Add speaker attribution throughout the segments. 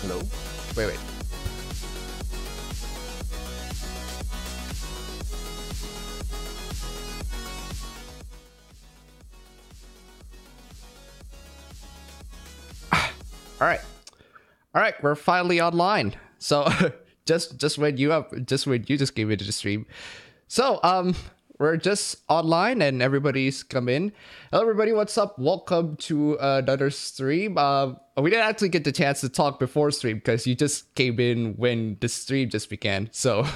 Speaker 1: Hello?
Speaker 2: Wait. All right, we're finally online. So just when you just came into the stream. So we're just online and everybody's come in. Hello everybody, what's up? Welcome to another stream. We didn't actually get the chance to talk before stream because you just came in when the stream just began. So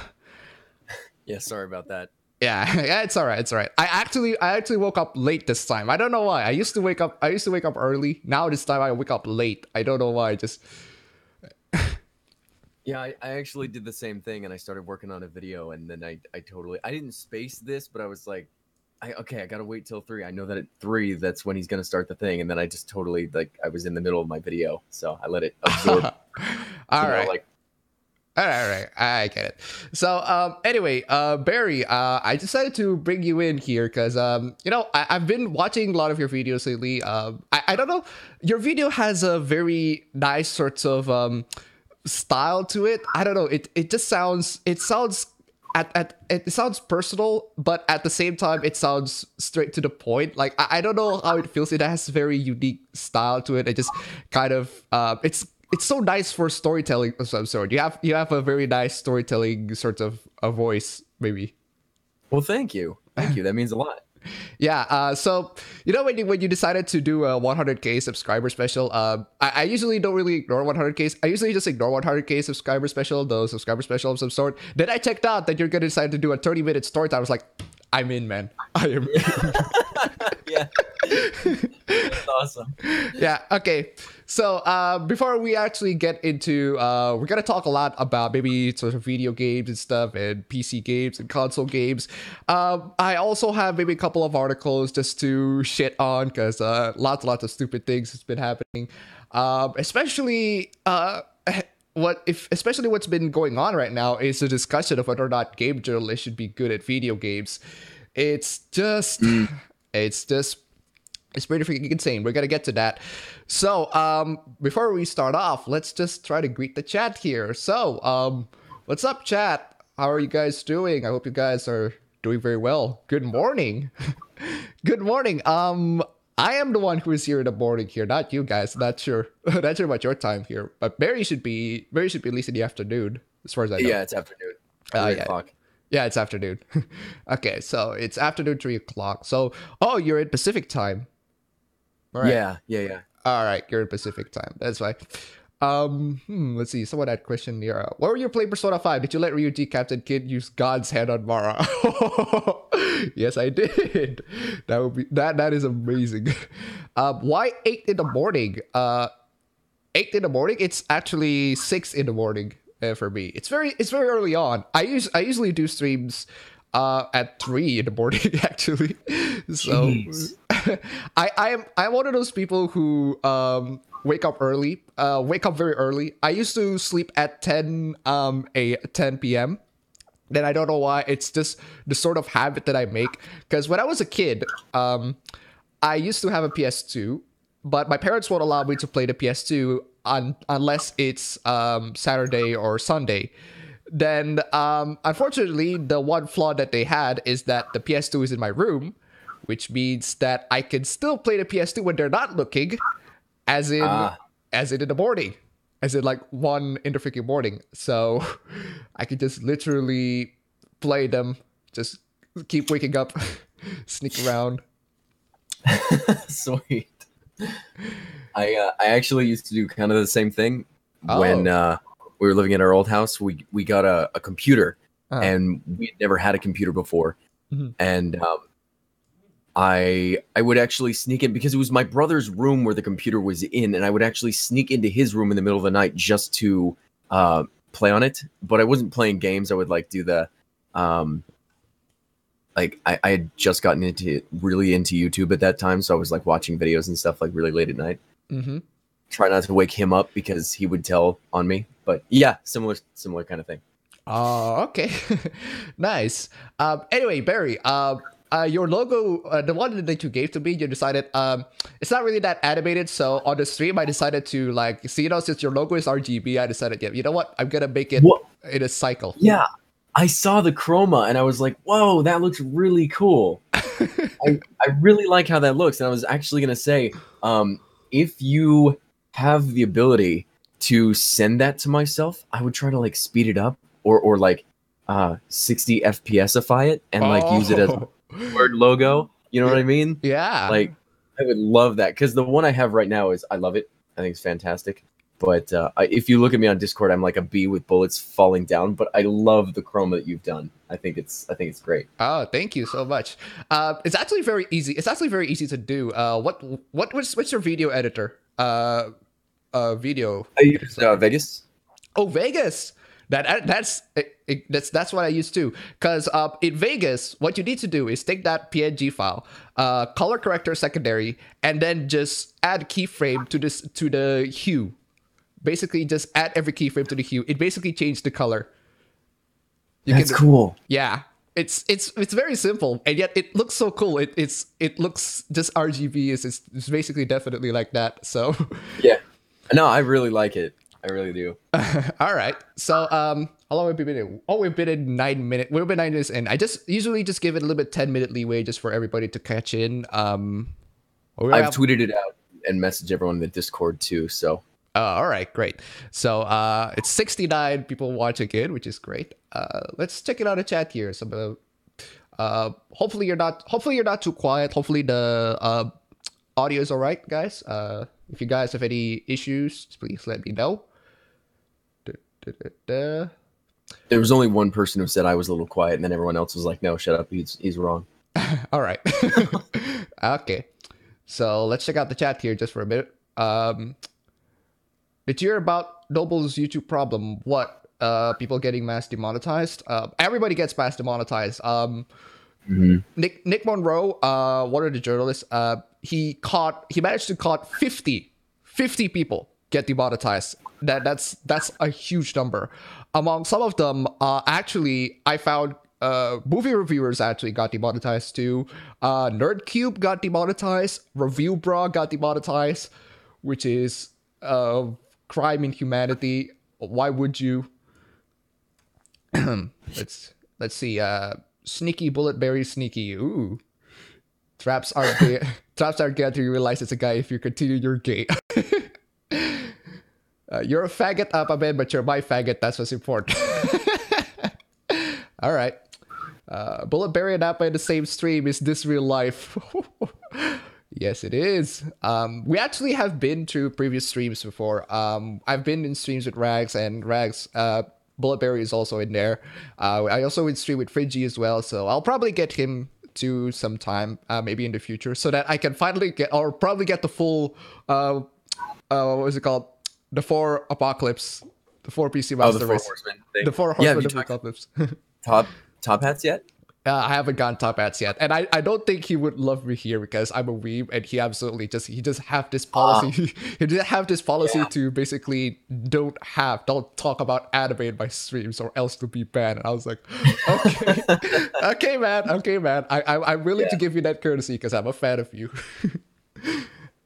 Speaker 1: yeah, sorry about that.
Speaker 2: Yeah, it's all right. It's all right. I actually woke up late this time. I don't know why. I used to wake up early. Now this time I wake up late. I don't know why.
Speaker 1: Yeah, I actually did the same thing, and I started working on a video, and then I didn't space this, but I was like, I gotta wait till 3. I know that at 3 that's when he's gonna start the thing, and then I just totally I was in the middle of my video, so I let it absorb.
Speaker 2: All right, I get it. So anyway, Barry, I decided to bring you in here because I've been watching a lot of your videos lately. I don't know, your video has a very nice sort of style to it. I don't know, it sounds personal, but at the same time it sounds straight to the point. Like I don't know how it feels. It has very unique style to it. It just kind of it's so nice for storytelling of some sort. You have a very nice storytelling sort of a voice, maybe.
Speaker 1: Well, thank you. That means a lot.
Speaker 2: Yeah, so when you decided to do a 100k subscriber special, I usually don't really ignore 100k. I usually just ignore 100k subscriber special, those subscriber special of some sort. Then I checked out that you're gonna decide to do a 30-minute story time. I was like, I'm in, man. I am in.
Speaker 1: Yeah. That's awesome.
Speaker 2: Yeah, okay. So before we actually get into, we're going to talk a lot about maybe sort of video games and stuff and PC games and console games. I also have maybe a couple of articles just to shit on because lots of stupid things has been happening. Especially what's been going on right now is the discussion of whether or not game journalists should be good at video games. It's pretty freaking insane. We're gonna get to that. So before we start off, let's just try to greet the chat here. So what's up, chat? How are you guys doing? I hope you guys are doing very well. Good morning. Good morning. I am the one who is here in the morning here, not you guys. Not sure about your time here, but Barry should be at least in the afternoon, as far as I know.
Speaker 1: Yeah, it's afternoon.
Speaker 2: 3 o'clock. Yeah, it's afternoon. Okay, so it's afternoon, 3 o'clock. So, you're in Pacific time.
Speaker 1: All right. Yeah.
Speaker 2: All right, you're in Pacific time. That's why. Let's see. Someone had a question here. What were you playing Persona 5? Did you let Ryuji Captain Kid use God's hand on Mara? Yes, I did. That is amazing. Why 8 in the morning? 8 in the morning? It's actually 6 in the morning for me. It's very early on. I usually do streams at 3 in the morning actually. So I'm one of those people who wake up very early. I used to sleep at 10 p.m. Then I don't know why. It's just the sort of habit that I make. Because when I was a kid, I used to have a PS2, but my parents won't allow me to play the PS2 unless it's Saturday or Sunday. Then unfortunately, the one flaw that they had is that the PS2 is in my room, which means that I can still play the PS2 when they're not looking, as in in the morning, as in like 1 in the freaking morning. So I could just literally play them, just keep waking up, sneak around.
Speaker 1: Sweet. I actually used to do kind of the same thing when we were living in our old house. We got a computer, and we had never had a computer before.
Speaker 2: Mm-hmm.
Speaker 1: And I would actually sneak in because it was my brother's room where the computer was in, and I would actually sneak into his room in the middle of the night just to play on it. But I wasn't playing games. I would do the I had just gotten really into YouTube at that time, so I was watching videos and stuff really late at night.
Speaker 2: Mm-hmm.
Speaker 1: Try not to wake him up because he would tell on me. But yeah, similar kind of thing.
Speaker 2: Oh, okay. Nice. Anyway, Barry, your logo, the one that you gave to me, you decided it's not really that animated. So on the stream, I decided to like, see, since your logo is RGB, I decided, yeah, you know what, I'm gonna make it in a cycle.
Speaker 1: Yeah, I saw the chroma and I was like, whoa, that looks really cool. I really like how that looks. And I was actually gonna say, if you have the ability to send that to myself, I would try to like speed it up or like 60 FPSify it and like use it as a word logo. You know what I mean?
Speaker 2: Yeah.
Speaker 1: Like I would love that because the one I have right now is I love it. I think it's fantastic. But if you look at me on Discord, I'm like a bee with bullets falling down. But I love the chroma that you've done. I think it's great.
Speaker 2: Oh, thank you so much. It's actually very easy. It's actually very easy to do. What's your video editor? Video.
Speaker 1: I use Vegas.
Speaker 2: Oh, Vegas. That's what I use too. Because in Vegas, what you need to do is take that PNG file, color corrector secondary, and then just add keyframe to the hue. Basically, just add every keyframe to the hue. It basically changed the color.
Speaker 1: That's cool.
Speaker 2: Yeah, it's very simple, and yet it looks so cool. It looks just RGB. It's basically definitely like that. So
Speaker 1: yeah, no, I really like it. I really do.
Speaker 2: All right. So how long have we been in? Oh, we've been in 9 minutes. We've been 9 minutes in. I usually just give it a little bit 10-minute leeway just for everybody to catch in.
Speaker 1: I've tweeted it out and messaged everyone in the Discord too. So.
Speaker 2: All right, great. So it's 69 people watching in, which is great. Let's check it out in chat here. So hopefully you're not too quiet. Hopefully the audio is all right, guys. If you guys have any issues, please let me know.
Speaker 1: There was only one person who said I was a little quiet, and then everyone else was like, "No, shut up. He's wrong."
Speaker 2: All right. Okay. So let's check out the chat here just for a minute. Did you hear about Noble's YouTube problem? What? People getting mass demonetized? Everybody gets mass demonetized. Nick Monroe, one of the journalists, he managed to caught 50 people get demonetized. That's a huge number. Among some of them, actually, I found movie reviewers actually got demonetized too. Nerdcube got demonetized. Review Bra got demonetized, which is crime in humanity. Why would you? Let's see. Sneaky Bulletberry Sneaky. Ooh. Traps are gay. Traps are gay until you realize it's a guy. If you continue, you're gay. You're a faggot, appabend, but you're my faggot. That's what's important. All right. Bulletberry and Appa in the same stream. Is this real life? Yes, it is. We actually have been to previous streams before. I've been in streams with Rags, and Rags, Bulletberry is also in there. I also in stream with Fringy as well, so I'll probably get him to sometime, maybe in the future, so that I can finally get, or probably get the full, what was it called? The 4 Apocalypse, the 4 PC Master Race. The 4 Horsemen of Apocalypse.
Speaker 1: Top hats yet?
Speaker 2: I haven't gotten top hats yet, and I don't think he would love me here because I'm a weeb, and he absolutely just have this policy. He just have this policy to basically don't talk about anime in my streams or else to be banned. And I was like, okay, okay, man. I'm willing to give you that courtesy because I'm a fan of you.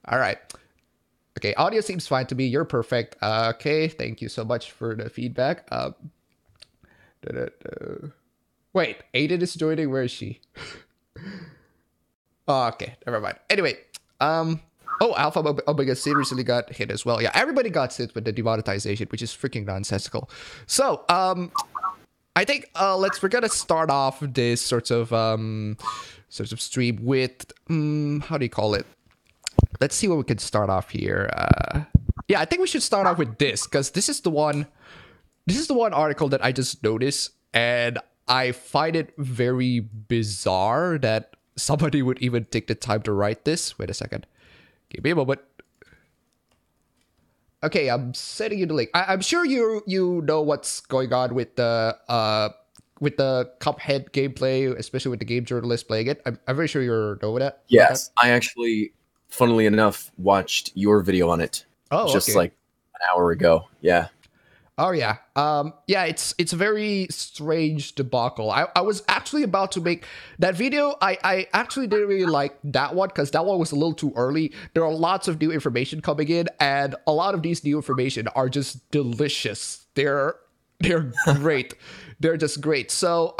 Speaker 2: All right. Okay, audio seems fine to me. You're perfect. Okay, thank you so much for the feedback. Wait, Aiden is joining. Where is she? Oh, okay, never mind. Anyway, Alpha Omega seriously got hit as well. Yeah, everybody got hit with the demonetization, which is freaking nonsensical. So, I think we're gonna start off this sort of stream with how do you call it? Let's see what we can start off here. Yeah, I think we should start off with this because this is the one article that I just noticed, and I find it very bizarre that somebody would even take the time to write this. Wait a second. Give me a moment. Okay, I'm sending you the link. I'm sure you know what's going on with the Cuphead gameplay, especially with the game journalist playing it. I'm very sure you know that.
Speaker 1: Yes, I actually, funnily enough, watched your video on it.
Speaker 2: Oh,
Speaker 1: just
Speaker 2: okay.
Speaker 1: like an hour ago. Yeah.
Speaker 2: Oh yeah. Yeah, it's a very strange debacle. I was actually about to make that video. I actually didn't really like that one because that one was a little too early. There are lots of new information coming in, and a lot of these new information are just delicious. They're great. They're just great. So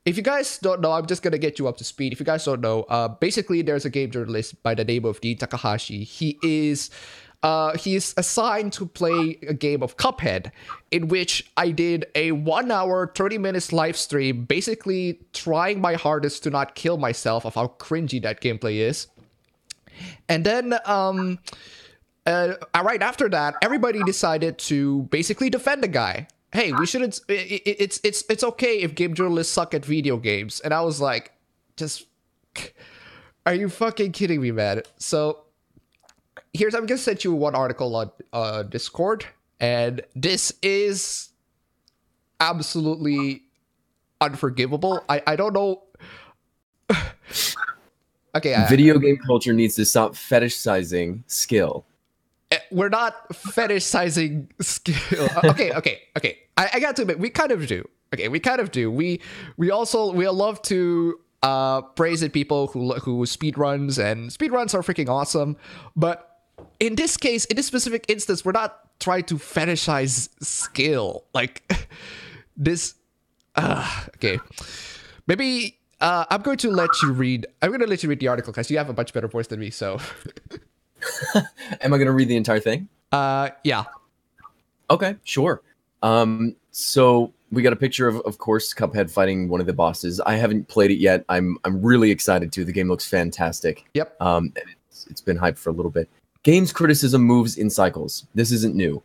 Speaker 2: if you guys don't know, I'm just gonna get you up to speed. If you guys don't know, basically there's a game journalist by the name of Dean Takahashi. He's assigned to play a game of Cuphead, in which I did a 1 hour, 30 minutes live stream, basically trying my hardest to not kill myself of how cringy that gameplay is. And then, right after that, everybody decided to basically defend the guy. Hey, we shouldn't. It's okay if game journalists suck at video games. And I was like, just, are you fucking kidding me, man? So I'm gonna send you one article on Discord, and this is absolutely unforgivable. I don't know. Okay,
Speaker 1: Video game culture needs to stop fetishizing skill.
Speaker 2: We're not fetishizing skill. Okay. I got to admit, we kind of do. Okay, we kind of do. We love to praise at people who speed runs, and speed runs are freaking awesome. But in this case, in this specific instance, we're not trying to fetishize skill. Like this. Okay, maybe I'm going to let you read. I'm going to let you read the article because you have a much better voice than me. So.
Speaker 1: Am I going to read the entire thing?
Speaker 2: Yeah.
Speaker 1: Okay, sure. So we got a picture of course, Cuphead fighting one of the bosses. I haven't played it yet. I'm really excited to. The game looks fantastic.
Speaker 2: Yep.
Speaker 1: And it's been hyped for a little bit. Games criticism moves in cycles. This isn't new.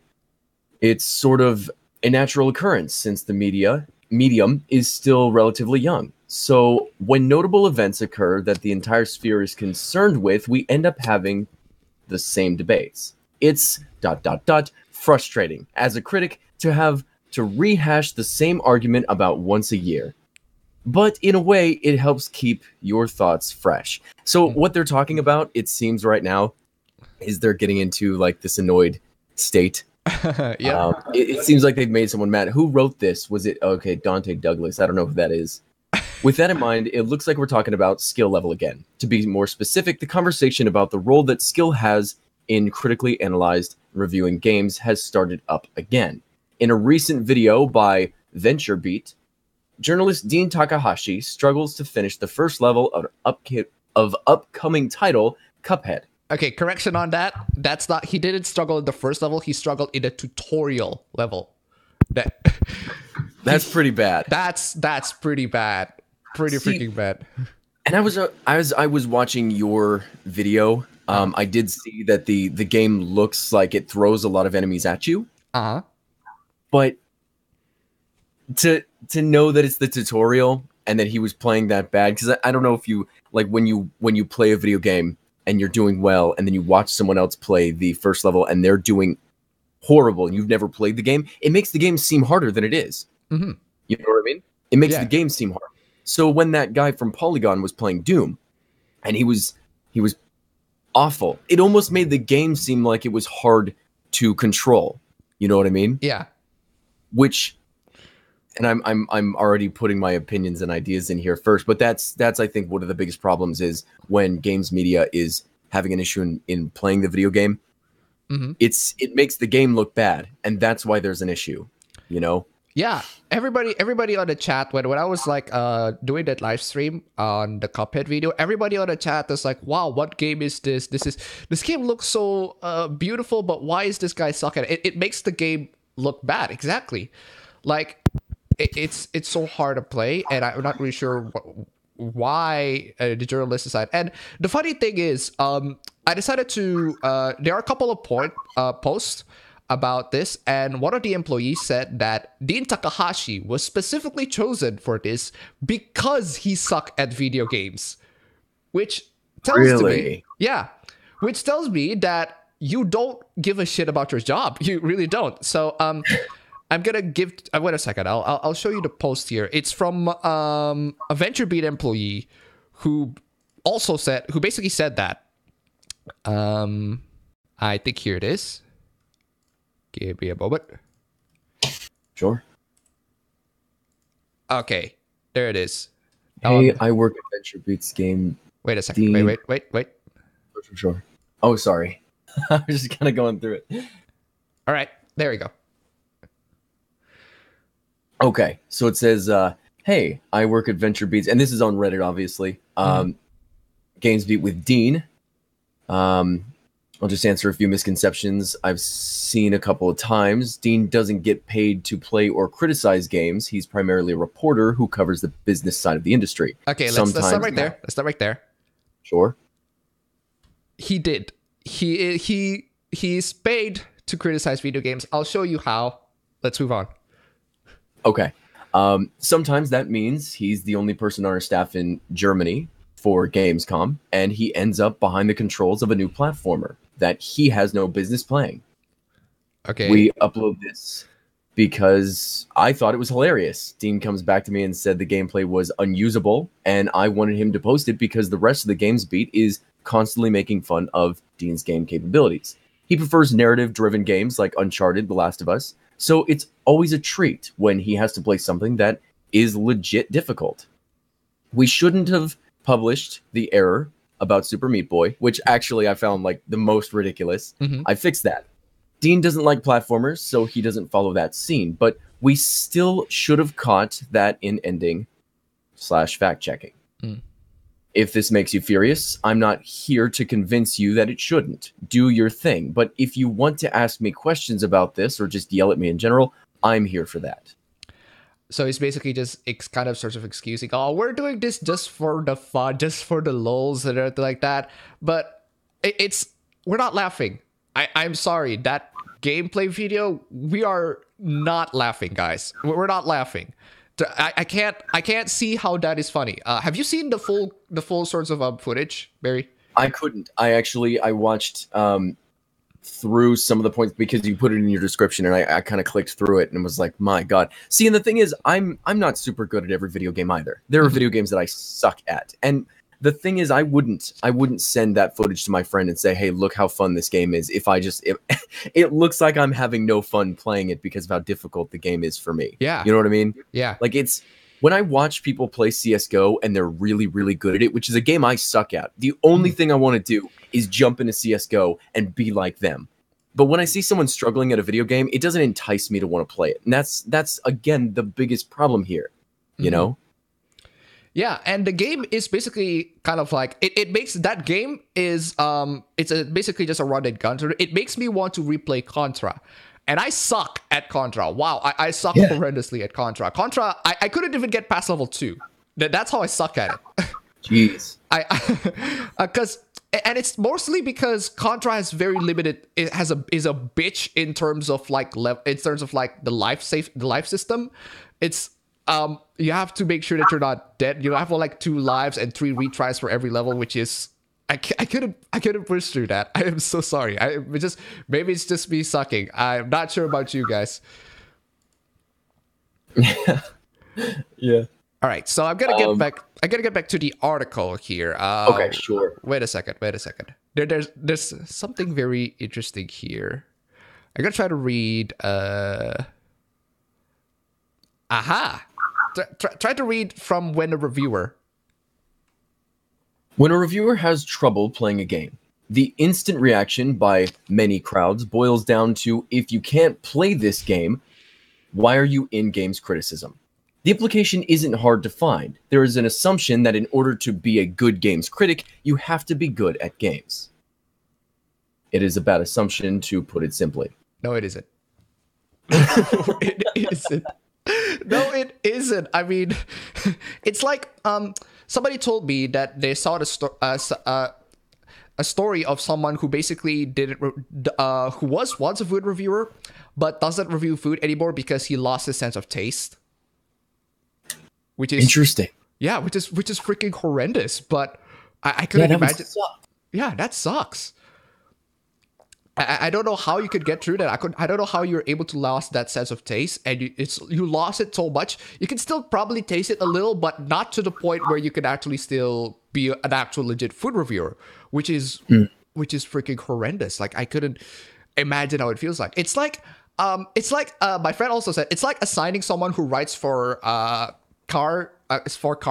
Speaker 1: It's sort of a natural occurrence since the medium is still relatively young. So when notable events occur that the entire sphere is concerned with, we end up having the same debates. It's ... frustrating as a critic to have to rehash the same argument about once a year. But in a way, it helps keep your thoughts fresh. So what they're talking about, it seems right now, is they're getting into like this annoyed state.
Speaker 2: Yeah.
Speaker 1: It seems like they've made someone mad. Who wrote this? Was it Dante Douglas? I don't know who that is. With that in mind, it looks like we're talking about skill level again. To be more specific, the conversation about the role that skill has in critically analyzed reviewing games has started up again. In a recent video by VentureBeat, journalist Dean Takahashi struggles to finish the first level of upcoming title Cuphead.
Speaker 2: Okay, correction on that. That's not. He didn't struggle in the first level. He struggled in the tutorial level.
Speaker 1: That's pretty bad.
Speaker 2: That's pretty bad. Pretty freaking bad.
Speaker 1: And I was watching your video. I did see that the game looks like it throws a lot of enemies at you. But to know that it's the tutorial and that he was playing that bad, because I don't know if you like when you play a video game and you're doing well, and then you watch someone else play the first level and they're doing horrible, and you've never played the game, it makes the game seem harder than it is.
Speaker 2: Mm-hmm.
Speaker 1: You know what I mean? It makes the game seem hard. So when that guy from Polygon was playing Doom, and he was awful, it almost made the game seem like it was hard to control. You know what I mean?
Speaker 2: Yeah.
Speaker 1: Which, and I'm already putting my opinions and ideas in here first, but that's I think one of the biggest problems is when games media is having an issue in playing the video game.
Speaker 2: Mm-hmm.
Speaker 1: It makes the game look bad, and that's why there's an issue. You know? Yeah.
Speaker 2: Everybody on the chat, when I was like doing that live stream on the Cuphead video, everybody on the chat is like, wow, what game is this? This game looks so beautiful, but why is this guy sucking? It makes the game look bad. Exactly. Like it's so hard to play, and I'm not really sure why the journalist decided. And the funny thing is, I decided to there are a couple of posts about this, and one of the employees said that Dean Takahashi was specifically chosen for this because he sucked at video games, which tells which tells me that you don't give a shit about your job. You really don't. So I'm gonna wait a second. I'll show you the post here. It's from a VentureBeat employee who basically said that. I think here it is. Give me a moment.
Speaker 1: Sure.
Speaker 2: Okay, there it is.
Speaker 1: Hey, I work at Venture Beats Game.
Speaker 2: Wait a second. Wait.
Speaker 1: Sure. Oh, sorry. I was just kind of going through it.
Speaker 2: All right, there we go.
Speaker 1: Okay, so it says, hey, I work at Venture Beats, and this is on Reddit, obviously. Games Beat with Dean. I'll just answer a few misconceptions I've seen a couple of times. Dean doesn't get paid to play or criticize games. He's primarily a reporter who covers the business side of the industry.
Speaker 2: Okay, let's start right there. Let's start right there.
Speaker 1: Sure.
Speaker 2: He did. He's paid to criticize video games. I'll show you how. Let's move on.
Speaker 1: Okay. Sometimes that means he's the only person on our staff in Germany for Gamescom, and he ends up behind the controls of a new platformer that he has no business playing.
Speaker 2: Okay.
Speaker 1: We upload this because I thought it was hilarious. Dean comes back to me and said the gameplay was unusable, and I wanted him to post it because the rest of the Games Beat is constantly making fun of Dean's game capabilities. He prefers narrative-driven games like Uncharted, The Last of Us, so it's always a treat when he has to play something that is legit difficult. We shouldn't have published the error about Super Meat Boy, which actually I found like the most ridiculous. I fixed that. Dean doesn't like platformers, so he doesn't follow that scene, but we still should have caught that in ending / fact checking. If this makes you furious, I'm not here to convince you that it shouldn't. Do your thing. But if you want to ask me questions about this or just yell at me in general, I'm here for that.
Speaker 2: So it's basically just kind of sort of excusing, oh, we're doing this just for the fun, just for the lulz and everything like that. But we're not laughing. I'm sorry, that gameplay video, we are not laughing, guys. We're not laughing. I can't see how that is funny. Have you seen the full sorts of footage, Barry?
Speaker 1: I couldn't. I watched through some of the points because you put it in your description, and I kind of clicked through it and was like, my God. See, and the thing is, I'm not super good at every video game either. There are video games that I suck at, and the thing is, I wouldn't send that footage to my friend and say, hey, look how fun this game is. If it looks like I'm having no fun playing it because of how difficult the game is for me.
Speaker 2: Yeah.
Speaker 1: You know what I mean?
Speaker 2: Yeah.
Speaker 1: Like when I watch people play CSGO and they're really, really good at it, which is a game I suck at, the only thing I want to do is jump into CSGO and be like them. But when I see someone struggling at a video game, it doesn't entice me to want to play it. And that's again, the biggest problem here, you know?
Speaker 2: Yeah, and the game is basically kind of like it makes that game is basically just a run and gun. It makes me want to replay Contra, and I suck at Contra. Wow, I suck horrendously at Contra. I couldn't even get past level 2. That's how I suck at it.
Speaker 1: Jeez.
Speaker 2: And it's mostly because Contra has very limited. It is a bitch in terms of like the life system. It's you have to make sure that you're not dead. You have like 2 lives and 3 retries for every level, which is I couldn't push through that. I am so sorry. Maybe it's just me sucking. I'm not sure about you guys.
Speaker 1: Yeah.
Speaker 2: All right, so I'm gonna get back. I gotta get back to the article here.
Speaker 1: Okay, sure.
Speaker 2: Wait a second. There's something very interesting here. I'm gonna try to read. Try to read from when a reviewer.
Speaker 1: When a reviewer has trouble playing a game, the instant reaction by many crowds boils down to, if you can't play this game, why are you in games criticism? The implication isn't hard to find. There is an assumption that in order to be a good games critic, you have to be good at games. It is a bad assumption, to put it simply.
Speaker 2: No, it isn't. It isn't. No, it isn't. I mean, it's like somebody told me that they saw a story of someone who basically who was once a food reviewer, but doesn't review food anymore because he lost his sense of taste. Which is
Speaker 1: interesting.
Speaker 2: Yeah, which is freaking horrendous. But I couldn't imagine. Yeah, that sucks. I don't know how you could get through that. I don't know how you're able to lose that sense of taste, and you lost it so much. You can still probably taste it a little, but not to the point where you can actually still be an actual legit food reviewer, which is freaking horrendous. Like, I couldn't imagine how it feels like. It's like It's like my friend also said it's like assigning someone who writes for car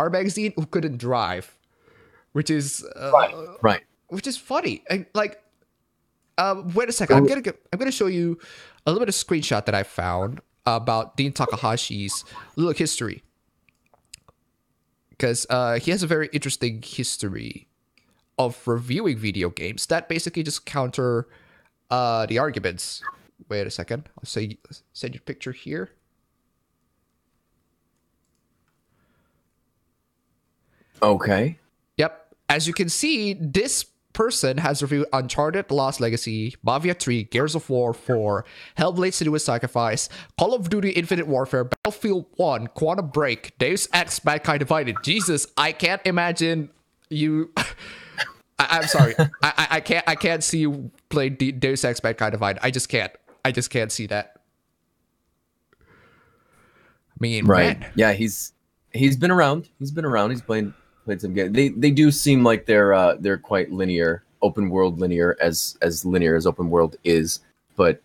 Speaker 2: magazine who couldn't drive, which is
Speaker 1: Right.
Speaker 2: which is funny. And like, wait a second, I'm gonna show you a little bit of screenshot that I found about Dean Takahashi's little history, because he has a very interesting history of reviewing video games that basically just counter the arguments. Wait a second. I'll send you a picture here.
Speaker 1: Okay.
Speaker 2: Yep. As you can see, this person has reviewed Uncharted: The Lost Legacy, Mafia 3, Gears of War 4, Hellblade: Senua's Sacrifice, Call of Duty: Infinite Warfare, Battlefield 1, Quantum Break, Deus Ex: Mankind Divided. Jesus, I can't imagine you... I'm sorry. I can't see you play Deus Ex: Mankind Divided. I just can't see that. I mean,
Speaker 1: right.
Speaker 2: man.
Speaker 1: Yeah, he's been around. He's played some games. They do seem like they're quite linear, open world linear as linear as open world is. But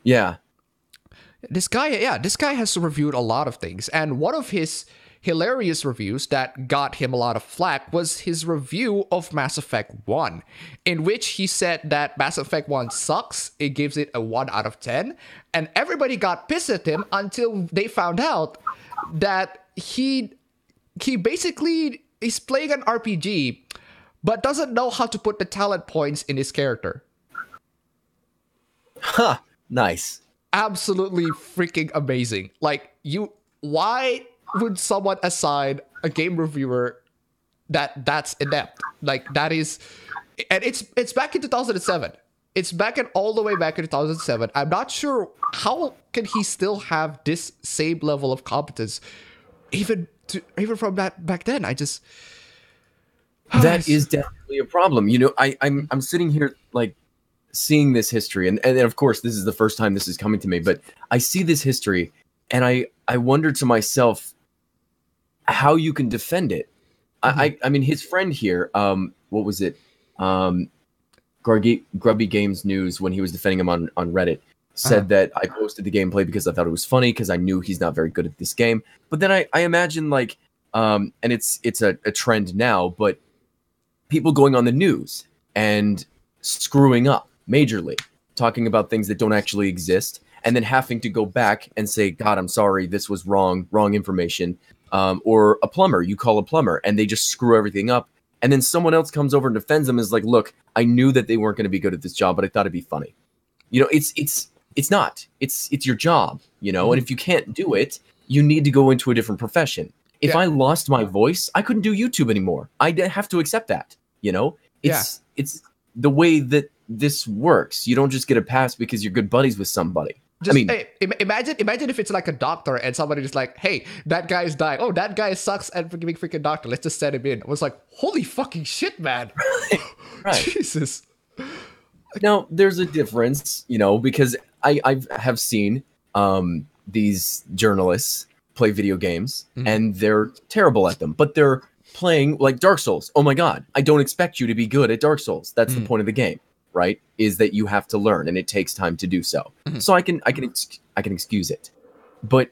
Speaker 1: yeah.
Speaker 2: This guy has reviewed a lot of things, and one of his hilarious reviews that got him a lot of flack was his review of Mass Effect 1, in which he said that Mass Effect 1 sucks, it gives it a 1 out of 10, and everybody got pissed at him until they found out that he basically is playing an RPG, but doesn't know how to put the talent points in his character.
Speaker 1: Huh. Nice.
Speaker 2: Absolutely freaking amazing. Like, why would someone assign a game reviewer that's inept? Like, that is, and it's back in 2007. It's all the way back in 2007. I'm not sure how can he still have this same level of competence, even from that back then. I just
Speaker 1: that is definitely a problem. You know, I'm sitting here like seeing this history, and of course this is the first time this is coming to me, but I see this history and I wonder to myself how you can defend it. I mean, his friend here, what was it? Grubby Games News, when he was defending him on Reddit, said that I posted the gameplay because I thought it was funny because I knew he's not very good at this game. But then I imagine like, and it's a trend now, but people going on the news and screwing up majorly, talking about things that don't actually exist, and then having to go back and say, God, I'm sorry, this was wrong information. Or a plumber, you call a plumber and they just screw everything up. And then someone else comes over and defends them and is like, look, I knew that they weren't going to be good at this job, but I thought it'd be funny. You know, it's not. It's your job, you know, and if you can't do it, you need to go into a different profession. If I lost my voice, I couldn't do YouTube anymore. I'd have to accept that, you know? It's the way that this works. You don't just get a pass because you're good buddies with somebody.
Speaker 2: Just, I mean, hey, imagine if it's like a doctor and somebody just like, hey, that guy's dying. Oh, that guy sucks at being freaking doctor. Let's just send him in. I was like, holy fucking shit, man.
Speaker 1: Right.
Speaker 2: Jesus.
Speaker 1: Now, there's a difference, you know, because I have seen these journalists play video games and they're terrible at them, but they're playing like Dark Souls. Oh my God, I don't expect you to be good at Dark Souls. That's the point of the game. Right, is that you have to learn and it takes time to do so. So I can excuse it. But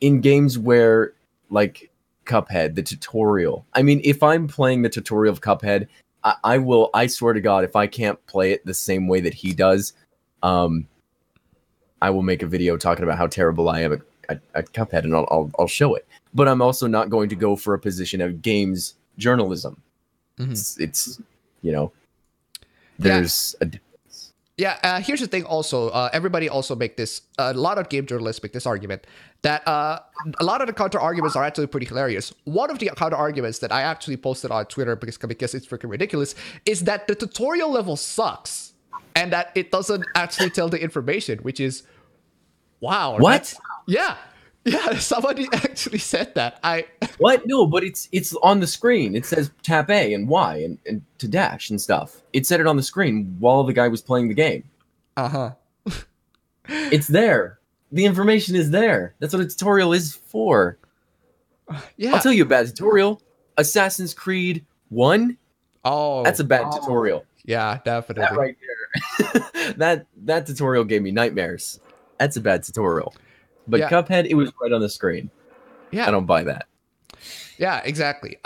Speaker 1: in games where like Cuphead, the tutorial, I mean, if I'm playing the tutorial of Cuphead, I swear to God, if I can't play it the same way that he does, I will make a video talking about how terrible I am at Cuphead, and I'll show it. But I'm also not going to go for a position of games journalism. It's you know, there's a difference.
Speaker 2: Yeah, here's the thing also. Everybody also make this, a lot of game journalists make this argument that a lot of the counter arguments are actually pretty hilarious. One of the counter arguments that I actually posted on Twitter because it's freaking ridiculous is that the tutorial level sucks and that it doesn't actually tell the information, which is, wow.
Speaker 1: What?
Speaker 2: Yeah, somebody actually said that.
Speaker 1: What? No, but it's on the screen. It says tap A and Y and to dash and stuff. It said it on the screen while the guy was playing the game. It's there. The information is there. That's what a tutorial is for.
Speaker 2: Yeah.
Speaker 1: I'll tell you a bad tutorial. Assassin's Creed 1.
Speaker 2: Oh.
Speaker 1: That's a bad tutorial.
Speaker 2: Yeah, definitely.
Speaker 1: That right there. that tutorial gave me nightmares. That's a bad tutorial. But
Speaker 2: Yeah.
Speaker 1: Cuphead, it was right on the screen.
Speaker 2: Yeah.
Speaker 1: I don't buy that.
Speaker 2: Yeah, exactly.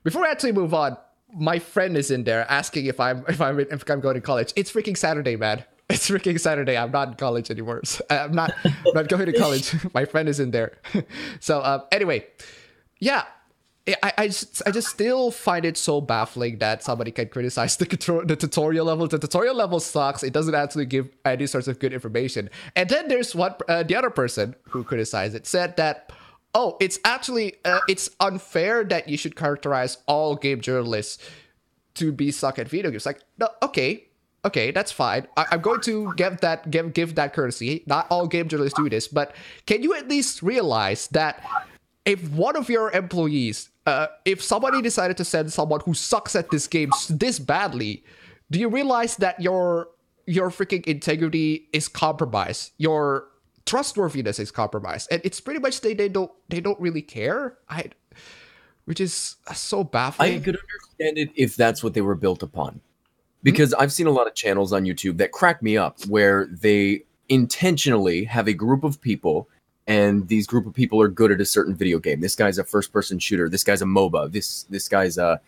Speaker 2: Before we actually move on, my friend is in there asking if I'm going to college. It's freaking Saturday, man. It's freaking Saturday. I'm not in college anymore. So I'm not going to college. My friend is in there. So anyway, yeah. I just still find it so baffling that somebody can criticize the tutorial level. The tutorial level sucks. It doesn't actually give any sorts of good information. And then there's what the other person who criticized it said that, oh, it's actually it's unfair that you should characterize all game journalists to be suck at video games. Like, no, okay, that's fine. I'm going to give that courtesy. Not all game journalists do this, but can you at least realize that if one of your employees, if somebody decided to send someone who sucks at this game this badly, do you realize that your freaking integrity is compromised? Your trustworthiness is compromised, and it's pretty much they don't really care. Which is so baffling.
Speaker 1: I could understand it if that's what they were built upon. Because I've seen a lot of channels on YouTube that crack me up where they intentionally have a group of people, and these group of people are good at a certain video game. This guy's a first-person shooter. This guy's a MOBA. This guy's a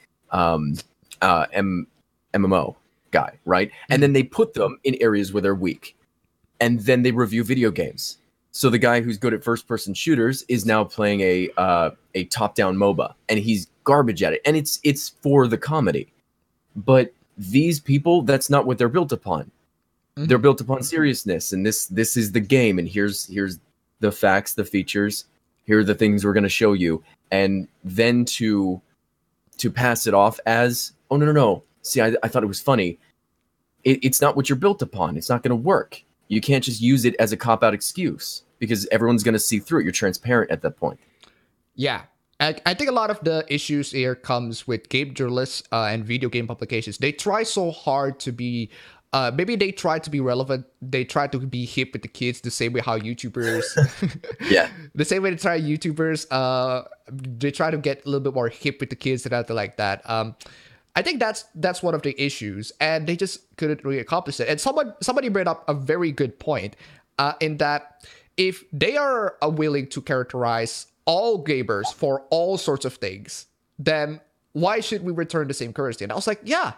Speaker 1: MMO guy, right? And then they put them in areas where they're weak. And then they review video games. So the guy who's good at first-person shooters is now playing a top-down MOBA, and he's garbage at it. And it's for the comedy. But these people, that's not what they're built upon. They're built upon seriousness, and this is the game, and here's the facts, the features, here are the things we're going to show you, and then to pass it off as, oh no, see, I thought it was funny. It's not what you're built upon. It's not going to work. You can't just use it as a cop-out excuse because everyone's going to see through it. You're transparent at that point.
Speaker 2: Yeah. I think a lot of the issues here comes with game journalists and video game publications. They try so hard to be, maybe they try to be relevant. They try to be hip with the kids the same way how YouTubers,
Speaker 1: yeah,
Speaker 2: the same way they try YouTubers, they try to get a little bit more hip with the kids and everything like that. I think that's one of the issues, and they just couldn't really accomplish it. And somebody brought up a very good point, in that if they are willing to characterize all gamers for all sorts of things, then why should we return the same courtesy? And I was like, yeah,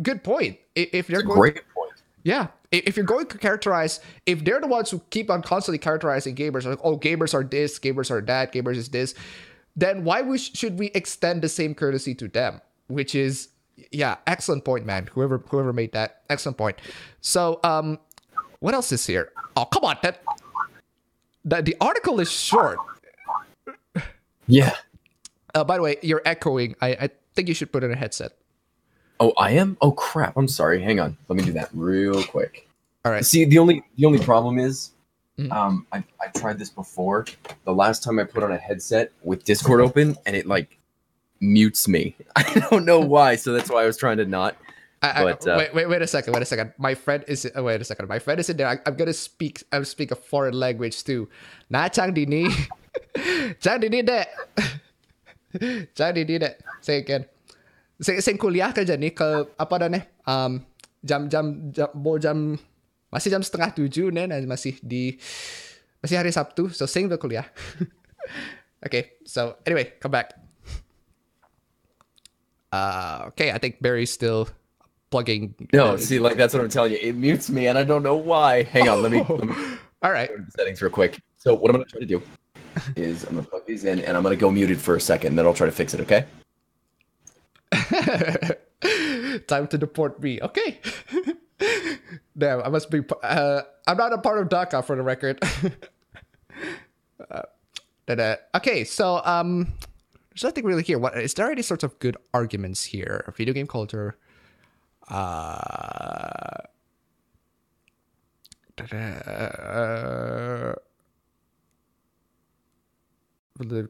Speaker 2: good point. If they're going,
Speaker 1: great point.
Speaker 2: Yeah, if you're going to characterize, if they're the ones who keep on constantly characterizing gamers, like, oh, gamers are this, gamers are that, gamers is this, then why should we extend the same courtesy to them? Which is, yeah, excellent point, man. Whoever made that, excellent point. So, what else is here? Oh, come on, that the article is short.
Speaker 1: Yeah.
Speaker 2: By the way, you're echoing. I think you should put in a headset.
Speaker 1: Oh, I am? Oh crap! I'm sorry. Hang on. Let me do that real quick.
Speaker 2: All right.
Speaker 1: See, the only problem is, I tried this before. The last time I put on a headset with Discord open, and it like mutes me. I don't know why. So that's why I was trying to not. But
Speaker 2: wait a second. My friend is wait a second. My friend is in there. I'm gonna speak. I'm speak a foreign language too. Na chang dini, chang dini de, chang dini de. Say again. Sing kuliah ka dyan ni ke apa dah ni? Jam masih jam 6:30 nih, masih hari Sabtu. So sing the kuliah. Okay. So anyway, come back. Okay, I think Barry's still plugging.
Speaker 1: No, see, like that's what I'm telling you. It mutes me, and I don't know why. Hang on, let me
Speaker 2: All right.
Speaker 1: go to the settings real quick. So what I'm going to try to do is I'm going to plug these in, and I'm going to go muted for a second. Then I'll try to fix it. Okay.
Speaker 2: Time to deport me. Okay. Damn, I must be. I'm not a part of DACA for the record. Okay, so there's nothing really here. What is there any sorts of good arguments here? Video game culture. The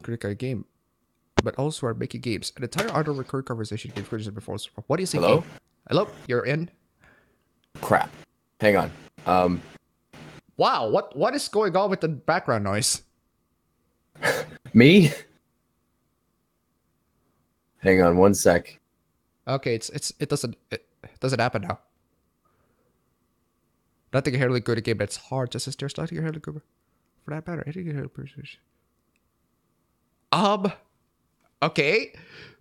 Speaker 2: critical game, but also are making games. An entire auto recurring conversation games creators before. What do you think?
Speaker 1: Hello?
Speaker 2: Hello? You're in?
Speaker 1: Crap. Hang on.
Speaker 2: Wow, what is going on with the background noise?
Speaker 1: Me? Hang on one sec.
Speaker 2: Okay, it doesn't happen now. Nothing inherently good at a game that's hard, just as there's nothing inherently good for that matter. Anything inherently good. Okay.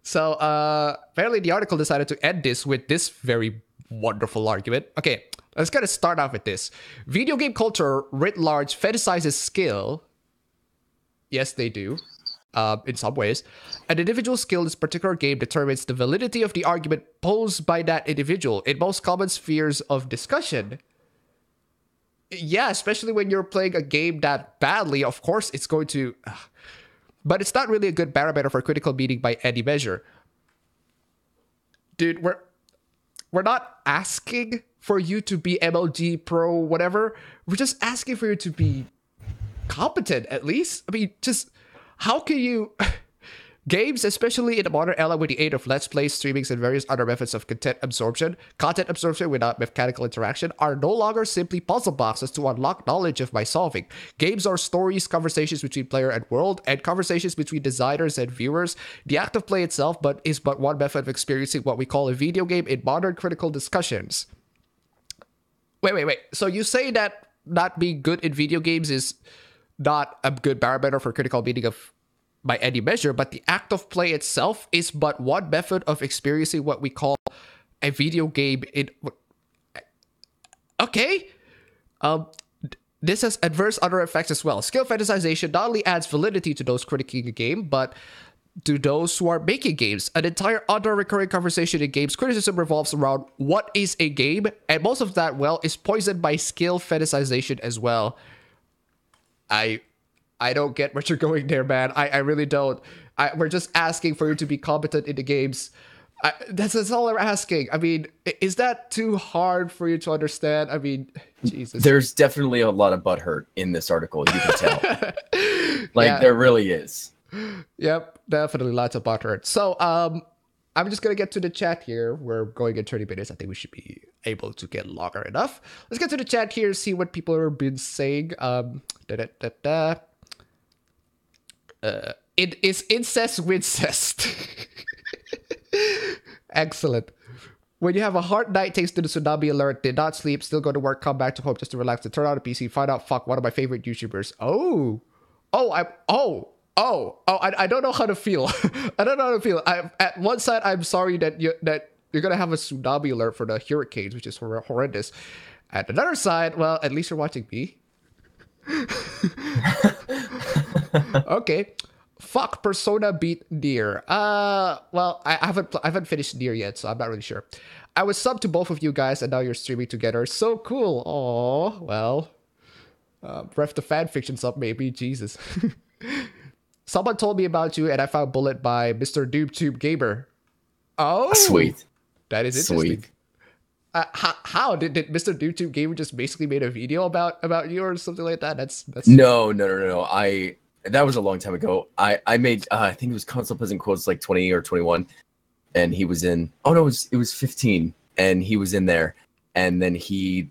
Speaker 2: So apparently the article decided to end this with this very wonderful argument. Okay, let's kind of start off with this. Video game culture writ large fetishizes skill. Yes, they do. In some ways. An individual's skill in this particular game determines the validity of the argument posed by that individual in most common spheres of discussion. Yeah, especially when you're playing a game that badly, of course it's going to... But it's not really a good barometer for critical meaning by any measure. Dude, we're not asking for you to be MLG pro whatever. We're just asking for you to be competent at least. I mean, just how can you... Games, especially in the modern era with the aid of Let's Play, streamings, and various other methods of content absorption without mechanical interaction, are no longer simply puzzle boxes to unlock knowledge of by solving. Games are stories, conversations between player and world, and conversations between designers and viewers. The act of play itself is but one method of experiencing what we call a video game in modern critical discussions. Wait. So you say that not being good in video games is not a good barometer for critical meaning of by any measure, but the act of play itself is but one method of experiencing what we call a video game in... Okay. This has adverse other effects as well. Skill fetishization not only adds validity to those critiquing a game, but to those who are making games. An entire other recurring conversation in games criticism revolves around what is a game, and most of that, well, is poisoned by skill fetishization as well. I don't get what you're going there, man. I really don't. We're just asking for you to be competent in the games. That's all we're asking. I mean, is that too hard for you to understand? I mean, Jesus.
Speaker 1: There's definitely a lot of butthurt in this article. You can tell. There really is.
Speaker 2: Yep, definitely lots of butthurt. So, I'm just going to get to the chat here. We're going in 30 minutes. I think we should be able to get longer enough. Let's get to the chat here, see what people have been saying. It is incest wincest. Excellent. When you have a hard night thanks to the tsunami alert, did not sleep, still go to work, come back to home just to relax and turn on a PC, find out, fuck, one of my favorite YouTubers. I don't know how to feel. I don't know how to feel. At one side, I'm sorry that you're gonna have a tsunami alert for the hurricanes, which is horrendous. At another side, well, at least you're watching me. Okay. Fuck, Persona beat Nier. Well, I haven't finished Nier yet, so I'm not really sure. I was subbed to both of you guys, and now you're streaming together. So cool. Aw, well. Ref the fanfiction sub, maybe. Jesus. Someone told me about you, and I found Bullet by Mr. DoomTube Gamer. Oh,
Speaker 1: sweet.
Speaker 2: That is interesting.
Speaker 1: Sweet.
Speaker 2: How did Mr. DoomTube Gamer just basically made a video about you or something like that? That's
Speaker 1: No. That was a long time ago. I made I think it was Console Peasant Quotes like 20 or 21, and he was in. Oh no, it was 15, and he was in there, and then he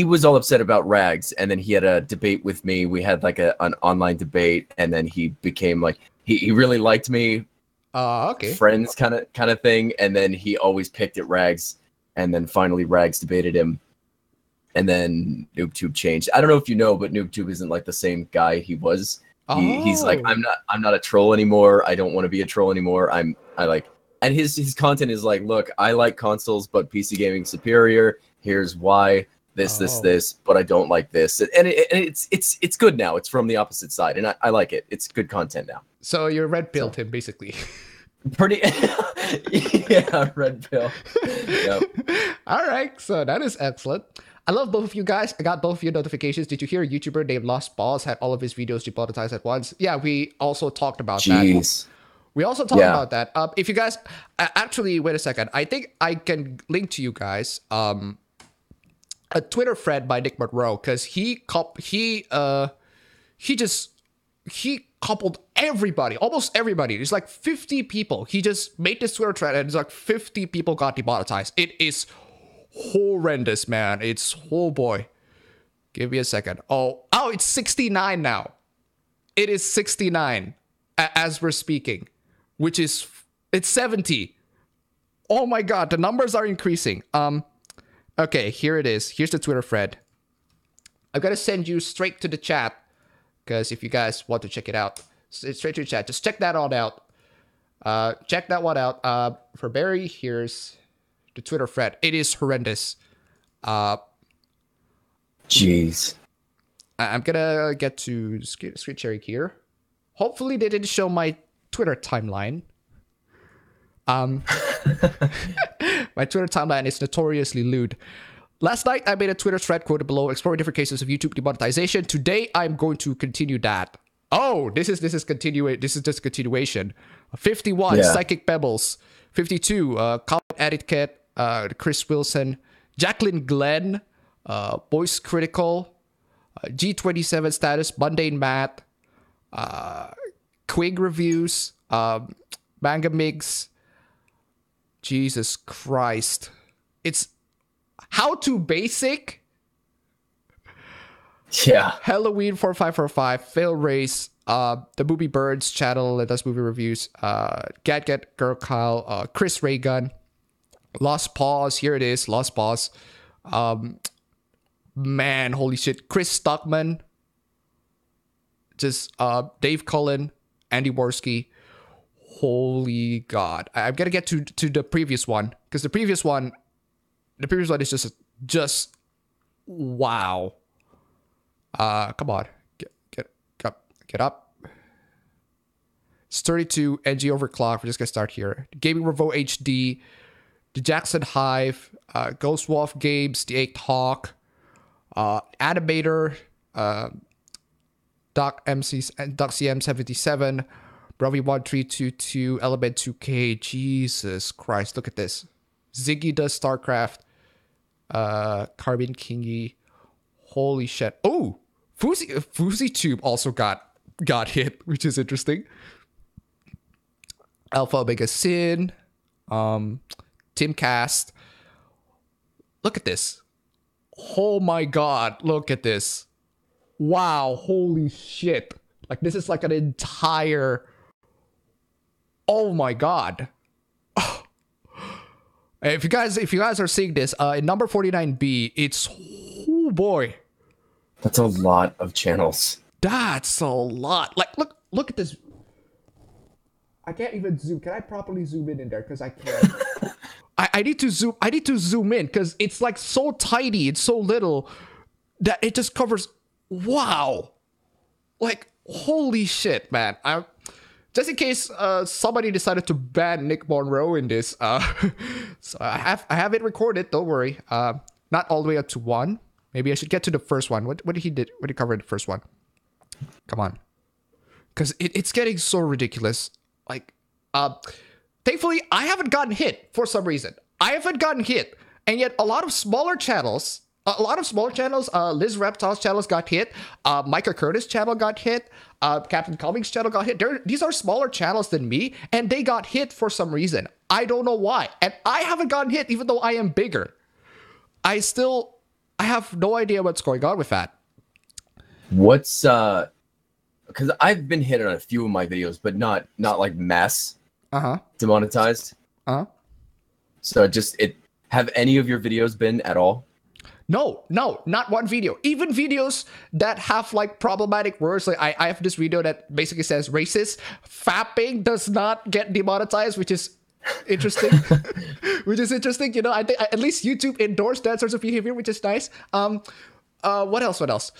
Speaker 1: was all upset about rags, and then he had a debate with me. We had like an online debate, and then he became like he really liked me.
Speaker 2: Okay.
Speaker 1: Friends kind of thing, and then he always picked at rags, and then finally rags debated him. And then NoobTube changed. I don't know if you know, but NoobTube isn't like the same guy he was. He's like, I'm not a troll anymore. I don't want to be a troll anymore. And his content is like, look, I like consoles, but PC gaming superior. Here's why. This, but I don't like this. And it's good now. It's from the opposite side, and I like it. It's good content now.
Speaker 2: So you're red pilled him basically.
Speaker 1: Pretty, yeah, red pill. Yep.
Speaker 2: All right, so that is excellent. I love both of you guys. I got both of your notifications. Did you hear a YouTuber named Lost Balls had all of his videos demonetized at once? Yeah, we also talked about that. We also talked about that. If you guys actually wait a second, I think I can link to you guys a Twitter thread by Nick Monroe, because he coupled everybody, almost everybody. There's like 50 people. He just made this Twitter thread, and it's like 50 people got demonetized. It is horrendous, man. It's, oh boy. Give me a second. Oh, it's 69 now. It is 69 as we're speaking, which is, it's 70. Oh my God, the numbers are increasing. Okay, here it is. Here's the Twitter thread. I'm gonna send you straight to the chat, because if you guys want to check it out, straight to the chat. Just check that all out. Check that one out. For Barry, here's the Twitter thread. It is horrendous.
Speaker 1: Jeez.
Speaker 2: I'm gonna get to screen sharing here. Hopefully they didn't show my Twitter timeline. My Twitter timeline is notoriously lewd. Last night I made a Twitter thread quoted below exploring different cases of YouTube demonetization. Today I'm going to continue that. Oh, this is just continuation. 51 Psychic Pebbles. 52 Comment Etiquette. Chris Wilson. Jacqueline Glenn. Voice Critical. G27 Status. Mundane Matt. Quig Reviews. Manga Migs. Jesus Christ. It's How to Basic.
Speaker 1: Yeah.
Speaker 2: Halloween 4545. Fail Race. The Movie Birds channel that does movie reviews. Get Girl Kyle. Chris Raygun. Lost Pause. Here it is. Lost Pause. Man, holy shit. Chris Stockman. Just Dave Cullen. Andy Worski. Holy God. I'm gonna get to the previous one, because the previous one is just wow. Come on. Get up. It's 32 NG overclock. We're just gonna start here. Gaming Revo HD, the Jackson Hive, Ghost Wolf Games, the 8th Hawk, Animator, Doc CM77, Bravi1322, Element 2K. Jesus Christ, look at this. Ziggy does StarCraft, Carbon Kingy. Holy shit. Oh, FuzzyTube also got hit, which is interesting. Alpha Omega Sin, Timcast. Look at this. Oh my God, look at this. Wow, holy shit. Like, this is like an entire... Oh my God. Oh. If you guys are seeing this, in number 49B, it's... Oh boy.
Speaker 1: That's a lot of channels.
Speaker 2: That's a lot. Like, look at this. I can't even zoom. Can I properly zoom in there? Because I can't. I need to zoom in, because it's like so tiny. It's so little that it just covers. Wow. Like, holy shit, man. Just in case somebody decided to ban Nick Monroe in this. So I have it recorded. Don't worry. Not all the way up to 1. Maybe I should get to the first one. What did he cover in the first one? Come on. Because it's getting so ridiculous. Like, thankfully, I haven't gotten hit for some reason. I haven't gotten hit. And yet a lot of smaller channels, Liz Reptile's channels got hit. Micah Curtis' channel got hit. Captain Cummings' channel got hit. These are smaller channels than me, and they got hit for some reason. I don't know why. And I haven't gotten hit, even though I am bigger. I have no idea what's going on with that.
Speaker 1: What's because I've been hit on a few of my videos, but not like mass demonetized. So have any of your videos been at all?
Speaker 2: No, not one video. Even videos that have like problematic words. Like I have this video that basically says racist. Fapping does not get demonetized, which is interesting. You know, I think at least YouTube endorsed that sort of behavior, which is nice. What else?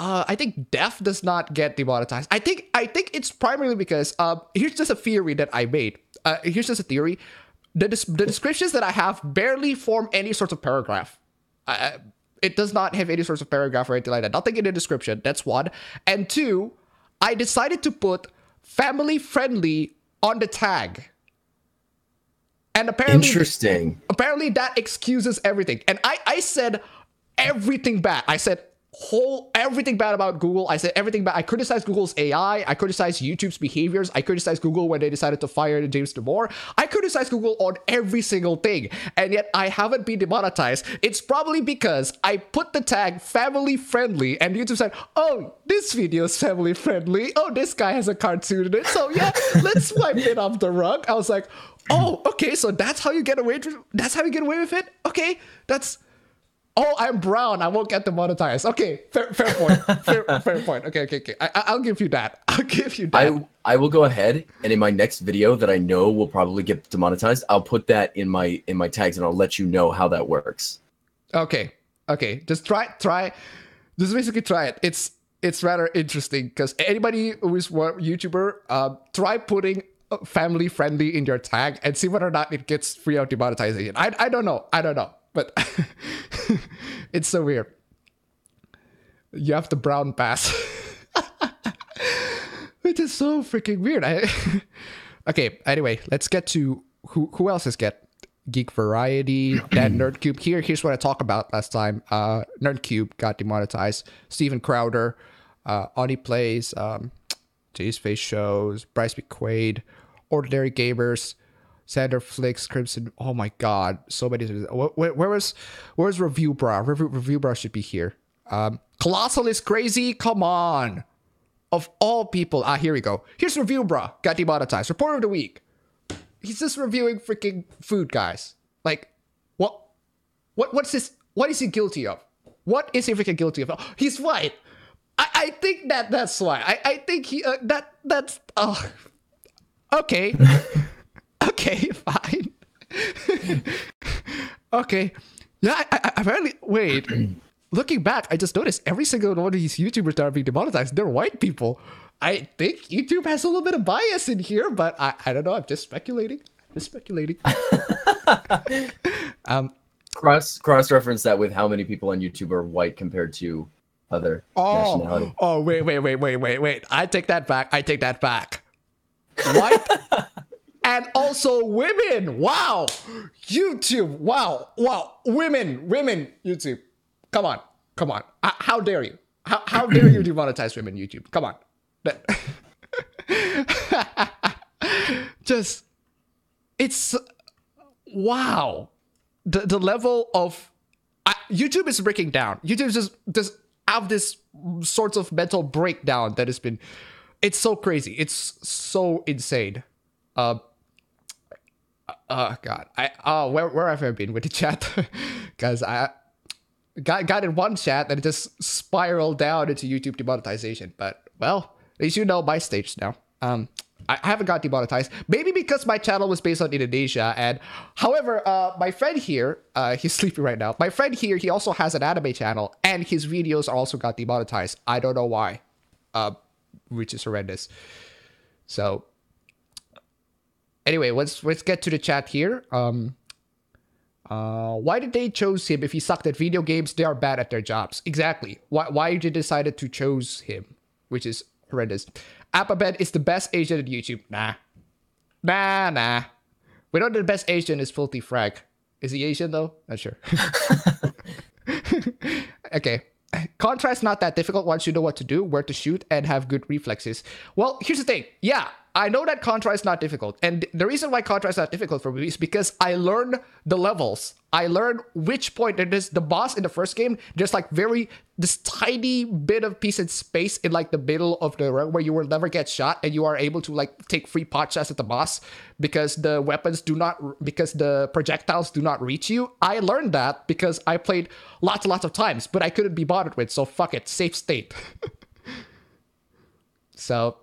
Speaker 2: I think deaf does not get demonetized. I think it's primarily because here's just a theory that I made. Here's just a theory. The descriptions that I have barely form any sort of paragraph. It does not have any sort of paragraph or anything like that. Nothing in the description. That's one. And two, I decided to put family friendly on the tag. And apparently that excuses everything. And I said everything bad. I said everything bad about Google. I said everything bad. I criticized Google's AI. I criticized YouTube's behaviors. I criticized Google when they decided to fire James Damore. I criticized Google on every single thing. And yet I haven't been demonetized. It's probably because I put the tag family friendly and YouTube said, oh, this video is family friendly. Oh, this guy has a cartoon in it. So yeah, let's wipe it off the rug. I was like, oh, okay, so that's how you get away with it? Okay, oh, I'm brown. I won't get demonetized. Okay, fair point. Fair point. Okay. I'll give you that.
Speaker 1: I will go ahead and in my next video that I know will probably get demonetized, I'll put that in my tags and I'll let you know how that works.
Speaker 2: Okay. Just try. Just basically try it. It's rather interesting because anybody who is a YouTuber, try putting family friendly in your tag and see whether or not it gets free of demonetization. I don't know. But it's so weird. You have the brown pass. Which is so freaking weird. Okay, anyway, let's get to who else has get Geek Variety, that Nerdcube. Here's what I talked about last time. Nerdcube got demonetized. Steven Crowder, Oni Plays, Jay's Face Shows, Bryce McQuaid, Ordinary Gamers, Sander Flicks, Crimson. Oh my god, so many. Where's Review Bra? Review Bra should be here. Colossal is crazy. Come on. Of all people, here we go. Here's Review Bra. Got demonetized. Reporter of the week. He's just reviewing freaking food, guys. Like, what's this? What is he guilty of? What is he freaking guilty of? Oh, he's white. I think that's why. I think he that's okay. Okay, fine. Okay. Yeah, I apparently, wait. Looking back, I just noticed every single one of these YouTubers that are being demonetized, they're white people. I think YouTube has a little bit of bias in here, but I don't know. I'm just speculating.
Speaker 1: Cross-reference that with how many people on YouTube are white compared to other nationality.
Speaker 2: Oh, wait. I take that back. White and also women. Wow. YouTube. Wow. Women. YouTube. Come on. How dare you? How dare you demonetize women, YouTube? Come on. Just, it's, wow. The level of, YouTube is breaking down. YouTube just have this sorts of mental breakdown that has been, it's so crazy. It's so insane. God, where have I been with the chat? Because I got in one chat and it just spiraled down into YouTube demonetization. But well, at least you know my stage now. I haven't got demonetized. Maybe because my channel was based on Indonesia. And however, my friend here, he's sleeping right now. My friend here, he also has an anime channel, and his videos also got demonetized. I don't know why, which is horrendous. So anyway, let's get to the chat here. Why did they choose him if he sucked at video games? They are bad at their jobs. Exactly. Why they decided to choose him, which is horrendous. Appabend is the best Asian at YouTube. Nah. We know the best Asian is Filthy Frag. Is he Asian though? Not sure. Okay. Contra is not that difficult once you know what to do, where to shoot, and have good reflexes. Well, here's the thing. Yeah, I know that Contra is not difficult. And the reason why Contra is not difficult for me is because I learned the levels. I learned which point there is the boss in the first game. There's like this tiny bit of piece of space in like the middle of the run where you will never get shot and you are able to like take free pot shots at the boss because the projectiles do not reach you. I learned that because I played lots and lots of times, but I couldn't be bothered with, so fuck it, save state. So,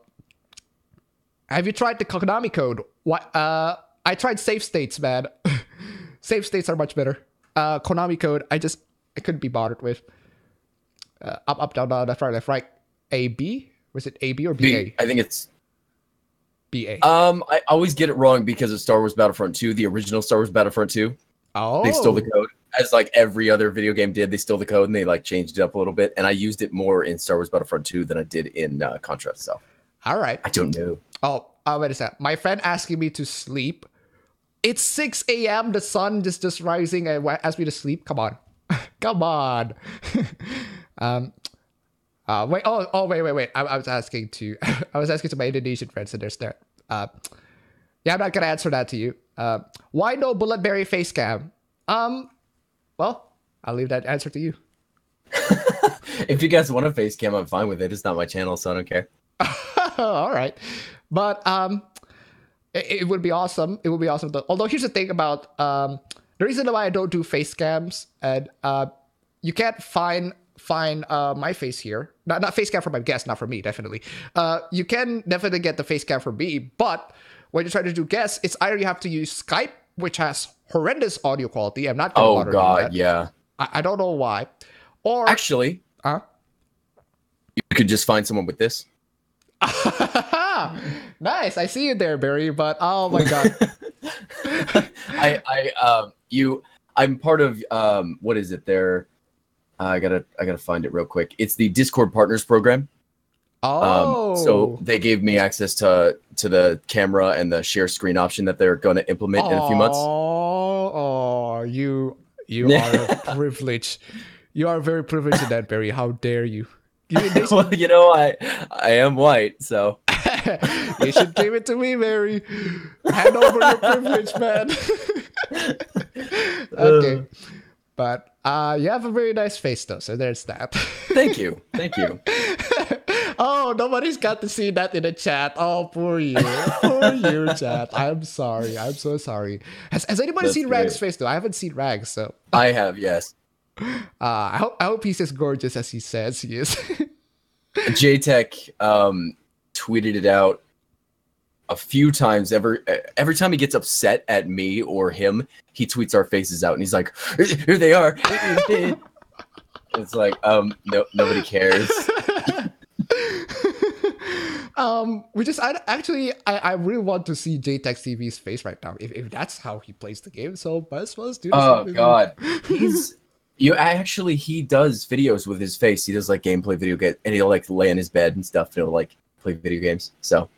Speaker 2: have you tried the Konami code? I tried save states, man. Save states are much better. Konami code, I couldn't be bothered with. Up, down, left, right. A, B? Was it A, B, or B, A?
Speaker 1: I think it's
Speaker 2: B, A.
Speaker 1: I always get it wrong because of Star Wars Battlefront 2, the original Star Wars Battlefront 2.
Speaker 2: Oh.
Speaker 1: They stole the code. As like every other video game did, they stole the code and they like changed it up a little bit. And I used it more in Star Wars Battlefront 2 than I did in Contra. So,
Speaker 2: all right.
Speaker 1: I don't know.
Speaker 2: Oh, wait a sec. My friend asking me to sleep. It's 6 a.m. The sun is just rising and asked me to sleep. Come on. Come on. Um, wait. Wait. I was asking to I was asking to my Indonesian friends, and there's there. Yeah, I'm not gonna answer that to you. Why no bulletberry face cam? Well, I'll leave that answer to you.
Speaker 1: If you guys want a face cam, I'm fine with it. It's not my channel, so I don't care.
Speaker 2: All right, but it would be awesome. It would be awesome. Although here's the thing about the reason why I don't do face cams, and you can't find my face here. Not face cam for my guest, not for me, definitely. You can definitely get the face cam for me, but when you try to do guests, it's either you have to use Skype, which has horrendous audio quality. I'm not gonna bother doing that.
Speaker 1: Yeah.
Speaker 2: I don't know why. Or
Speaker 1: actually, you could just find someone with this.
Speaker 2: Nice. I see you there, Barry. But oh my god.
Speaker 1: I'm part of what is it there? I gotta find it real quick. It's the Discord Partners program.
Speaker 2: Oh.
Speaker 1: So they gave me access to the camera and the share screen option that they're going to implement in a few months.
Speaker 2: Oh, you are privileged. You are very privileged in that, Barry. How dare you?
Speaker 1: Well, you know, I am white, so
Speaker 2: you should give it to me, Barry. Hand over your privilege, man. Okay. But you have a very nice face, though, so there's that.
Speaker 1: Thank you.
Speaker 2: Oh, nobody's got to see that in the chat. Oh, poor you. Poor you, chat. I'm sorry. I'm so sorry. Has anybody seen Rag's face, though? I haven't seen Rag's, so.
Speaker 1: I have, yes.
Speaker 2: I hope he's as gorgeous as he says he is.
Speaker 1: JTech tweeted it out a few times. Every time he gets upset at me or him, he tweets our faces out, and he's like, "Here they are." It's like, no, nobody cares.
Speaker 2: I really want to see JTech TV's face right now. If that's how he plays the game, so might as well do this.
Speaker 1: Oh god, he does videos with his face. He does like gameplay video game, and he'll like lay in his bed and stuff, and he'll like play video games. So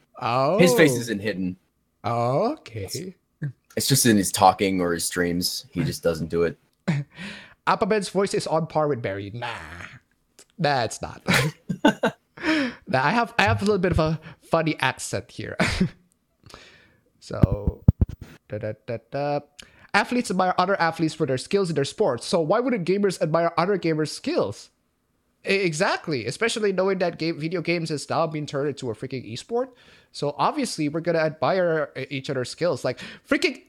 Speaker 1: his face isn't hidden.
Speaker 2: Oh, okay.
Speaker 1: It's just in his talking or his streams. He just doesn't do it.
Speaker 2: Appabend's voice is on par with Barry. Nah, it's not. Nah, I have a little bit of a funny accent here. So, athletes admire other athletes for their skills in their sports. So why wouldn't gamers admire other gamers' skills? Exactly, especially knowing that video games is now being turned into a freaking esport. So obviously we're gonna admire each other's skills. Like freaking,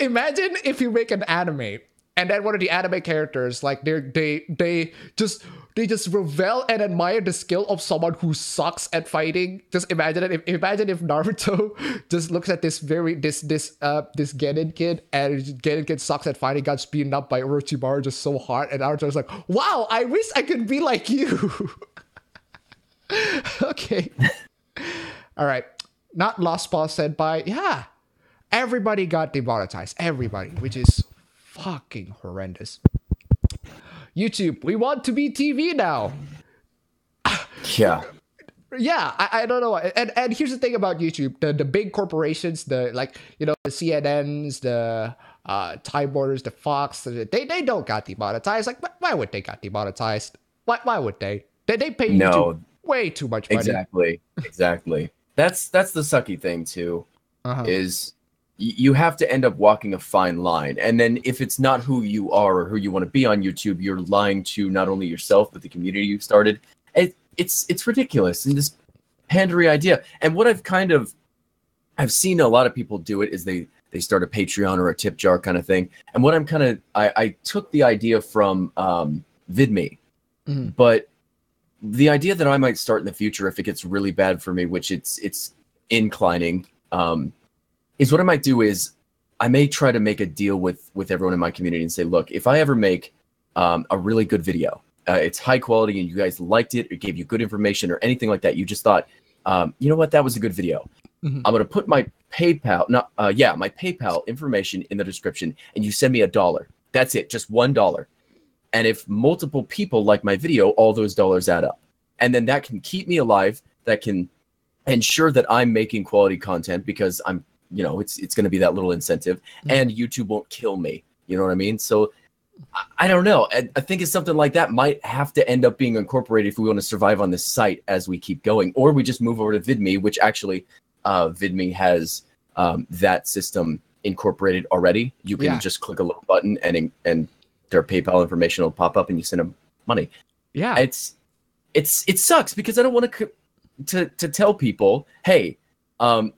Speaker 2: imagine if you make an anime and then one of the anime characters, like they just revel and admire the skill of someone who sucks at fighting. Just imagine it. Imagine if Naruto just looks at this Genin kid, and Genin kid sucks at fighting, got beaten up by Orochimaru just so hard, and Naruto's like, "Wow, I wish I could be like you." Okay. All right. Not Lost Paul said by, yeah. Everybody got demonetized. Everybody, which is fucking horrendous. YouTube, we want to be TV now.
Speaker 1: Yeah.
Speaker 2: Yeah, I don't know. And here's the thing about YouTube. The big corporations, the CNNs, the Time Warners, the Fox, they don't got demonetized. Like, why would they got demonetized? Why would they? They pay YouTube way too much money.
Speaker 1: Exactly. That's the sucky thing too, is you have to end up walking a fine line. And then if it's not who you are or who you want to be on YouTube, you're lying to not only yourself, but the community you've started. It's ridiculous. And this pandery idea. And what I've seen a lot of people do it is they start a Patreon or a tip jar kind of thing. And what I took the idea from VidMe, but the idea that I might start in the future if it gets really bad for me, which it's inclining, is what I might do is I may try to make a deal with everyone in my community and say, look, if I ever make a really good video, it's high quality and you guys liked it, it gave you good information or anything like that, you just thought, you know what, that was a good video. I'm going to put my PayPal, my PayPal information in the description, and you send me $1. That's it, just $1. And if multiple people like my video, all those dollars add up. And then that can keep me alive. That can ensure that I'm making quality content because it's going to be that little incentive. And YouTube won't kill me. You know what I mean? So I don't know. I think it's something like that might have to end up being incorporated if we want to survive on this site as we keep going, or we just move over to VidMe, which actually VidMe has that system incorporated already. You can just click a little button and their PayPal information will pop up and you send them money.
Speaker 2: Yeah,
Speaker 1: it sucks because I don't want to tell people, hey,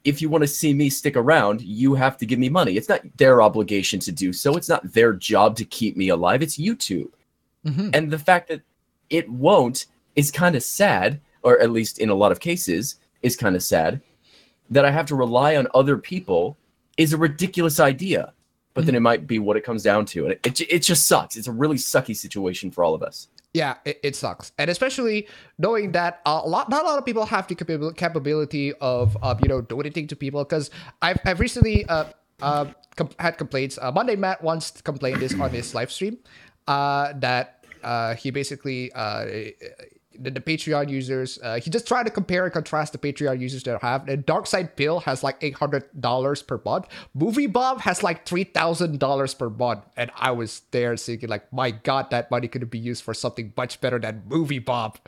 Speaker 1: if you want to see me stick around, you have to give me money. It's not their obligation to do so. It's not their job to keep me alive. It's YouTube.
Speaker 2: Mm-hmm.
Speaker 1: And the fact that it won't is kind of sad, or at least in a lot of cases, is kind of sad. That I have to rely on other people is a ridiculous idea. But then it might be what it comes down to. And it just sucks. It's a really sucky situation for all of us.
Speaker 2: Yeah, it sucks, and especially knowing that not a lot of people have the capability of donating to people. Because I've recently had complaints. Monday Matt once complained this on his live stream, that he basically the Patreon users, he just tried to compare and contrast the Patreon users that have. And Darkside Pill has like $800 per month. Movie Bob has like $3,000 per month. And I was there thinking like, my God, that money could be used for something much better than Movie Bob.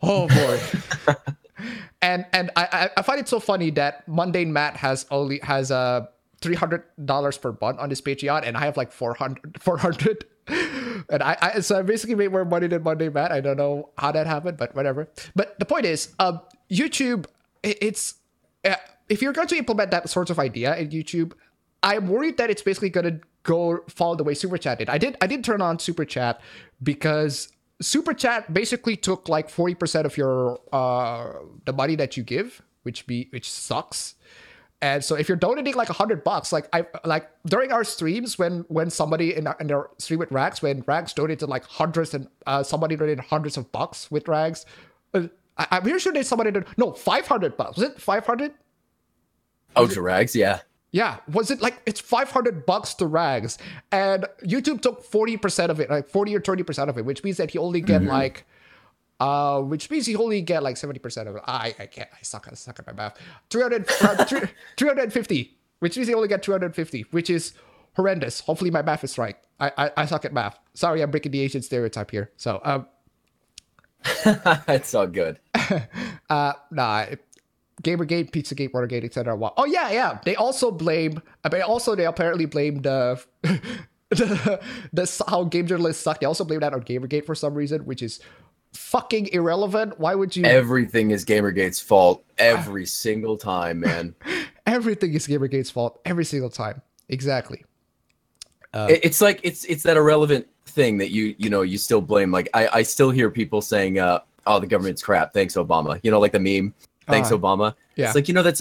Speaker 2: Oh boy. and I find it so funny that Mundane Matt has $300 per month on his Patreon, and I have like 400. And so I basically made more money than Monday Matt. I don't know how that happened, but whatever. But the point is, YouTube, it's if you're going to implement that sort of idea in YouTube, I'm worried that it's basically going to go follow the way Super Chat did. I did turn on Super Chat because Super Chat basically took like 40% of your the money that you give, which sucks. And so if you're donating like $100, like during our streams when somebody in our stream with Rags, when Rags donated like hundreds and somebody donated hundreds of bucks with Rags, I'm pretty sure there's somebody that, no, $500. Was it 500?
Speaker 1: Oh, to Rags, yeah.
Speaker 2: Yeah, was it like it's $500 to Rags, and YouTube took 40% of it, like 40 or 30% of it, which means that he only get which means you only get like 70% of it. I can't. I suck at my math. 350, which means you only get 250, which is horrendous. Hopefully my math is right. I suck at math. Sorry, I'm breaking the Asian stereotype here. So
Speaker 1: it's all good.
Speaker 2: Nah. Gamergate, Pizzagate, Watergate, etc. Oh yeah. They also blame. They apparently blame the how game journalists suck. They also blame that on Gamergate for some reason, which is fucking irrelevant. Why would you?
Speaker 1: Everything is Gamergate's fault every single time, man.
Speaker 2: Everything is Gamergate's fault every single time. Exactly.
Speaker 1: It's like it's that irrelevant thing that you still blame. Like I still hear people saying, "Oh, the government's crap. Thanks, Obama." Like the meme. Thanks, Obama. Yeah. It's like it's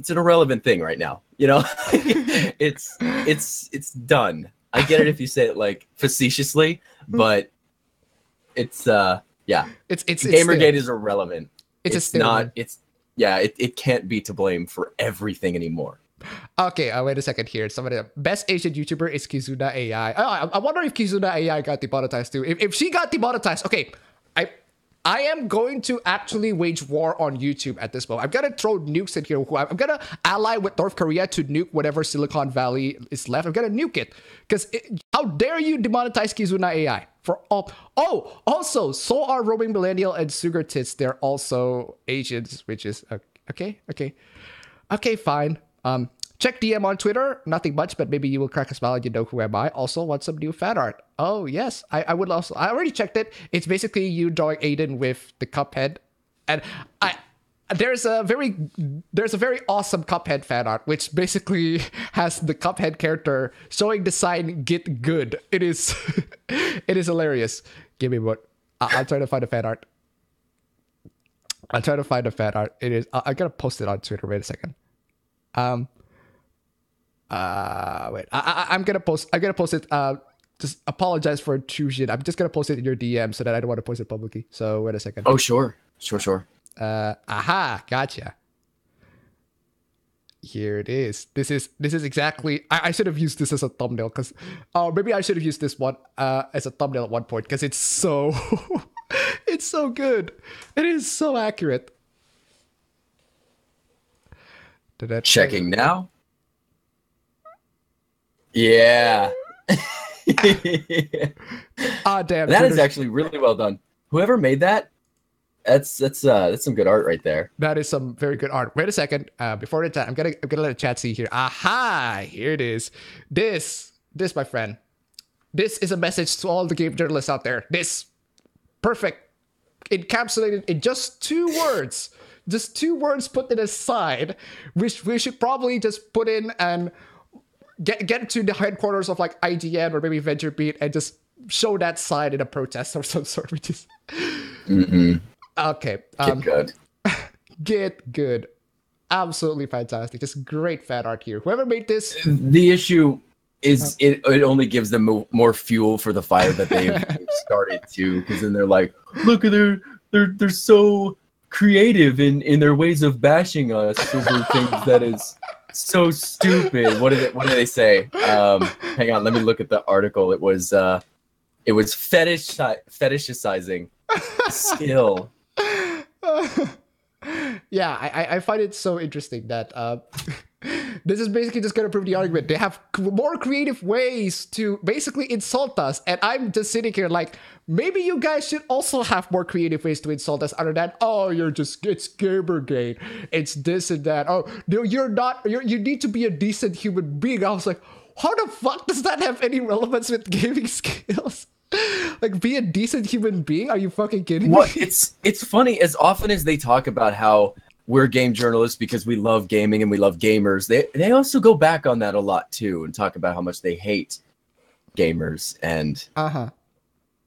Speaker 1: an irrelevant thing right now. It's done. I get it if you say it like facetiously, but it's yeah. It's Gamergate is irrelevant. It's not. It can't be to blame for everything anymore.
Speaker 2: Okay, wait a second here. Somebody, best Asian YouTuber is Kizuna AI. I wonder if Kizuna AI got demonetized too. If she got demonetized, okay, I am going to actually wage war on YouTube at this moment. I'm gonna throw nukes in here. I'm gonna ally with North Korea to nuke whatever Silicon Valley is left. I'm gonna nuke it because how dare you demonetize Kizuna AI for all? Oh, also, so are Roaming Millennial and Sugar Tits. They're also Asians, which is okay, fine. Check DM on Twitter. Nothing much, but maybe you will crack a smile and you know who am I. Also, want some new fan art? Oh, yes. I would also. I already checked it. It's basically you drawing Aiden with the Cuphead. And there's a very awesome Cuphead fan art, which basically has the Cuphead character showing the sign "Get Good." It is it is hilarious. Give me what. I'll try to find a fan art. It is. I'm gonna post it on Twitter. Wait a second. Wait. I'm gonna post it. Just apologize for intrusion. I'm just gonna post it in your DM so that I don't want to post it publicly. So wait a second.
Speaker 1: Oh sure.
Speaker 2: Aha, gotcha. Here it is. This is exactly. I should have used this as a thumbnail because, maybe I should have used this one as a thumbnail at one point because it's so, it's so good. It is so accurate.
Speaker 1: Checking now. Yeah.
Speaker 2: Damn,
Speaker 1: That
Speaker 2: dude,
Speaker 1: is actually really well done. Whoever made that, that's some good art right there.
Speaker 2: that is some very good art. Wait a second. Before the chat, I'm gonna let the chat see here. Aha! Here it is. This, my friend. This is a message to all the game journalists out there. This perfect, encapsulated in just 2 words. Just 2 words put it aside, which we should probably just put in and get to the headquarters of like IGN or maybe VentureBeat and just show that side in a protest of some sort. Which is okay.
Speaker 1: Get good.
Speaker 2: Get good. Absolutely fantastic. Just great fan art here. Whoever made this.
Speaker 1: The issue is it only gives them more fuel for the fire that they've started to, because then they're like, look at they're so creative in their ways of bashing us over things that is so stupid. What did they say? Hang on, let me look at the article. It was fetishizing skill.
Speaker 2: Yeah, I find it so interesting that this is basically just going to prove the argument. They have more creative ways to basically insult us, and I'm just sitting here like, maybe you guys should also have more creative ways to insult us other than, oh, it's Gamergate, it's this and that. Oh, no, you need to be a decent human being. I was like, how the fuck does that have any relevance with gaming skills? Like, be a decent human being? Are you fucking kidding me?
Speaker 1: What? It's funny, as often as they talk about how we're game journalists because we love gaming and we love gamers, they also go back on that a lot too and talk about how much they hate gamers and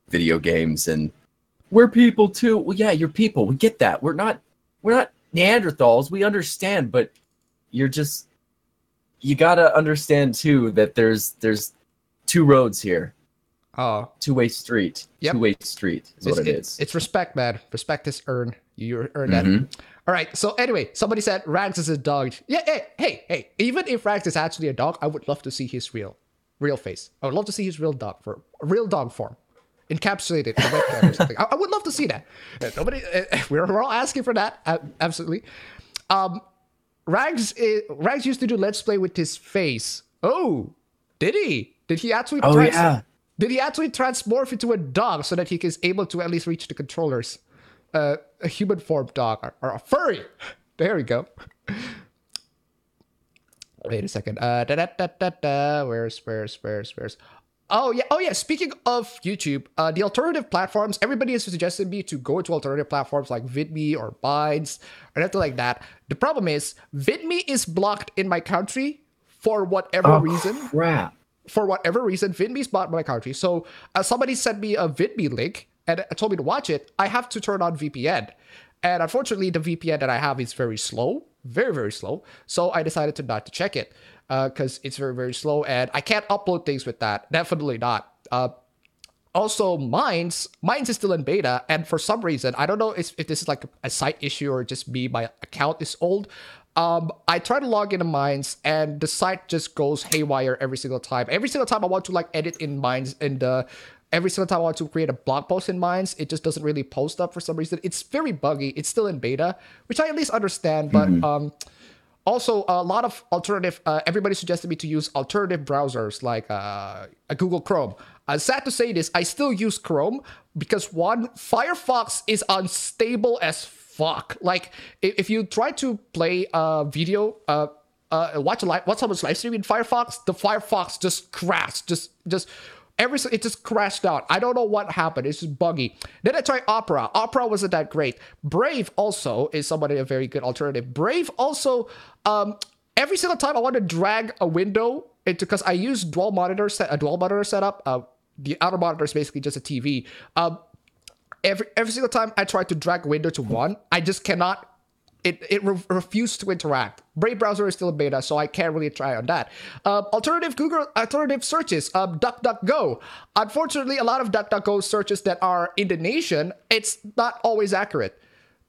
Speaker 1: video games, and we're people too. Well, yeah, you're people. We get that. We're not Neanderthals. We understand, but you gotta understand too that there's 2 roads here.
Speaker 2: Oh,
Speaker 1: Two-way street.
Speaker 2: Yep.
Speaker 1: Two-way street is what it is.
Speaker 2: It's respect, man. Respect is earned. You earn that. All right. So anyway, somebody said Rags is a dog. Yeah. Hey. Even if Rags is actually a dog, I would love to see his real face. I would love to see his real dog form, encapsulated in a webcam or something. I would love to see that. Nobody. We're all asking for that. Absolutely. Rags used to do Let's Play with his face. Oh, did he? Did he actually?
Speaker 1: Yeah.
Speaker 2: Did he actually transmorph into a dog so that he is able to at least reach the controllers? A human form dog or a furry. There we go. Wait a second. Where's? Oh yeah. Speaking of YouTube, the alternative platforms, everybody has suggested me to go to alternative platforms like VidMe or Binds or anything like that. The problem is VidMe is blocked in my country for whatever reason.
Speaker 1: Crap.
Speaker 2: For whatever reason, VidMe's blocked my country. So somebody sent me a VidMe link and told me to watch it. I have to turn on VPN. And unfortunately, the VPN that I have is very slow. Very, very slow. So I decided not to check it because it's very, very slow. And I can't upload things with that. Definitely not. Also, Minds is still in beta. And for some reason, I don't know if this is like a site issue or just me, my account is old. I try to log into Minds and the site just goes haywire every single time. Every single time I want to like edit in Minds and every single time I want to create a blog post in Minds, it just doesn't really post up for some reason. It's very buggy. It's still in beta, which I at least understand. But also a lot of alternative, everybody suggested me to use alternative browsers like a Google Chrome. Sad to say this, I still use Chrome because one, Firefox is unstable as fuck. Like if you try to play video, watch someone's live stream in Firefox, the Firefox just crashed, it just crashed out. I don't know what happened. It's just buggy. Then I tried Opera. Opera wasn't that great. Brave also is somebody a very good alternative. Brave also, every single time I want to drag a window into, because I use a dual monitor setup. The outer monitor is basically just a TV. Every single time I try to drag a window to one, I just cannot. It refused to interact. Brave browser is still in beta, so I can't really try on that. Alternative searches, DuckDuckGo. Unfortunately, a lot of DuckDuckGo searches that are Indonesian, it's not always accurate.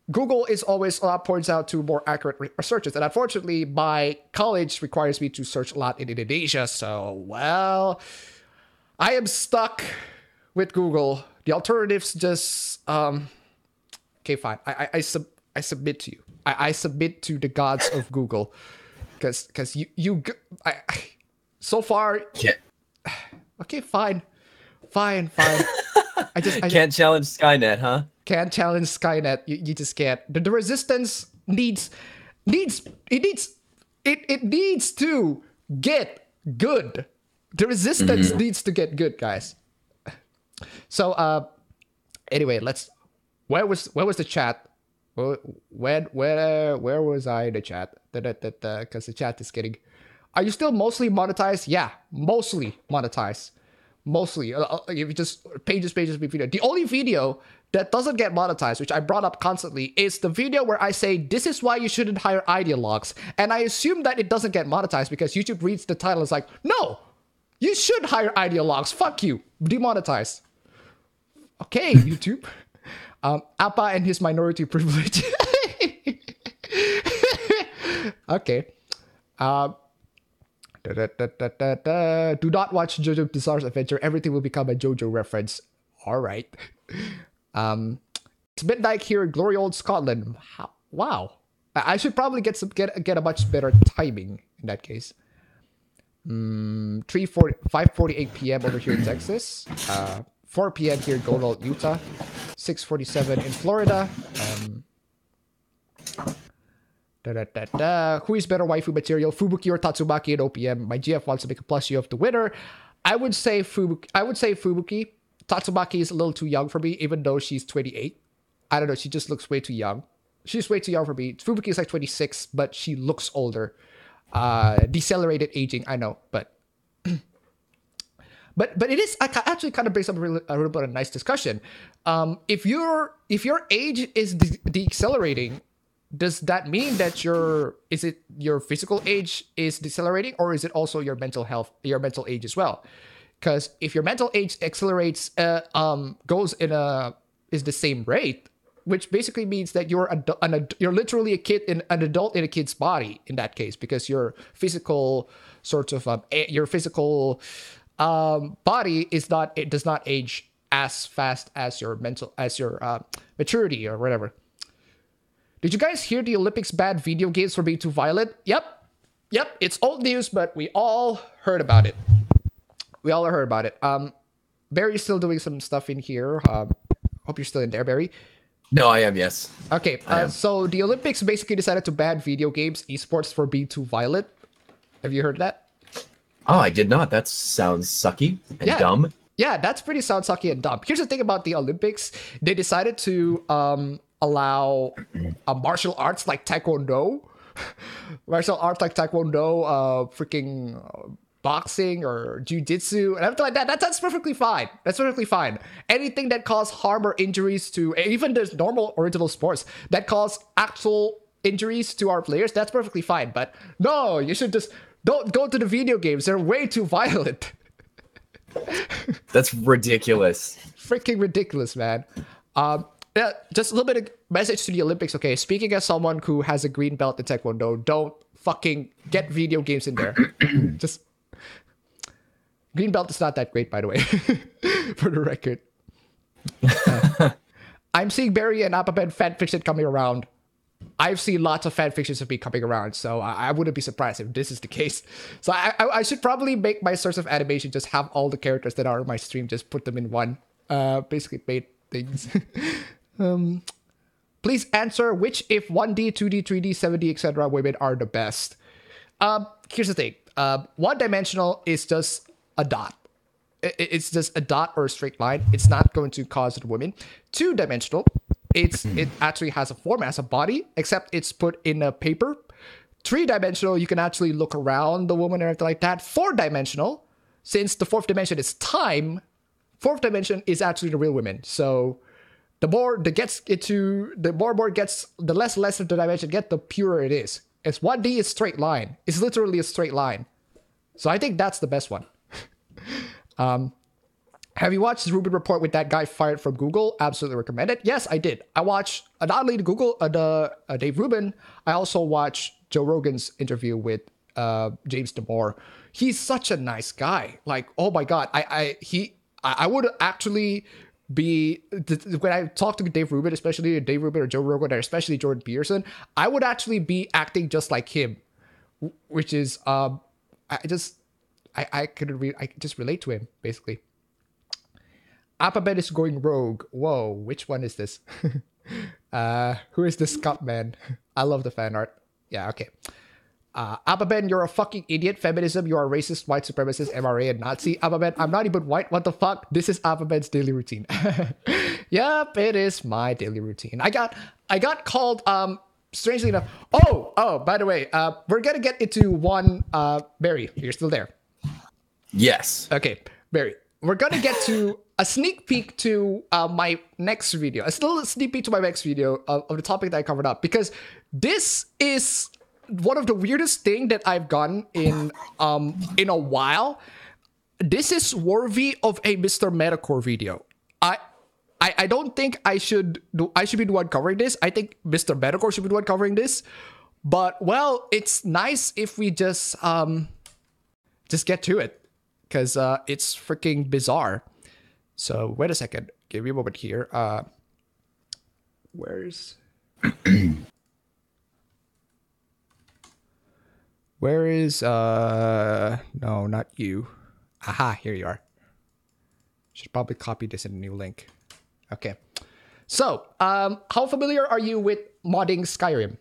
Speaker 2: Google is always points out to more accurate searches, and unfortunately, my college requires me to search a lot in Indonesia. So, well, I am stuck with Google. The alternatives just okay, fine. I submit to you. I submit to the gods of Google, because so far, Okay, fine. Fine. I
Speaker 1: Can't challenge Skynet, huh?
Speaker 2: can't challenge Skynet. You just can't. The resistance needs it needs to get good. The resistance needs to get good, guys. So anyway, let's where was the chat? Where was I in the chat? Because the chat is getting. Are you still mostly monetized? Yeah, mostly monetized. Mostly. If you just pages video. The only video that doesn't get monetized, which I brought up constantly, is the video where I say this is why you shouldn't hire ideologues, and I assume that it doesn't get monetized because YouTube reads the title and is like, no, you should hire ideologues. Fuck you, demonetized. Okay, YouTube. Appa and his minority privilege. Okay. Do not watch JoJo Bizarre's Adventure. Everything will become a JoJo reference. All right. It's midnight here in glory old Scotland. Wow. I should probably get a much better timing in that case. 5:48 p.m. over here in Texas. 4 p.m. here in Gold Old, Utah. 6:47 in Florida. Who is better waifu material, Fubuki or Tatsumaki at OPM? My GF wants to make a plushie of the winner. I would say Fubuki. Tatsumaki is a little too young for me, even though she's 28. I don't know. She just looks way too young. She's way too young for me. Fubuki is like 26, but she looks older. Decelerated aging, I know, but but it is actually kind of brings up a little bit of a nice discussion. If your age is decelerating, does that mean that your physical age is decelerating, or is it also your mental health, your mental age as well? Because if your mental age accelerates, goes is the same rate, which basically means that you're literally an adult in a kid's body in that case, because your physical body does not age as fast as your maturity or whatever. Did you guys hear the Olympics banned video games for being too violent? Yep, it's old news, but we all heard about it. Barry's still doing some stuff in here. Hope you're still in there, Barry.
Speaker 1: No, I am, yes.
Speaker 2: Okay, so the Olympics basically decided to ban video games, esports, for being too violent. Have you heard of that?
Speaker 1: Oh, I did not. That sounds sucky and dumb.
Speaker 2: Yeah, that's pretty sucky and dumb. Here's the thing about the Olympics. They decided to allow martial arts like Taekwondo. Freaking boxing or jiu-jitsu and everything like that. That's perfectly fine. Anything that causes harm or injuries to even the normal original sports that cause actual injuries to our players, that's perfectly fine. But no, you should just don't go to the video games. They're way too violent.
Speaker 1: That's ridiculous.
Speaker 2: Freaking ridiculous, man. Yeah, just a little bit of message to the Olympics. Okay, speaking as someone who has a green belt in Taekwondo, don't fucking get video games in there. Just green belt is not that great, by the way, for the record. I'm seeing Barry and appabend fanfiction coming around. I've seen lots of fanfictions of me coming around, so I wouldn't be surprised if this is the case. So I should probably make my source of animation just have all the characters that are on my stream, just put them in one. Basically made things. Please answer which if 1D, 2D, 3D, 7D, etc. women are the best. Here's the thing. One-dimensional is just a dot. It's just a dot or a straight line. It's not going to cause the women. Two-dimensional, it actually has a form, has a body, except it's put in a paper. Three-dimensional, you can actually look around the woman and everything like that. Four-dimensional, since the fourth dimension is time, fourth dimension is actually the real women. So the more it gets, the less of the dimension get, the purer it is. It's 1D is straight line. It's literally a straight line. So I think that's the best one. Have you watched the Rubin Report with that guy fired from Google? Absolutely recommend it. Yes, I did. I watched not only the Google, Dave Rubin. I also watched Joe Rogan's interview with James Damore. He's such a nice guy. Like, oh my god, I would actually be when I talk to Dave Rubin, especially Dave Rubin or Joe Rogan, or especially Jordan Peterson, I would actually be acting just like him, which is I I couldn't read. I could just relate to him basically. Appabend is going rogue. Whoa, which one is this? Who is this Scott man? I love the fan art. Yeah, okay. Appabend, you're a fucking idiot. Feminism, you are a racist, white supremacist, MRA, and Nazi. Appabend, I'm not even white. What the fuck? This is Appabend's daily routine. Yep, it is my daily routine. I got called strangely enough. Oh, by the way, we're gonna get into one. Barry, you're still there.
Speaker 1: Yes.
Speaker 2: Okay, Barry, we're gonna get to a sneak peek to my next video. A little sneak peek to my next video of the topic that I covered up, because this is one of the weirdest thing that I've gotten in a while. This is worthy of a Mr. Metacore video. I don't think I should be the one covering this. I think Mr. Metacore should be the one covering this. But well, it's nice if we just get to it, because it's freaking bizarre. So wait a second. Give me a moment here. Where is no, not you. Aha, here you are. Should probably copy this in a new link. Okay. So, how familiar are you with modding Skyrim?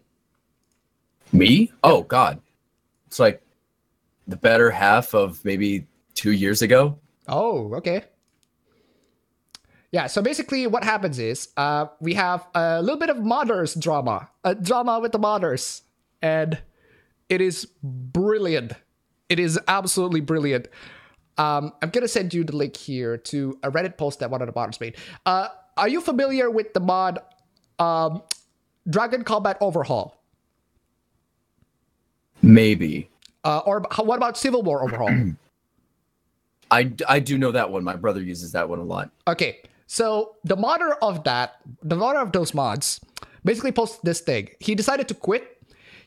Speaker 1: Me? Oh God. It's like the better half of maybe 2 years ago.
Speaker 2: Oh, okay. Yeah, so basically what happens is we have a little bit of modders drama. A drama with the modders. And it is brilliant. It is absolutely brilliant. I'm going to send you the link here to a Reddit post that one of the modders made. Are you familiar with the mod Dragon Combat Overhaul?
Speaker 1: Maybe.
Speaker 2: Or what about Civil War Overhaul?
Speaker 1: I do know that one. My brother uses that one a lot.
Speaker 2: Okay, so the modder of those mods basically posted this thing. He decided to quit.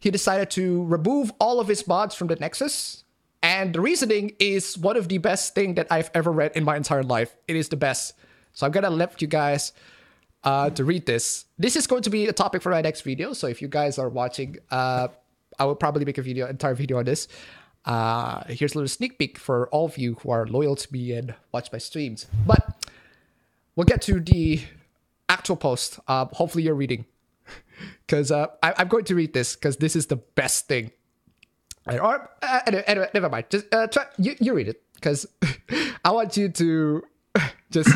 Speaker 2: He decided to remove all of his mods from the Nexus. And the reasoning is one of the best thing that I've ever read in my entire life. It is the best. So I'm going to let you guys to read this. This is going to be a topic for my next video. So if you guys are watching, I will probably make entire video on this. Here's a little sneak peek for all of you who are loyal to me and watch my streams. But we'll get to the actual post. Hopefully you're reading. Because I'm going to read this, because this is the best thing. Or anyway, never mind. Just try you read it, because I want you to just.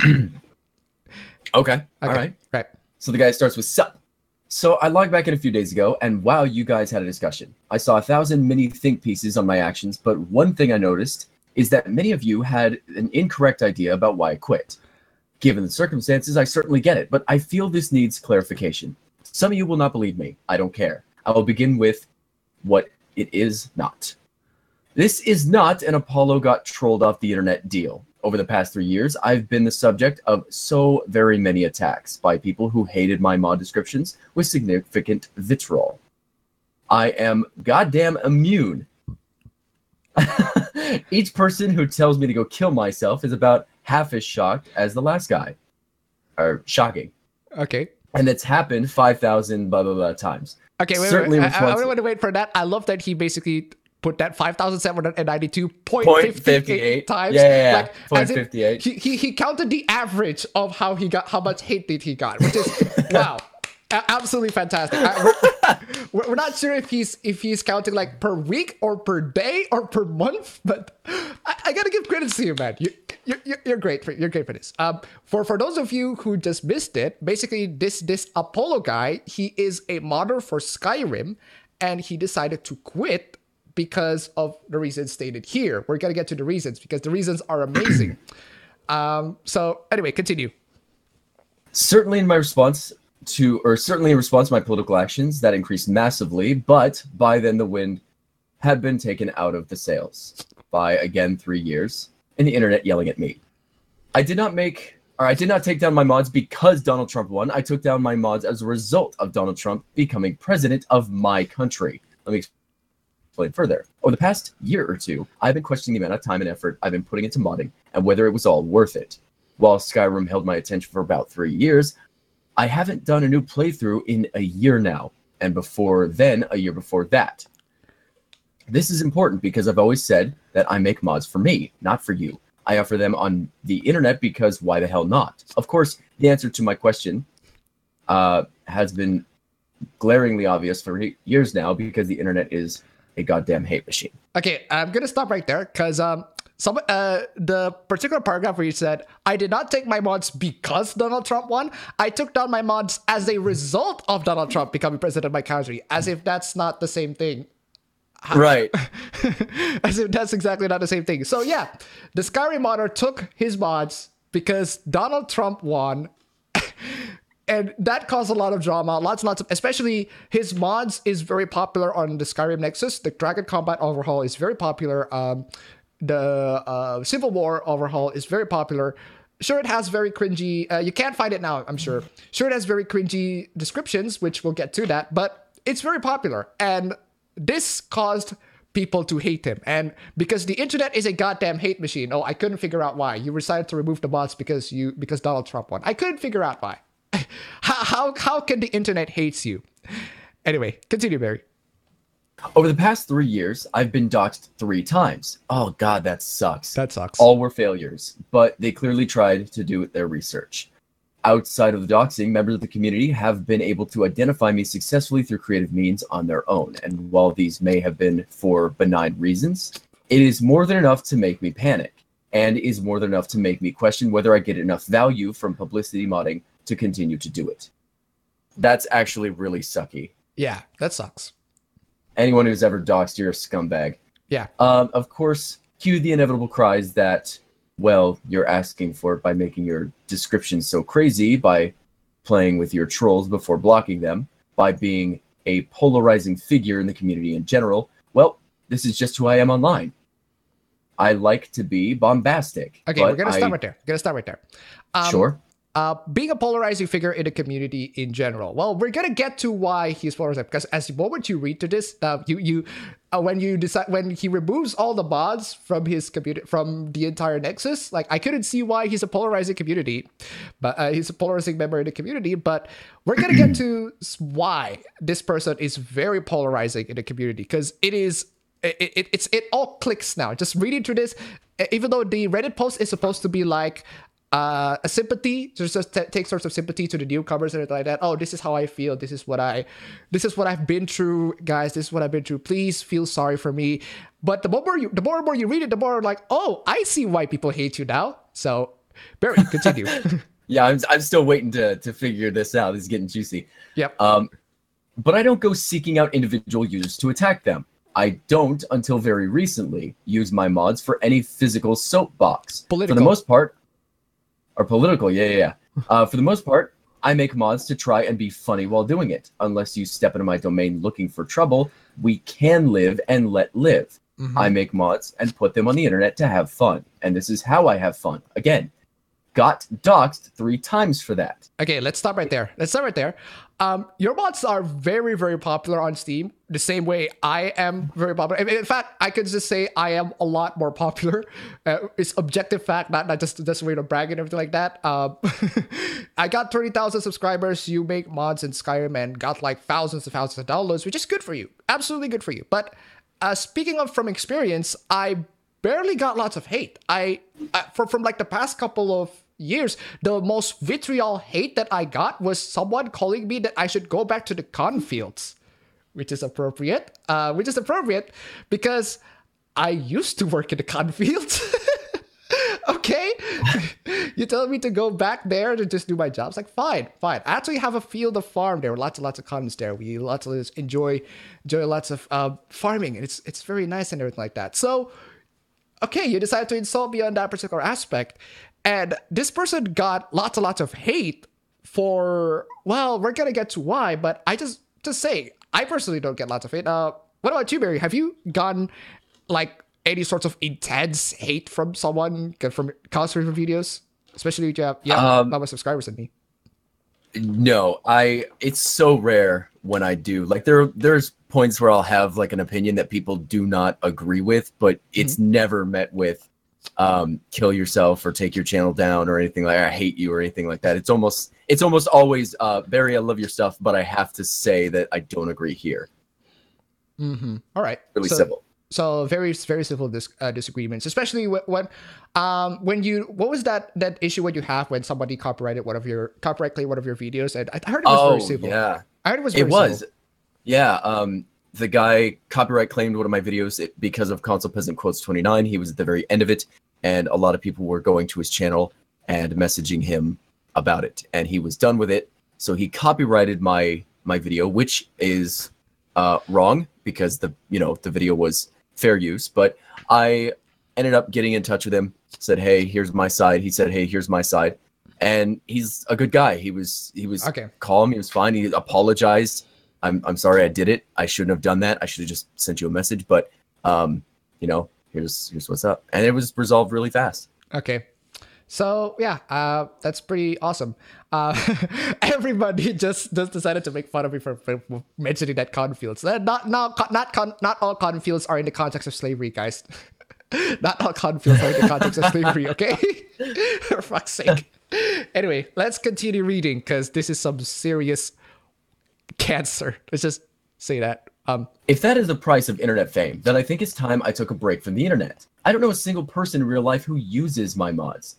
Speaker 1: Okay. All right.
Speaker 2: Right.
Speaker 1: So the guy starts with sup. So I logged back in a few days ago, and wow, you guys had a discussion. I saw 1,000 mini think pieces on my actions, but one thing I noticed is that many of you had an incorrect idea about why I quit. Given the circumstances, I certainly get it, but I feel this needs clarification. Some of you will not believe me. I don't care. I will begin with what it is not. This is not an Apollo got trolled off the internet deal. Over the past 3 years, I've been the subject of so very many attacks by people who hated my mod descriptions with significant vitriol. I am goddamn immune. Each person who tells me to go kill myself is about half as shocked as the last guy. Or shocking.
Speaker 2: Okay.
Speaker 1: And it's happened 5,000 blah, blah, blah times.
Speaker 2: Okay, wait. I want to wait for that. I love that he basically put that 5,792.58 times.
Speaker 1: Yeah. Like, 0.58.
Speaker 2: He counted the average of how much hate that he got, which is wow, absolutely fantastic. We're not sure if he's counting like per week or per day or per month, but I gotta give credit to you, man. You're great. You're great for this. For those of you who just missed it, basically this Apollo guy, he is a modder for Skyrim, and he decided to quit because of the reasons stated here. We're gonna get to the reasons, because the reasons are amazing. So anyway, continue.
Speaker 1: Certainly in response to my political actions, that increased massively, but by then the wind had been taken out of the sails by, again, 3 years, and the internet yelling at me. I did not take down my mods because Donald Trump won. I took down my mods as a result of Donald Trump becoming president of my country. Let me explain further. Over the past year or two, I've been questioning the amount of time and effort I've been putting into modding and whether it was all worth it. While Skyrim held my attention for about 3 years, I haven't done a new playthrough in a year now, and before then, a year before that. This is important because I've always said that I make mods for me, not for you. I offer them on the internet because why the hell not? Of course, the answer to my question has been glaringly obvious for years now because the internet is a goddamn hate machine.
Speaker 2: Okay, I'm gonna stop right there because the particular paragraph where you said, I did not take my mods because Donald Trump won. I took down my mods as a result of Donald Trump becoming president of my country, as if that's not the same thing.
Speaker 1: Right.
Speaker 2: As if that's exactly not the same thing. So yeah, the Skyrim modder took his mods because Donald Trump won. And that caused a lot of drama, lots of, especially his mods is very popular on the Skyrim Nexus. The Dragon Combat overhaul is very popular. The Civil War overhaul is very popular. Sure, it has very cringy, you can't find it now, I'm sure. Sure, it has very cringy descriptions, which we'll get to that, but it's very popular. And this caused people to hate him. And because the internet is a goddamn hate machine. Oh, I couldn't figure out why. You decided to remove the mods because Donald Trump won. I couldn't figure out why. How can the internet hates you? Anyway, continue, Barry.
Speaker 1: Over the past 3 years, I've been doxxed 3 times. Oh god, that sucks.
Speaker 2: That sucks.
Speaker 1: All were failures, but they clearly tried to do their research. Outside of the doxing, members of the community have been able to identify me successfully through creative means on their own. And while these may have been for benign reasons, it is more than enough to make me panic, and is more than enough to make me question whether I get enough value from publicity modding to continue to do it. That's actually really sucky.
Speaker 2: Yeah, that sucks.
Speaker 1: Anyone who's ever doxed, you're a scumbag.
Speaker 2: Yeah.
Speaker 1: Of course, cue the inevitable cries that, well, you're asking for it by making your description so crazy, by playing with your trolls before blocking them, by being a polarizing figure in the community in general. Well, this is just who I am online. I like to be bombastic.
Speaker 2: Okay, we're gonna stop right there.
Speaker 1: Sure.
Speaker 2: Being a polarizing figure in the community in general. Well, we're gonna get to why he's polarizing, because as the moment you read to this, when he removes all the mods from his community, from the entire Nexus, like I couldn't see why he's a polarizing community, but he's a polarizing member in the community. But we're gonna get to why this person is very polarizing in the community, because it all clicks now. Just reading through this, even though the Reddit post is supposed to be like a sympathy, just take sorts of sympathy to the newcomers and everything like that. Oh, this is how I feel. This is what I've been through, guys. This is what I've been through. Please feel sorry for me. But the more and more you read it, the more like, oh, I see why people hate you now. So, Barry, continue.
Speaker 1: Yeah, I'm still waiting to figure this out. This is getting juicy.
Speaker 2: Yep.
Speaker 1: But I don't go seeking out individual users to attack them. I don't, until very recently, use my mods for any physical soapbox.
Speaker 2: Political.
Speaker 1: For the most part, or political, yeah. For the most part, I make mods to try and be funny while doing it. Unless you step into my domain looking for trouble, we can live and let live. Mm-hmm. I make mods and put them on the internet to have fun. And this is how I have fun. Again, got doxxed 3 times for that.
Speaker 2: Okay, let's stop right there. Your mods are very, very popular on Steam, the same way I am very popular. In fact, I could just say I am a lot more popular. It's objective fact, not just a way to brag and everything like that. I got 30,000 subscribers. You make mods in Skyrim and got like thousands of downloads, which is good for you. Absolutely good for you. But speaking of from experience, I barely got lots of hate. From like the past couple of years, the most vitriol hate that I got was someone calling me that I should go back to the cornfields, which is appropriate. Because I used to work in the cornfields. Okay, you tell me to go back there to just do my job. It's like fine. I actually have a field of farm there. Lots and lots of cottons there. We enjoy lots of farming. And it's very nice and everything like that. So, okay, you decided to insult me on that particular aspect. And this person got lots and lots of hate for, well, we're going to get to why, but I just say, I personally don't get lots of hate. What about you, Barry? Have you gotten like any sorts of intense hate from someone from concert videos? Especially if you have not much subscribers than me.
Speaker 1: No, it's so rare when I do. Like there's points where I'll have like an opinion that people do not agree with, but it's never met with kill yourself or take your channel down or anything like I hate you or anything like that. It's almost always Barry, I love your stuff, but I have to say that I don't agree here.
Speaker 2: Mm-hmm. All right.
Speaker 1: Really simple.
Speaker 2: So very simple disagreements, especially when you what was that issue when you have when somebody copyright claimed one of your videos, and I heard it was very
Speaker 1: Oh
Speaker 2: simple.
Speaker 1: yeah,
Speaker 2: I heard it was
Speaker 1: it
Speaker 2: very simple.
Speaker 1: was. Yeah, the guy copyright claimed one of my videos because of Console Peasant Quotes 29. He was at the very end of it, and a lot of people were going to his channel and messaging him about it, and he was done with it. So he copyrighted my video, which is wrong because the video was fair use. But I ended up getting in touch with him, said, "Hey, here's my side." He said, "Hey, here's my side," and he's a good guy. He was
Speaker 2: Okay.
Speaker 1: calm. He was fine. He apologized. I'm sorry I did it. I shouldn't have done that. I should have just sent you a message. But here's what's up, and it was resolved really fast.
Speaker 2: Okay. So yeah, that's pretty awesome. Everybody just decided to make fun of me for mentioning that cornfields. Not all cornfields are in the context of slavery, guys. Not all cornfields are in the context of slavery. Okay, for fuck's sake. Anyway, let's continue reading because this is some serious cancer. Let's just say that.
Speaker 1: If that is the price of internet fame, then I think it's time I took a break from the internet. I don't know a single person in real life who uses my mods.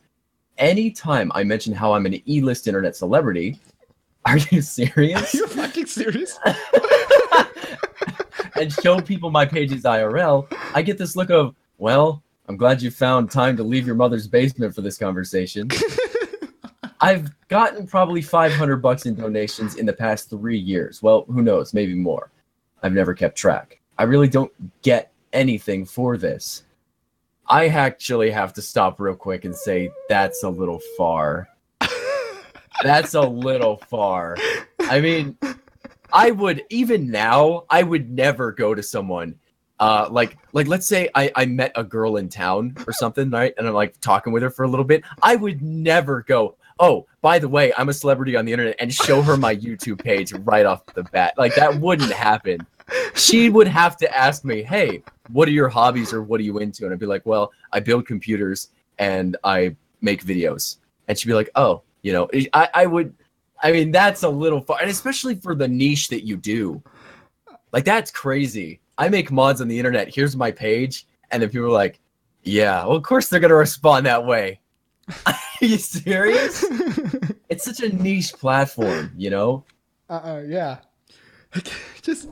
Speaker 1: Anytime I mention how I'm an E-list internet celebrity, are you serious?
Speaker 2: Are you fucking serious?
Speaker 1: And show people my page's IRL, I get this look of, well, I'm glad you found time to leave your mother's basement for this conversation. I've gotten probably $500 in donations in the past 3 years. Well, who knows, maybe more. I've never kept track. I really don't get anything for this. I actually have to stop real quick and say that's a little far. That's a little far. I mean, I would never go to someone like let's say I met a girl in town or something, right? And I'm like talking with her for a little bit. I would never go, "Oh, by the way, I'm a celebrity on the internet," and show her my YouTube page right off the bat. Like that wouldn't happen. She would have to ask me, "Hey, what are your hobbies or what are you into?" And I'd be like, "Well, I build computers and I make videos." And she'd be like, "Oh, I mean, that's a little far." And especially for the niche that you do. Like, that's crazy. I make mods on the internet. Here's my page. And then people are like, "Yeah, well, of course they're going to respond that way." Are you serious? It's such a niche platform, you know?
Speaker 2: Yeah. Just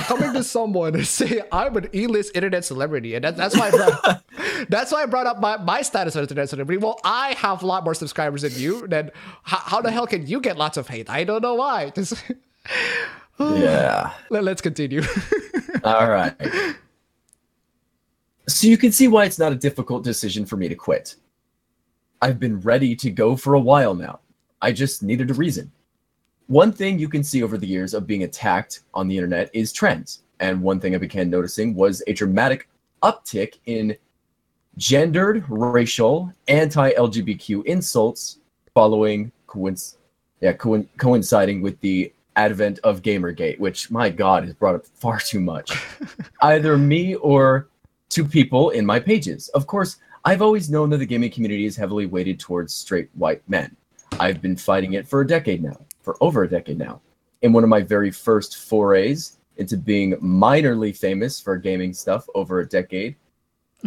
Speaker 2: coming to someone and say I'm an E-list internet celebrity, and that's why I brought up my status as internet celebrity. Well, I have a lot more subscribers than you. Then how the hell can you get lots of hate? I don't know why. Just
Speaker 1: Yeah.
Speaker 2: Let's continue.
Speaker 1: All right. So you can see why it's not a difficult decision for me to quit. I've been ready to go for a while now. I just needed a reason. One thing you can see over the years of being attacked on the internet is trends. And one thing I began noticing was a dramatic uptick in gendered, racial, anti-LGBTQ insults following coinciding with the advent of Gamergate, which, my God, has brought up far too much. Either me or to people in my pages. Of course, I've always known that the gaming community is heavily weighted towards straight white men. I've been fighting it for over a decade now. In one of my very first forays into being minorly famous for gaming stuff over a decade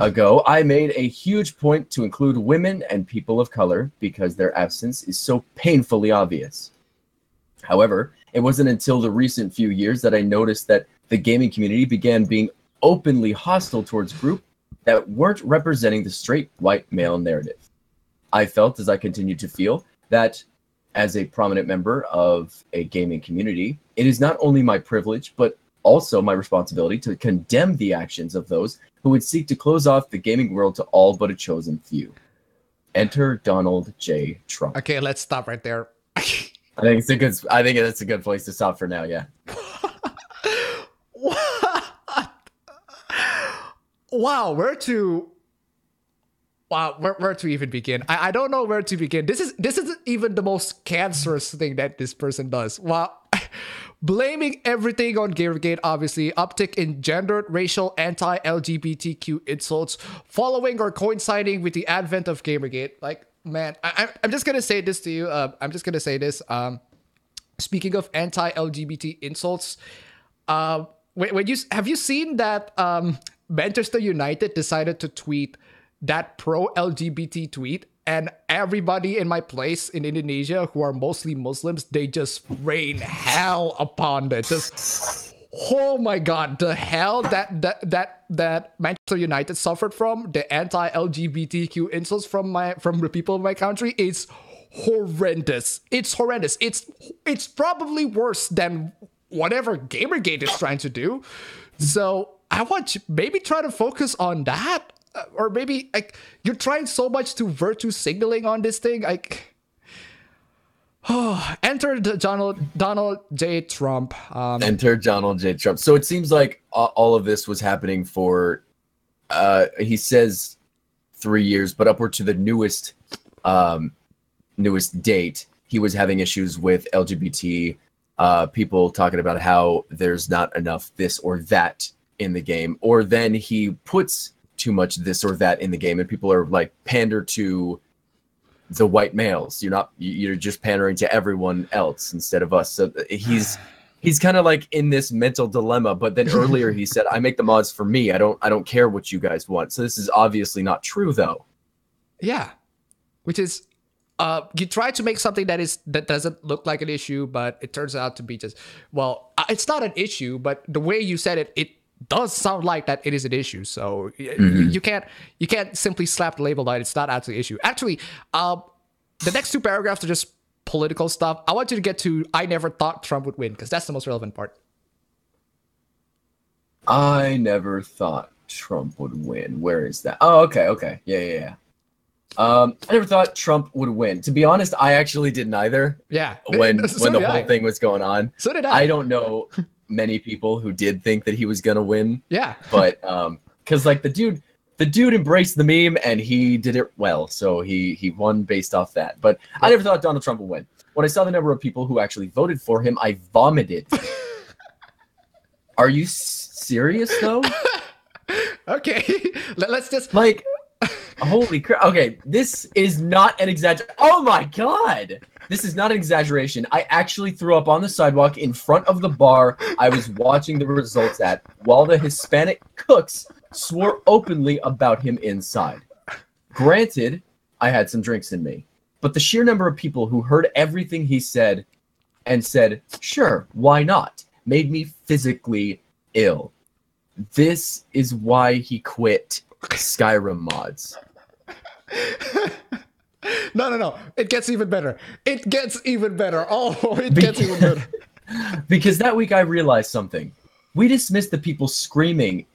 Speaker 1: ago, I made a huge point to include women and people of color because their absence is so painfully obvious. However, it wasn't until the recent few years that I noticed that the gaming community began being openly hostile towards groups that weren't representing the straight white male narrative. I felt, as I continued to feel, that as a prominent member of a gaming community, it is not only my privilege, but also my responsibility to condemn the actions of those who would seek to close off the gaming world to all but a chosen few. Enter Donald J. Trump.
Speaker 2: Okay, let's stop right there.
Speaker 1: I think that's a good place to stop for now, yeah.
Speaker 2: What? Wow, where to even begin? I don't know where to begin. This isn't even the most cancerous thing that this person does. Wow. Blaming everything on Gamergate, obviously, uptick in gendered, racial, anti-LGBTQ insults following or coinciding with the advent of Gamergate. Like, man, I'm just gonna say this to you. I'm just gonna say this. Speaking of anti-LGBT insults, when you have you seen that Manchester United decided to tweet that pro LGBT tweet, and everybody in my place in Indonesia who are mostly Muslims, they just rain hell upon it. Just oh my god, the hell that Manchester United suffered from, the anti-LGBTQ insults from the people of my country is horrendous. It's horrendous. It's probably worse than whatever Gamergate is trying to do. So I want you maybe try to focus on that, or maybe like you're trying so much to virtue signaling on this thing. Like, enter Donald J. Trump.
Speaker 1: Enter Donald J. Trump. So it seems like all of this was happening for, he says 3 years, but upward to the newest date. He was having issues with LGBT people, talking about how there's not enough this or that in the game, or then he puts too much this or that in the game, and people are like, pander to the white males. You're just pandering to everyone else instead of us. So he's kind of like in this mental dilemma. But then earlier he said, I make the mods for me. I don't care what you guys want. So this is obviously not true, though.
Speaker 2: Yeah, which is you try to make something that doesn't look like an issue, but it turns out to be just, well, it's not an issue, but the way you said it does sound like that it is an issue. So you can't simply slap the label on it. It's not actually an issue. Actually, the next 2 paragraphs are just political stuff. I want you to get to I never thought Trump would win, because that's the most relevant part.
Speaker 1: I never thought Trump would win. Where is that? Oh, okay. Yeah. I never thought Trump would win. To be honest, I actually didn't either.
Speaker 2: Yeah.
Speaker 1: When the whole thing was going on.
Speaker 2: So did I.
Speaker 1: I don't know many people who did think that he was gonna win.
Speaker 2: Yeah.
Speaker 1: But because like the dude embraced the meme and he did it well, so he won based off that. But I never thought Donald Trump would win. When I saw the number of people who actually voted for him, I vomited. Are you serious though?
Speaker 2: Okay. Let's just
Speaker 1: like. Holy crap. Okay, this is not an exaggeration. Oh my god. This is not an exaggeration. I actually threw up on the sidewalk in front of the bar I was watching the results at, while the Hispanic cooks swore openly about him inside. Granted, I had some drinks in me, but the sheer number of people who heard everything he said and said, sure, why not, made me physically ill. This is why he quit Skyrim mods.
Speaker 2: No. It gets even better. It gets even better. Gets even better.
Speaker 1: Because that week I realized something. We dismissed the people screaming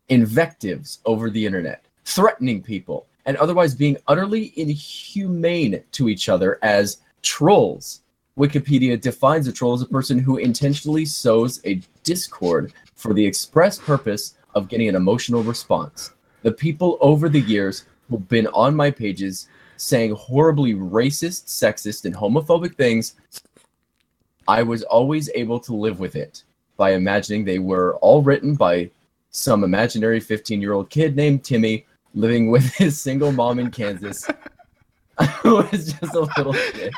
Speaker 1: invectives over the internet, threatening people, and otherwise being utterly inhumane to each other as trolls. Wikipedia defines a troll as a person who intentionally sows a discord for the express purpose of getting an emotional response. The people over the years who've been on my pages saying horribly racist, sexist, and homophobic things, I was always able to live with it by imagining they were all written by some imaginary 15-year-old kid named Timmy living with his single mom in Kansas who was just a little kid.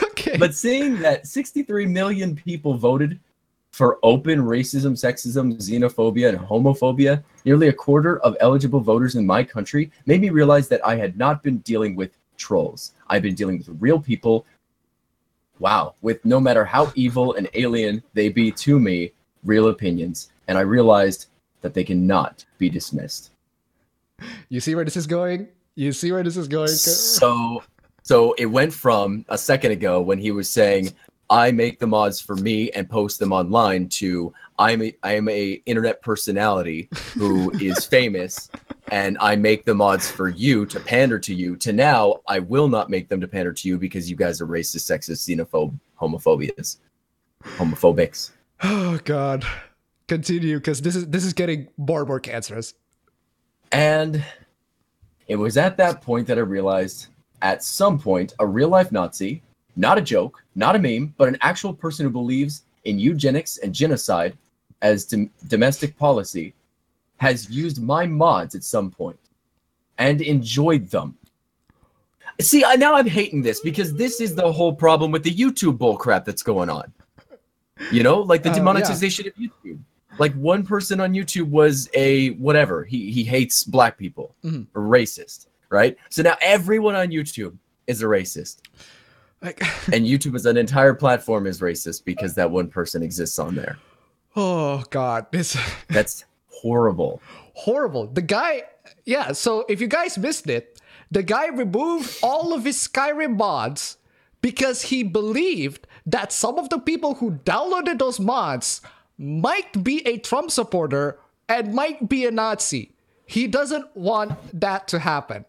Speaker 2: Okay.
Speaker 1: But seeing that 63 million people voted for open racism, sexism, xenophobia, and homophobia, nearly a quarter of eligible voters in my country, made me realize that I had not been dealing with trolls. I've been dealing with real people, with no matter how evil and alien they be to me, real opinions. And I realized that they cannot be dismissed.
Speaker 2: You see where this is going?
Speaker 1: So it went from a second ago when he was saying, I make the mods for me and post them online, to I am a internet personality who is famous and I make the mods for you to pander to you, to now I will not make them to pander to you because you guys are racist, sexist, xenophobe, homophobics.
Speaker 2: Oh god. Continue, because this is getting more and more cancerous.
Speaker 1: And it was at that point that I realized, at some point, a real life Nazi, not a joke, not a meme, but an actual person who believes in eugenics and genocide as domestic policy, has used my mods at some point and enjoyed them. See, now I'm hating this because this is the whole problem with the YouTube bullcrap that's going on. You know, like the
Speaker 2: Yeah.
Speaker 1: demonetization of YouTube. Like one person on YouTube was a whatever. He hates black people,
Speaker 2: Mhm.
Speaker 1: a racist, right? So now everyone on YouTube is a racist.
Speaker 2: Like,
Speaker 1: And YouTube as an entire platform is racist because that one person exists on there.
Speaker 2: oh God, this
Speaker 1: That's horrible.
Speaker 2: horrible. The guy, yeah. So if you guys missed it, the guy removed all of his Skyrim mods because he believed that some of the people who downloaded those mods might be a Trump supporter and might be a Nazi. He doesn't want that to happen.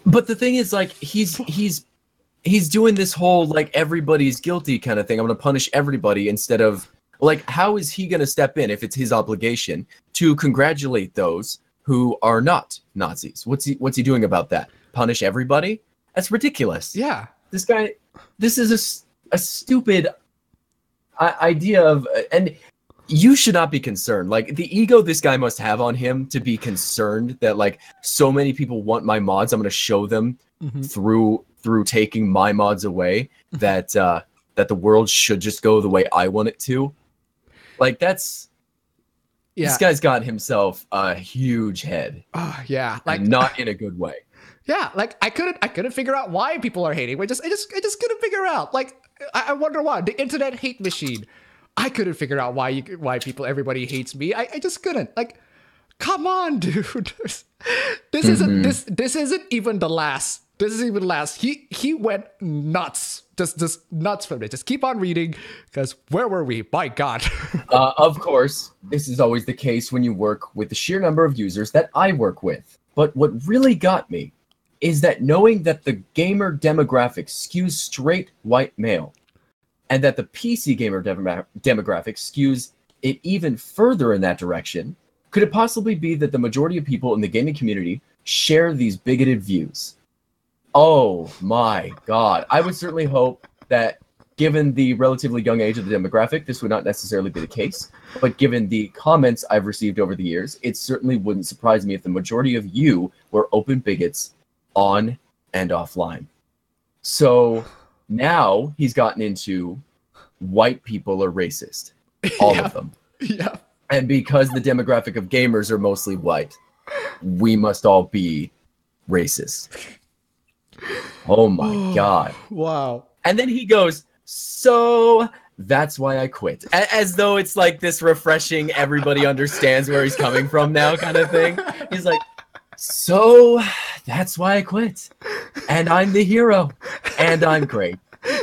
Speaker 1: But the thing is, like, he's doing this whole like everybody's guilty kind of thing. I'm gonna punish everybody instead of like, how is he gonna step in if it's his obligation to congratulate those who are not Nazis? What's he doing about that? Punish everybody? That's ridiculous.
Speaker 2: Yeah.
Speaker 1: This is a stupid idea of, and you should not be concerned. Like the ego this guy must have on him to be concerned that like so many people want my mods. I'm gonna show them through taking my mods away that that the world should just go the way I want it to. Like this guy's got himself a huge head.
Speaker 2: Yeah, like
Speaker 1: not in a good way.
Speaker 2: Yeah, like I couldn't figure out why people are hating. I just couldn't figure out. Like I wonder why the internet hate machine. I couldn't figure out why everybody hates me. I just couldn't. Like, come on, dude. This isn't even the last. This is even last. He went nuts. Just nuts from it. Just keep on reading, because where were we? My God.
Speaker 1: Of course, this is always the case when you work with the sheer number of users that I work with. But what really got me is that knowing that the gamer demographic skews straight white male, and that the PC gamer demographic skews it even further in that direction, could it possibly be that the majority of people in the gaming community share these bigoted views? Oh my God. I would certainly hope that given the relatively young age of the demographic, this would not necessarily be the case. But given the comments I've received over the years, it certainly wouldn't surprise me if the majority of you were open bigots on and offline. So now he's gotten into white people are racist. All of them.
Speaker 2: Yeah.
Speaker 1: And because the demographic of gamers are mostly white, we must all be racist. Oh my God.
Speaker 2: Wow.
Speaker 1: And then he goes, so that's why I quit. As though it's like this refreshing, everybody understands where he's coming from now kind of thing. He's like, so that's why I quit. And I'm the hero. And I'm great. You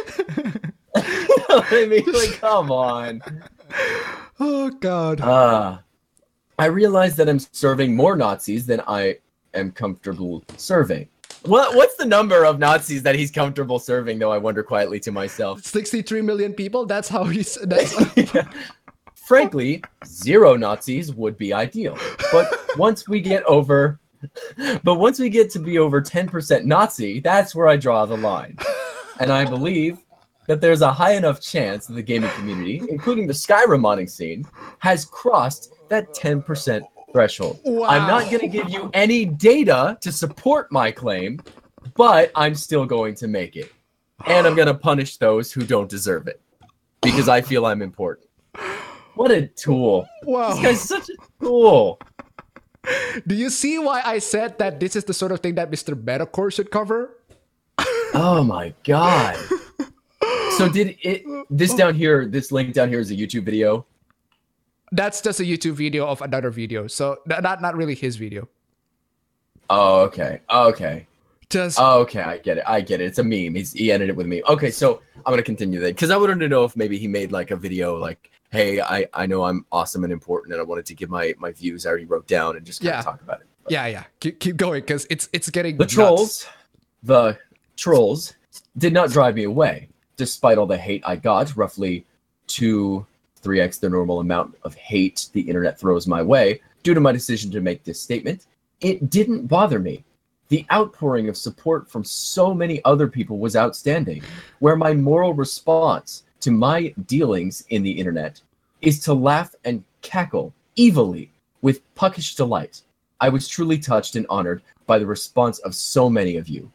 Speaker 1: know what I mean? Like, come on.
Speaker 2: Oh God.
Speaker 1: I realize that I'm serving more Nazis than I am comfortable serving. What's the number of Nazis that he's comfortable serving, though? I wonder quietly to myself.
Speaker 2: 63 million people. That's how he's.
Speaker 1: Yeah. Frankly, 0 Nazis would be ideal. But once we get to be over 10% Nazi, that's where I draw the line. And I believe that there's a high enough chance that the gaming community, including the Skyrim modding scene, has crossed that 10% threshold.
Speaker 2: Wow.
Speaker 1: I'm not going to give you any data to support my claim, but I'm still going to make it. And I'm going to punish those who don't deserve it because I feel I'm important. What a tool.
Speaker 2: Wow.
Speaker 1: This guy's such a tool.
Speaker 2: Do you see why I said that this is the sort of thing that Mr. Metacore should cover?
Speaker 1: Oh my God. So this link down here is a YouTube video?
Speaker 2: That's just a YouTube video of another video. So not really his video.
Speaker 1: Oh, okay. Okay.
Speaker 2: Just
Speaker 1: okay, I get it. It's a meme. He edited it with me. Okay, so I'm gonna continue that because I wanted to know if maybe he made like a video like, hey, I know I'm awesome and important and I wanted to give my views I already wrote down and just kind of talk about it. But
Speaker 2: yeah. Keep going because it's getting
Speaker 1: the
Speaker 2: nuts.
Speaker 1: The trolls did not drive me away, despite all the hate I got, roughly 2-3x the normal amount of hate the internet throws my way due to my decision to make this statement. It didn't bother me. The outpouring of support from so many other people was outstanding, where my moral response to my dealings in the internet is to laugh and cackle evilly with puckish delight. I was truly touched and honored by the response of so many of you.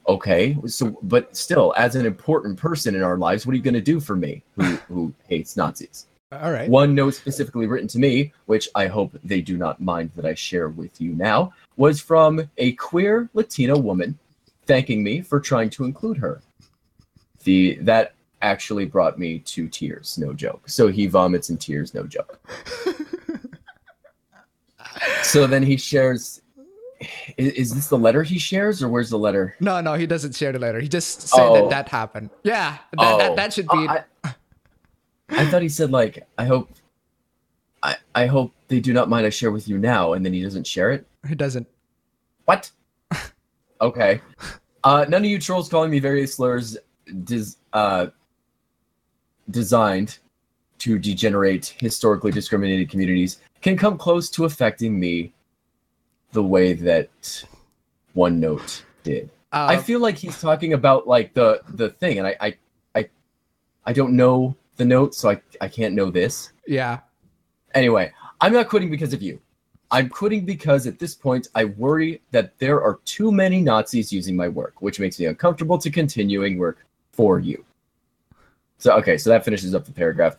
Speaker 1: Okay, so but still, as an important person in our lives, what are you going to do for me who hates Nazis?
Speaker 2: All right.
Speaker 1: One note specifically written to me, which I hope they do not mind that I share with you now, was from a queer Latina woman thanking me for trying to include her. That actually brought me to tears, no joke. So he vomits in tears, no joke. So then he shares. Is this the letter he shares, or where's the letter?
Speaker 2: No, he doesn't share the letter. He just said that happened. Yeah, that should be.
Speaker 1: I thought he said like, I hope they do not mind I share with you now, and then he doesn't share it.
Speaker 2: He doesn't.
Speaker 1: What? Okay. None of you trolls calling me various slurs designed to degenerate historically discriminated communities can come close to affecting me the way that one note did. I feel like he's talking about like the thing, and I don't know the note, so I can't know this.
Speaker 2: Yeah.
Speaker 1: Anyway, I'm not quitting because of you. I'm quitting because at this point I worry that there are too many Nazis using my work, which makes me uncomfortable to continuing work for you. So okay, so that finishes up the paragraph,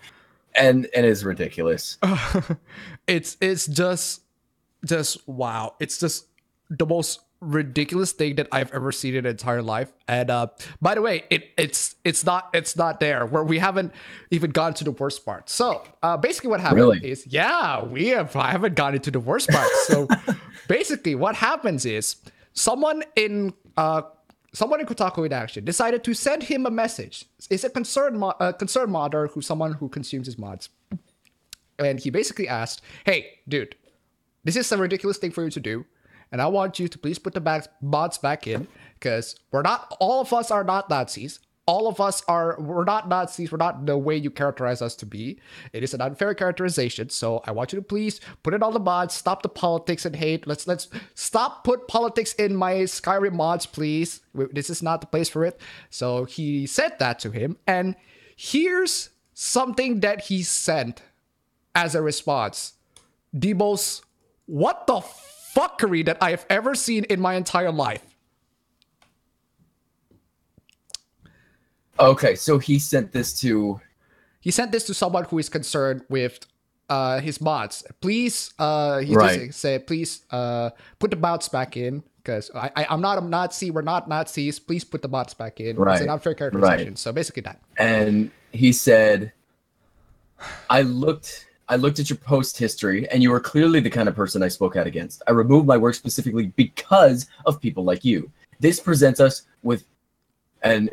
Speaker 1: and it's ridiculous.
Speaker 2: It's just wow. It's just the most ridiculous thing that I've ever seen in an entire life. And by the way, it's not there where we haven't even gone to the worst part. So basically what happened is I haven't gone into the worst part. So basically what happens is someone in Kotaku in Action decided to send him a message. It's a concerned modder someone who consumes his mods. And he basically asked, hey, dude, this is a ridiculous thing for you to do. And I want you to please put the mods back in, because all of us are not Nazis. We're not Nazis. We're not the way you characterize us to be. It is an unfair characterization. So I want you to please put in all the mods, stop the politics and hate. Let's stop put politics in my Skyrim mods, please. This is not the place for it. So he said that to him. And here's something that he sent as a response. The most what the fuckery that I have ever seen in my entire life.
Speaker 1: Okay, so he sent this to
Speaker 2: someone who is concerned with his mods. Please, just said, please put the mods back in, because I'm not a Nazi. We're not Nazis. Please put the mods back in. It's an unfair characterization. Right. So basically that.
Speaker 1: And he said, I looked at your post history, and you are clearly the kind of person I spoke out against. I removed my work specifically because of people like you. This presents us with an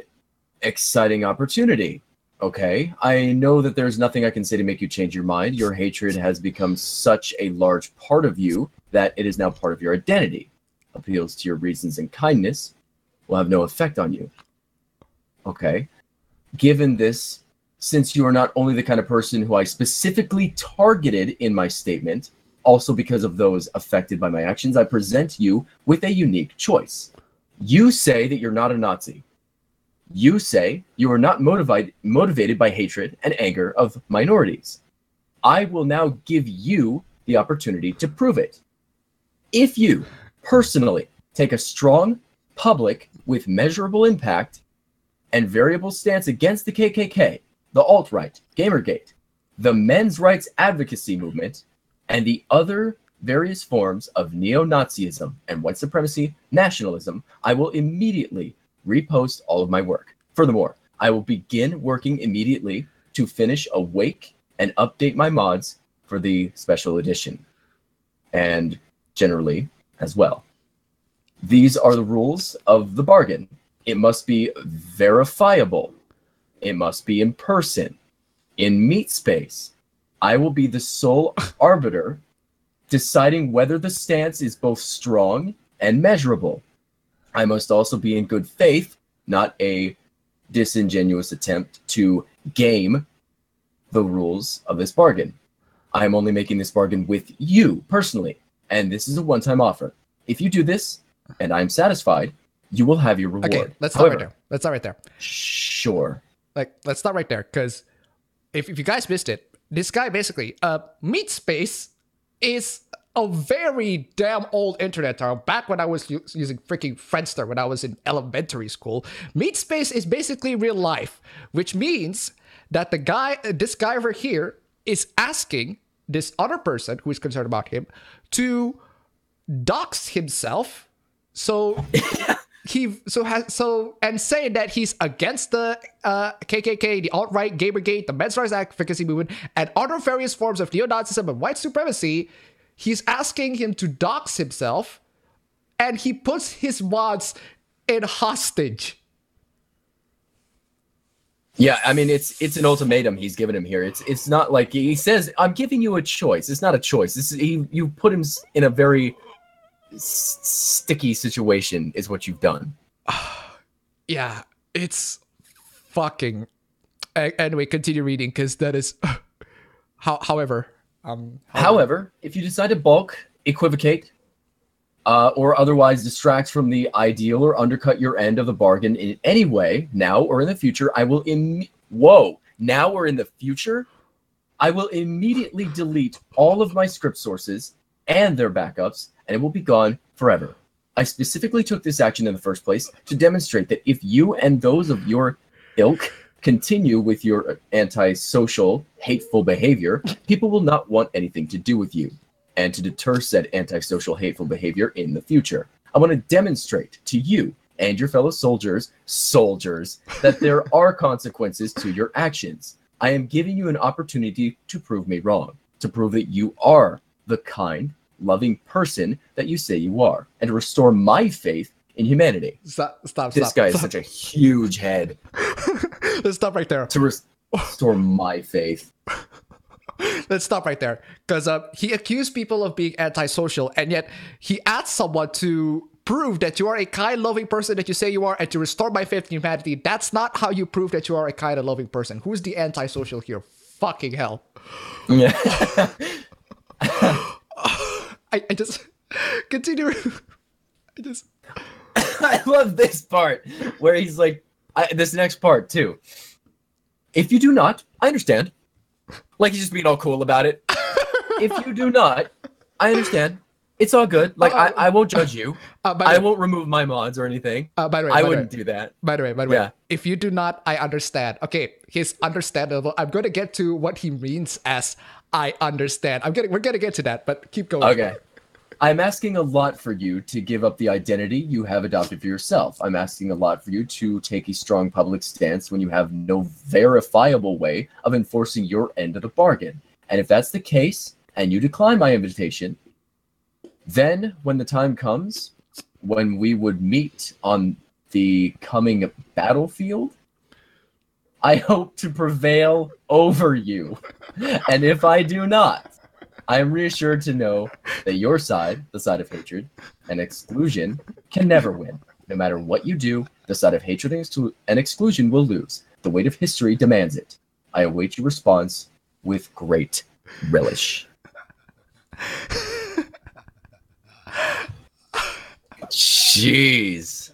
Speaker 1: exciting opportunity. Okay, I know that there's nothing I can say to make you change your mind. Your hatred has become such a large part of you that it is now part of your identity. Appeals to your reasons and kindness will have no effect on you. Okay, given this, since you are not only the kind of person who I specifically targeted in my statement, also because of those affected by my actions, I present you with a unique choice. You say that you're not a Nazi. You say you are not motivated by hatred and anger of minorities. I will now give you the opportunity to prove it. If you personally take a strong, public, with measurable impact and variable stance against the KKK, the alt-right, Gamergate, the men's rights advocacy movement, and the other various forms of neo-Nazism and white supremacy nationalism, I will immediately repost all of my work. Furthermore, I will begin working immediately to finish Awake and update my mods for the special edition, and generally as well. These are the rules of the bargain. It must be verifiable. It must be in person, in meat space. I will be the sole arbiter, deciding whether the stance is both strong and measurable. I must also be in good faith, not a disingenuous attempt to game the rules of this bargain. I am only making this bargain with you personally, and this is a one-time offer. If you do this, and I'm satisfied, you will have your reward.
Speaker 2: Okay, let's start right there.
Speaker 1: Sure.
Speaker 2: Let's start right there, because if you guys missed it, this guy basically, meat space is a very damn old internet term back when I was using freaking Friendster when I was in elementary school. Meat space is basically real life, which means that this guy over here is asking this other person who is concerned about him to dox himself. So and say that he's against the KKK, the alt-right, Gamergate, the men's rights advocacy movement, and other various forms of neo-Nazism and white supremacy. He's asking him to dox himself, and he puts his mods in hostage.
Speaker 1: Yeah, I mean, it's an ultimatum he's given him here. It's not like he says, "I'm giving you a choice." It's not a choice. You put him in a very sticky situation is what you've done.
Speaker 2: Yeah, it's fucking. Anyway, continue reading because that is. However,
Speaker 1: if you decide to balk, equivocate, or otherwise distract from the ideal or undercut your end of the bargain in any way, now or in the future, I will now or in the future, I will immediately delete all of my script sources and their backups, and it will be gone forever. I specifically took this action in the first place to demonstrate that if you and those of your ilk continue with your antisocial, hateful behavior, people will not want anything to do with you. And to deter said antisocial, hateful behavior in the future, I want to demonstrate to you and your fellow soldiers, that there are consequences to your actions. I am giving you an opportunity to prove me wrong, to prove that you are the kind, loving person that you say you are, and to restore my faith in humanity.
Speaker 2: Stop.
Speaker 1: This guy is such a huge head.
Speaker 2: Let's stop right there.
Speaker 1: To restore my faith.
Speaker 2: Let's stop right there. Because he accused people of being antisocial, and yet he asked someone to prove that you are a kind, loving person that you say you are, and to restore my faith in humanity. That's not how you prove that you are a kind and loving person. Who's the antisocial here? Fucking hell.
Speaker 1: Yeah.
Speaker 2: I just continue.
Speaker 1: I love this part where he's like, this next part too. If you do not, I understand. Like he's just being all cool about it. If you do not, I understand. It's all good. Like I won't judge you. I won't remove my mods or anything.
Speaker 2: By the way,
Speaker 1: I wouldn't do that.
Speaker 2: By the way, if you do not, I understand. Okay, he's understandable. I'm going to get to what he means as I understand. We're gonna get to that, but keep going.
Speaker 1: Okay. I'm asking a lot for you to give up the identity you have adopted for yourself. I'm asking a lot for you to take a strong public stance when you have no verifiable way of enforcing your end of the bargain. And if that's the case, and you decline my invitation, then when the time comes, when we would meet on the coming battlefield, I hope to prevail over you. And if I do not, I am reassured to know that your side, the side of hatred and exclusion, can never win. No matter what you do, the side of hatred and exclusion will lose. The weight of history demands it. I await your response with great relish. Jeez.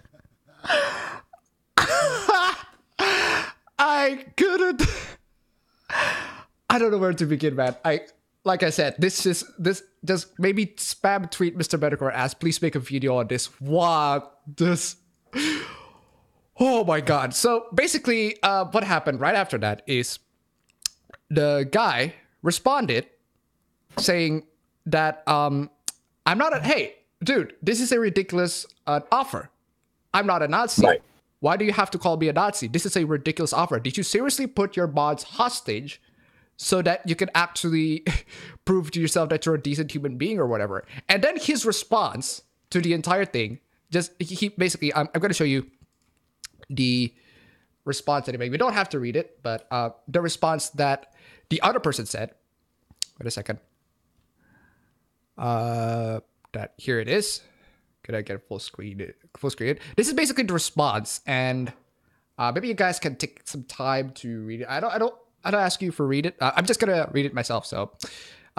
Speaker 2: I couldn't. I don't know where to begin, man. Like I said, this just maybe spam tweet Mr. Medicor as please make a video on this. What this? Oh my god. So basically, what happened right after that is the guy responded saying that I'm not hey, dude, this is a ridiculous offer. I'm not a Nazi.
Speaker 1: Right.
Speaker 2: Why do you have to call me a Nazi? This is a ridiculous offer. Did you seriously put your mods hostage so that you can actually prove to yourself that you're a decent human being or whatever? And then his response to the entire thing, he basically, I'm going to show you the response that he made. We don't have to read it, but the response that the other person said, wait a second, that here it is. Could I get full screen? This is basically the response, and maybe you guys can take some time to read it. I don't ask you for read it. I'm just gonna read it myself. So,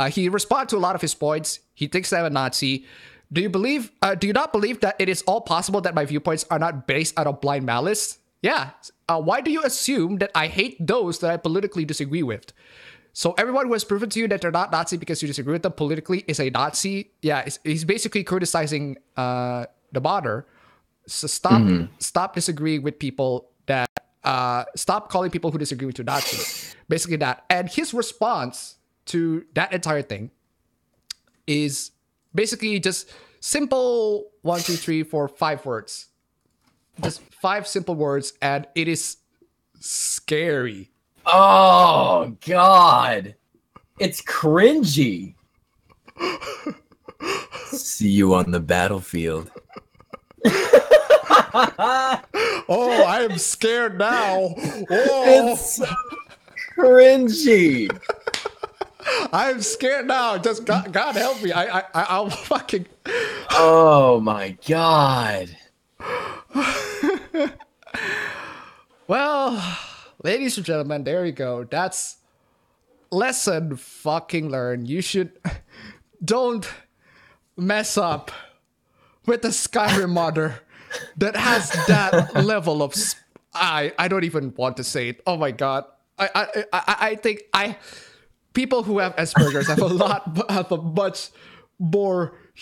Speaker 2: he responded to a lot of his points. He thinks I'm a Nazi. Do you not believe that it is all possible that my viewpoints are not based out of blind malice? Yeah. Why do you assume that I hate those that I politically disagree with? So everyone who has proven to you that they're not Nazi because you disagree with them politically is a Nazi. Yeah, he's basically criticizing the modder. So stop disagreeing with people that stop calling people who disagree with you Nazi. Basically that. And his response to that entire thing is basically just simple 1, 2, 3, 4, 5 words. Just 5 simple words, and it is scary.
Speaker 1: Oh God, it's cringy. See you on the battlefield.
Speaker 2: Oh, I am scared now. Oh.
Speaker 1: It's cringy.
Speaker 2: I'm scared now. Just God help me. I'll fucking.
Speaker 1: Oh my God.
Speaker 2: Well, ladies and gentlemen, there you go. That's lesson fucking learned. You should don't mess up with the Skyrim modder that has that level of. I don't even want to say it. Oh my God. I think people who have Asperger's have a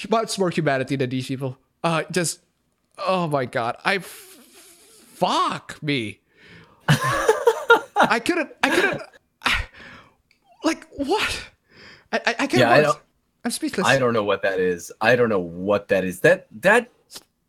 Speaker 2: much more humanity than these people. Just oh my God. Fuck me. I couldn't like what? I can't.
Speaker 1: Yeah,
Speaker 2: I'm speechless.
Speaker 1: I don't know what that is.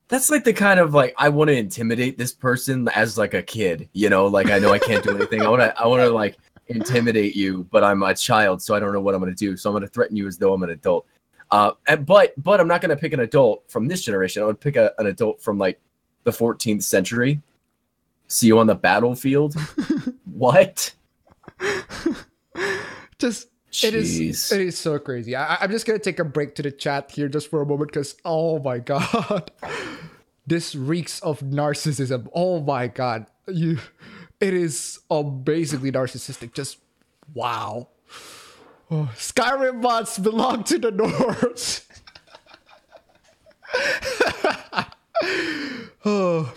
Speaker 1: That's like the kind of like I want to intimidate this person as like a kid, you know, like I know I can't do anything. I want to like intimidate you, but I'm a child, so I don't know what I'm going to do. So I'm going to threaten you as though I'm an adult. But I'm not going to pick an adult from this generation. I would pick an adult from like the 14th century. See you on the battlefield. What?
Speaker 2: Just
Speaker 1: Jeez.
Speaker 2: it is so crazy. I'm just gonna take a break to the chat here just for a moment because oh my God, this reeks of narcissism. Oh my God, it is basically narcissistic. Just wow. Oh, Skyrim mods belong to the Norse. Oh.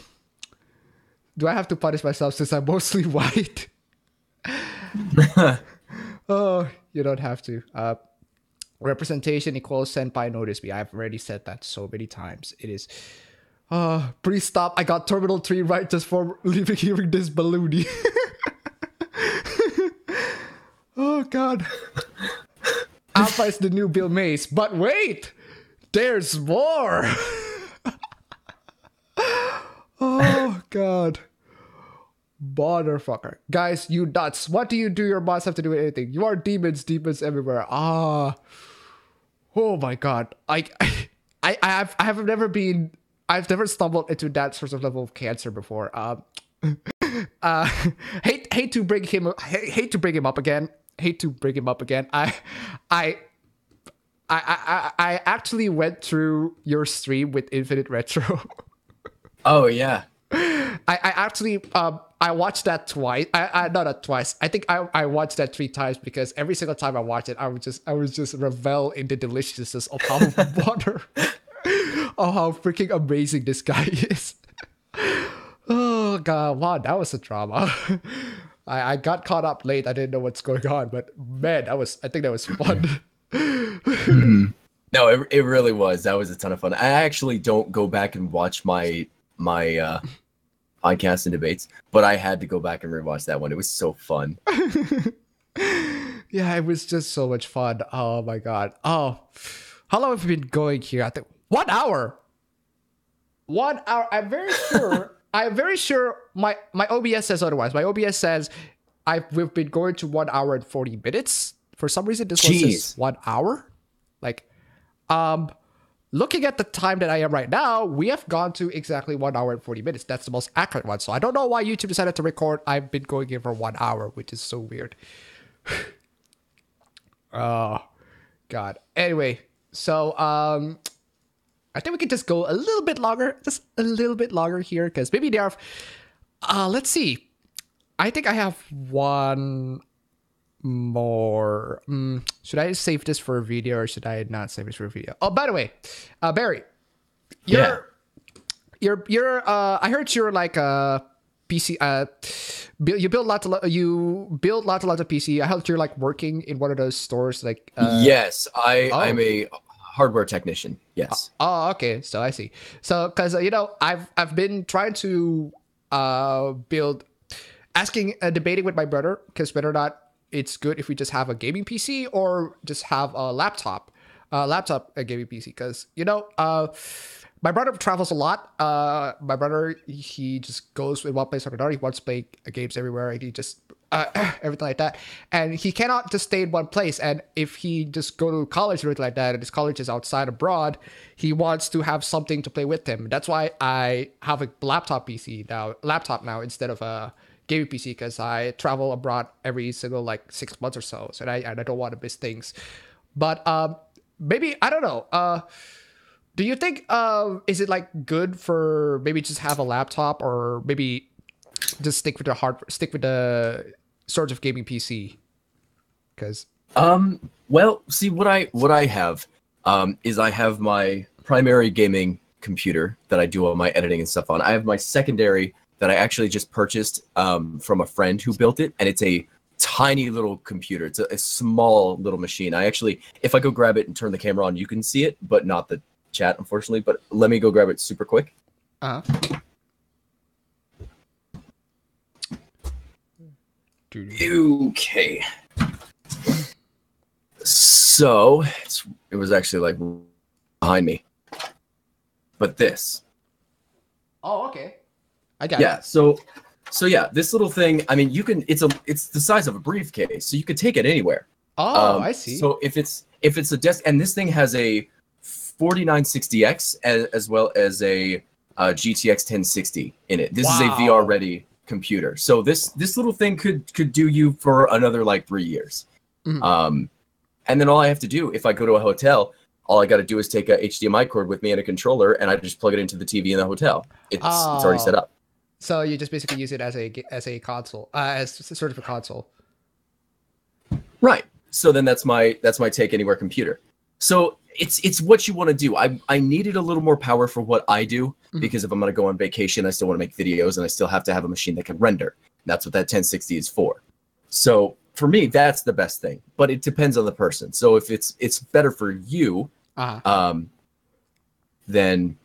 Speaker 2: Do I have to punish myself since I'm mostly white? Oh, you don't have to. Representation equals senpai notice me. I've already said that so many times. It is. Please stop. I got Terminal 3 right just for hearing this balloony. Oh, God. Alpha is the new Bill Mays. But wait! There's more! Oh, God. Motherfucker. Guys, you nuts. What do your bots have to do with anything? You are demons everywhere. Oh my God. I've never stumbled into that sort of level of cancer before. Hate to bring him up again. I actually went through your stream with Infinite Retro.
Speaker 1: Oh yeah.
Speaker 2: I actually I watched that twice. Not twice. I think I watched that 3 times because every single time I watched it, I was just revel in the deliciousness of how how freaking amazing this guy is. Oh God, wow, that was a drama. I got caught up late. I didn't know what's going on, but man, I think that was fun.
Speaker 1: No, it really was. That was a ton of fun. I actually don't go back and watch my podcasts and debates, but I had to go back and rewatch that one. It was so fun.
Speaker 2: Yeah, it was just so much fun. Oh my God. Oh, how long have we been going here? I think 1 hour. 1 hour. I'm very sure my OBS says otherwise. My OBS says we've been going to 1 hour and 40 minutes. For some reason, this one says 1 hour. Like, looking at the time that I am right now, we have gone to exactly 1 hour and 40 minutes. That's the most accurate one. So I don't know why YouTube decided to record. I've been going here for 1 hour, which is so weird. Oh, God. Anyway, so I think we can just go a little bit longer. Just a little bit longer here because maybe they are. Let's see. I think I have one more. Should I save this for a video or should I not save this for a video? Oh, by the way, Barry, you're I heard you're like a PC you build lots of PC. I heard you're like working in one of those stores, like.
Speaker 1: Yes,
Speaker 2: Oh.
Speaker 1: I'm a hardware technician. Yes.
Speaker 2: Oh, okay. So I see. So because I've been trying to build, debating with my brother, because whether or not it's good if we just have a gaming PC or just have a laptop, a gaming PC, because my brother travels a lot. My brother, he just goes in one place or another. He wants to play games everywhere, and he just everything like that. And he cannot just stay in one place. And if he just go to college or anything like that, and his college is outside abroad, he wants to have something to play with him. That's why I have a laptop now instead of a gaming PC, because I travel abroad every single like 6 months or so. So I don't want to miss things. But maybe I don't know. Do you think is it like good for maybe just have a laptop, or maybe just stick with the sort of gaming PC? Because
Speaker 1: well, see what I have is I have my primary gaming computer that I do all my editing and stuff on. I have my secondary that I actually just purchased from a friend who built it, and it's a tiny little computer. It's a small little machine. I actually, if I go grab it and turn the camera on, you can see it, but not the chat, unfortunately. But let me go grab it super quick. Okay. So it was actually like behind me, but this.
Speaker 2: Oh, okay. I got it.
Speaker 1: Yeah. So yeah, this little thing. I mean, it's the size of a briefcase, so you could take it anywhere.
Speaker 2: Oh, I see.
Speaker 1: So if it's a desk, and this thing has a 4960X as well as a GTX 1060 in it. This is a VR ready computer. So this little thing could do you for another like 3 years. Mm-hmm. And then all I have to do, if I go to a hotel, all I got to do is take a HDMI cord with me and a controller, and I just plug it into the TV in the hotel. It's already set up.
Speaker 2: So you just basically use it as a console, as sort of a console.
Speaker 1: Right. So then that's my take anywhere computer. So it's what you want to do. I needed a little more power for what I do, because if I'm going to go on vacation, I still want to make videos, and I still have to have a machine that can render. And that's what that 1060 is for. So for me, that's the best thing. But it depends on the person. So if it's better for you, then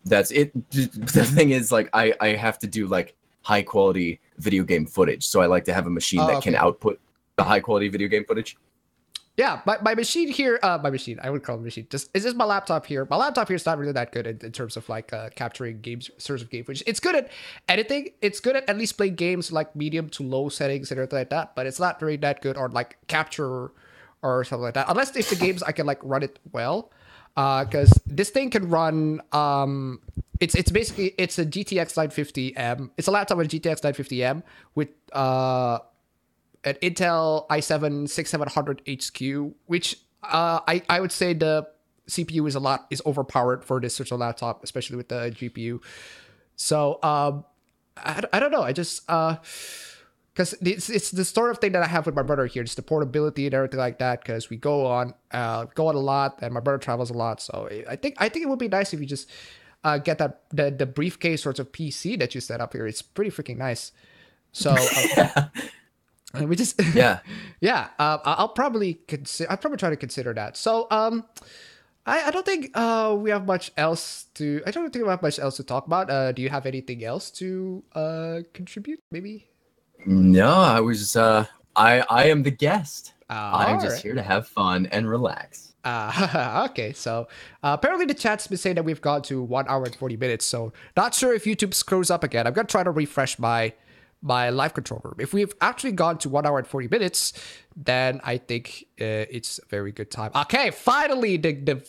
Speaker 1: that's it. The thing is, like, I have to do like high quality video game footage. So I like to have a machine that can output the high quality video game footage.
Speaker 2: Yeah, my machine here, I would call it a machine. Is this my laptop here? My laptop here is not really that good in terms of like capturing games, sorts of game footage. It's good at editing. It's good at least playing games like medium to low settings and everything like that. But it's not really that good on like capture or something like that. Unless if the games I can like run it well, because this thing can run. It's basically a GTX 950M. It's a laptop with a GTX 950M with an Intel i7 6700 HQ, which I would say the CPU is overpowered for this sort of laptop, especially with the GPU. So I don't know. I just because it's the sort of thing that I have with my brother here. It's the portability and everything like that. Because we go on a lot, and my brother travels a lot. So I think it would be nice if you just get the briefcase sorts of PC that you set up here. It's pretty freaking nice. So. We just I'll probably try to consider that. So I don't think we have much else to talk about. Do you have anything else to contribute? Maybe.
Speaker 1: No, I was I am the guest. I'm just here to have fun and relax.
Speaker 2: Okay, so apparently the chat's been saying that we've gone to 1 hour and 40 minutes. So not sure if YouTube screws up again. I'm gonna try to refresh my live controller. If we've actually gone to 1 hour and 40 minutes, then I think it's a very good time. Okay, finally the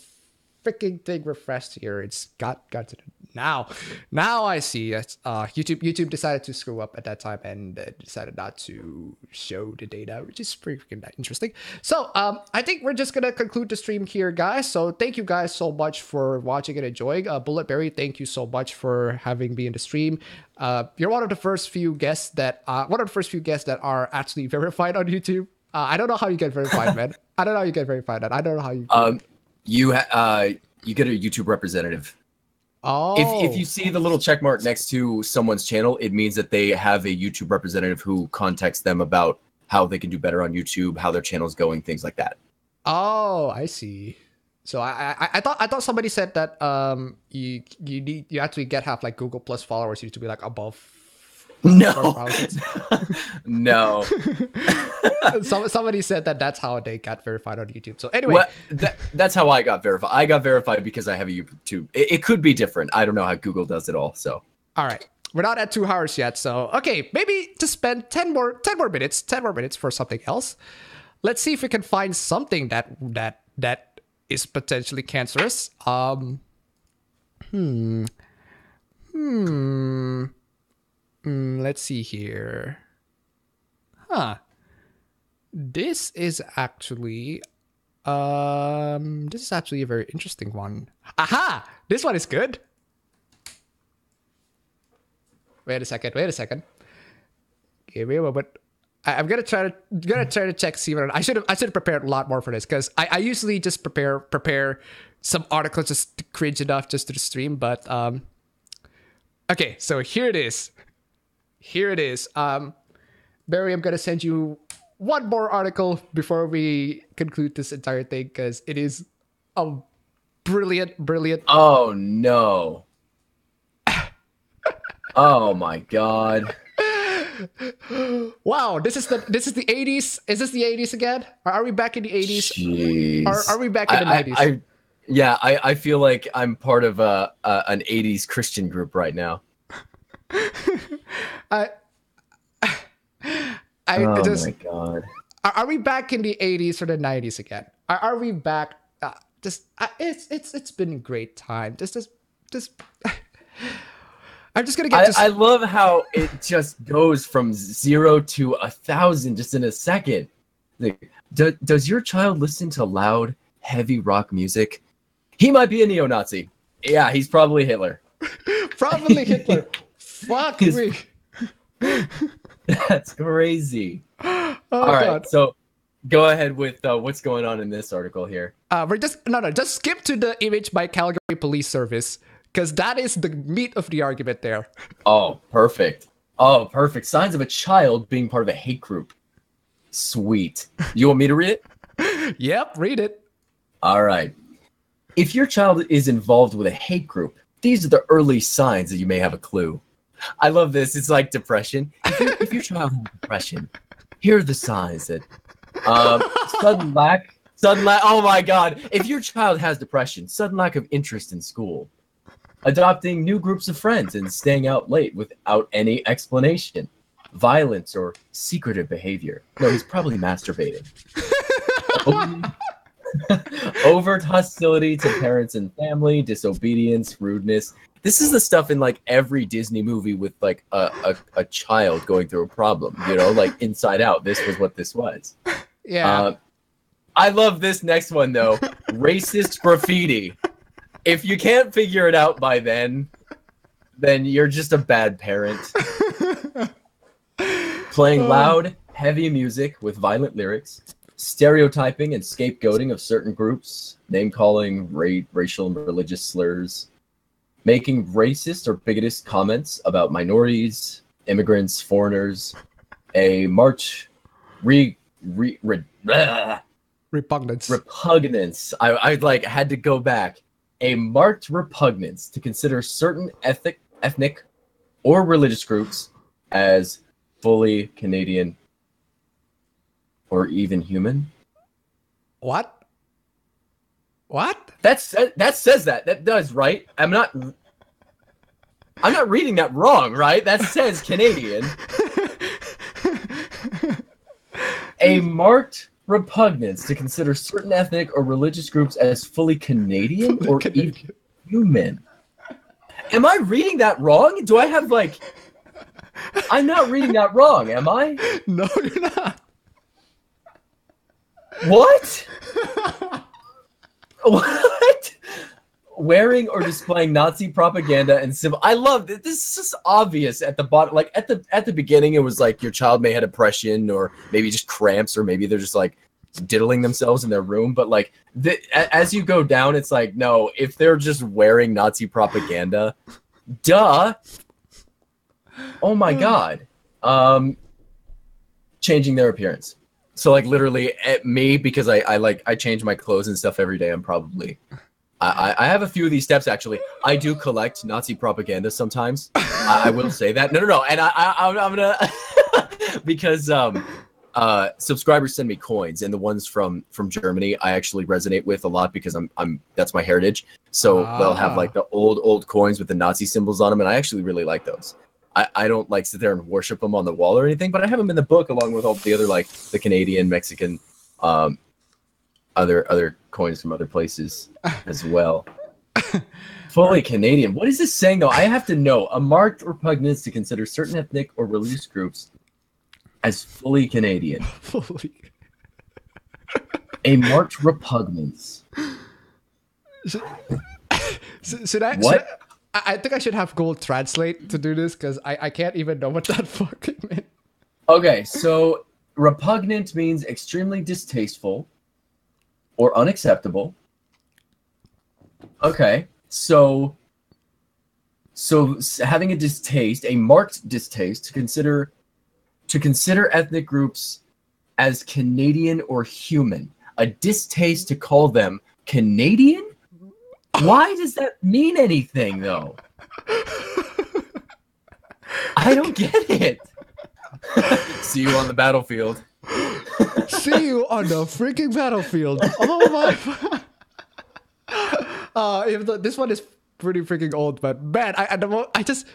Speaker 2: freaking thing refreshed here. It's got to now I see that YouTube decided to screw up at that time and decided not to show the data, which is pretty freaking interesting. So I think we're just gonna conclude the stream here, guys. So thank you guys so much for watching and enjoying. Bulletberry, thank you so much for having me in the stream. You're one of the first few guests that are actually verified on YouTube. I don't know how you get verified, man. I don't know how you get verified. I don't know how you.
Speaker 1: You get a YouTube representative. If
Speaker 2: Oh.
Speaker 1: you see the little check mark next to someone's channel, it means that they have a YouTube representative who contacts them about how they can do better on YouTube, how their channel's going, things like that.
Speaker 2: Oh, I see. So I thought somebody said that you actually have like Google Plus followers, you need to be like above
Speaker 1: No.
Speaker 2: 4,000.
Speaker 1: No.
Speaker 2: Somebody said that that's how they got verified on YouTube. So anyway,
Speaker 1: Well, that's how I got verified. I got verified because I have a YouTube. It could be different. I don't know how Google does it all. So
Speaker 2: all right, we're not at 2 hours yet. So okay, maybe to spend 10 more minutes for something else. Let's see if we can find something that is potentially cancerous. Let's see here. This is actually a very interesting one. Aha! This one is good. Wait a second. Give me a moment. I'm gonna try to check, see what I should have prepared a lot more for this, because I usually just prepare some articles just to cringe enough just to the stream, but okay, so here it is. Barry, I'm gonna send you one more article before we conclude this entire thing, because it is a brilliant.
Speaker 1: Oh no. Oh my god.
Speaker 2: Wow, this is the 80s. Is this the 80s again? Or are we back in the 80s?
Speaker 1: Jeez.
Speaker 2: Or are we back in the 90s?
Speaker 1: I feel like I'm part of an 80s Christian group right now.
Speaker 2: Oh
Speaker 1: my god.
Speaker 2: Are we back in the 80s or the 90s again? Are we back? It's been a great time. Just I'm just gonna get.
Speaker 1: I love how it just goes from 0 to 1,000 just in a second. Like, does your child listen to loud, heavy rock music? He might be a neo-Nazi. Yeah, he's probably Hitler.
Speaker 2: Probably Hitler. Fuck me.
Speaker 1: That's crazy.
Speaker 2: Oh,
Speaker 1: all right,
Speaker 2: God.
Speaker 1: So go ahead with what's going on in this article here.
Speaker 2: We're just skip to the image by Calgary Police Service, because that is the meat of the argument there.
Speaker 1: Oh, perfect. Signs of a child being part of a hate group. Sweet. You want me to read it?
Speaker 2: Yep, read it.
Speaker 1: All right. If your child is involved with a hate group, these are the early signs that you may have a clue. I love this. It's like depression. If your child has depression, here are the signs that sudden lack. Oh my God! If your child has depression, sudden lack of interest in school, adopting new groups of friends and staying out late without any explanation, violence or secretive behavior. No, he's probably masturbating. Overt hostility to parents and family, disobedience, rudeness. This is the stuff in like every Disney movie with like a child going through a problem, you know, like Inside Out. This was what this was.
Speaker 2: Yeah.
Speaker 1: I love this next one though. Racist graffiti. If you can't figure it out by then you're just a bad parent. Playing loud, heavy music with violent lyrics. Stereotyping and scapegoating of certain groups, name-calling, racial and religious slurs, making racist or bigoted comments about minorities, immigrants, foreigners, a marked repugnance. I like had to go back. A marked repugnance to consider certain ethnic or religious groups as fully Canadian or even human.
Speaker 2: What?
Speaker 1: That says that. That does, right? I'm not reading that wrong, right? That says Canadian. A marked repugnance to consider certain ethnic or religious groups as fully Canadian or even human. Am I reading that wrong? Do I have like... I'm not reading that wrong, am I?
Speaker 2: No, you're not.
Speaker 1: What? What? Wearing or displaying Nazi propaganda and symbol. I love this. This is just obvious at the bottom. Like at the beginning, it was like your child may have depression or maybe just cramps or maybe they're just like diddling themselves in their room. But like as you go down, it's like, no, if they're just wearing Nazi propaganda, duh. Oh my God. Changing their appearance. So like literally at me, because I change my clothes and stuff every day. I'm probably, I have a few of these steps actually. I do collect Nazi propaganda sometimes. I will say that. No. And I'm gonna, because subscribers send me coins, and the ones from Germany I actually resonate with a lot because I'm that's my heritage. So they'll have like the old coins with the Nazi symbols on them, and I actually really like those. I don't like sit there and worship them on the wall or anything, but I have them in the book along with all the other like the Canadian, Mexican, other coins from other places as well. Fully Canadian. What is this saying though? I have to know. A marked repugnance to consider certain ethnic or religious groups as fully Canadian.
Speaker 2: Fully.
Speaker 1: A marked repugnance.
Speaker 2: Should I?
Speaker 1: What?
Speaker 2: I think I should have Google Translate to do this because I can't even know what that fucking meant.
Speaker 1: Okay, so repugnant means extremely distasteful or unacceptable. Okay, so having a distaste, a marked distaste to consider ethnic groups as Canadian or human. A distaste to call them Canadian? Why does that mean anything, though? I don't get it. See you on the battlefield.
Speaker 2: See you on the freaking battlefield. Oh my. Even though this one is pretty freaking old, but man, I just.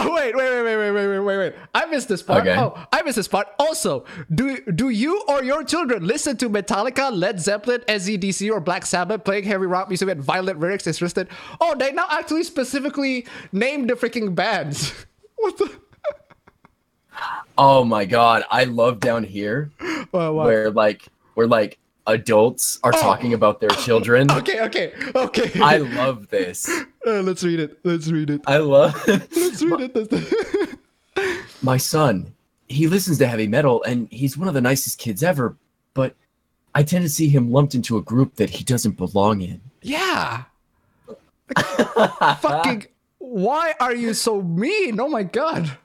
Speaker 2: Wait. I missed this part.
Speaker 1: Okay.
Speaker 2: Oh, I missed this part. Also, do you or your children listen to Metallica, Led Zeppelin, SZDC, or Black Sabbath playing heavy rock music with violent lyrics is listed? Oh, they now actually specifically named the freaking bands. What the?
Speaker 1: Oh my God, I love down here where adults are talking about their children.
Speaker 2: Okay.
Speaker 1: I love this.
Speaker 2: Let's read it.
Speaker 1: I love
Speaker 2: Let's read it.
Speaker 1: My son, he listens to heavy metal and he's one of the nicest kids ever, but I tend to see him lumped into a group that he doesn't belong in.
Speaker 2: Yeah. Fucking, why are you so mean? Oh my God.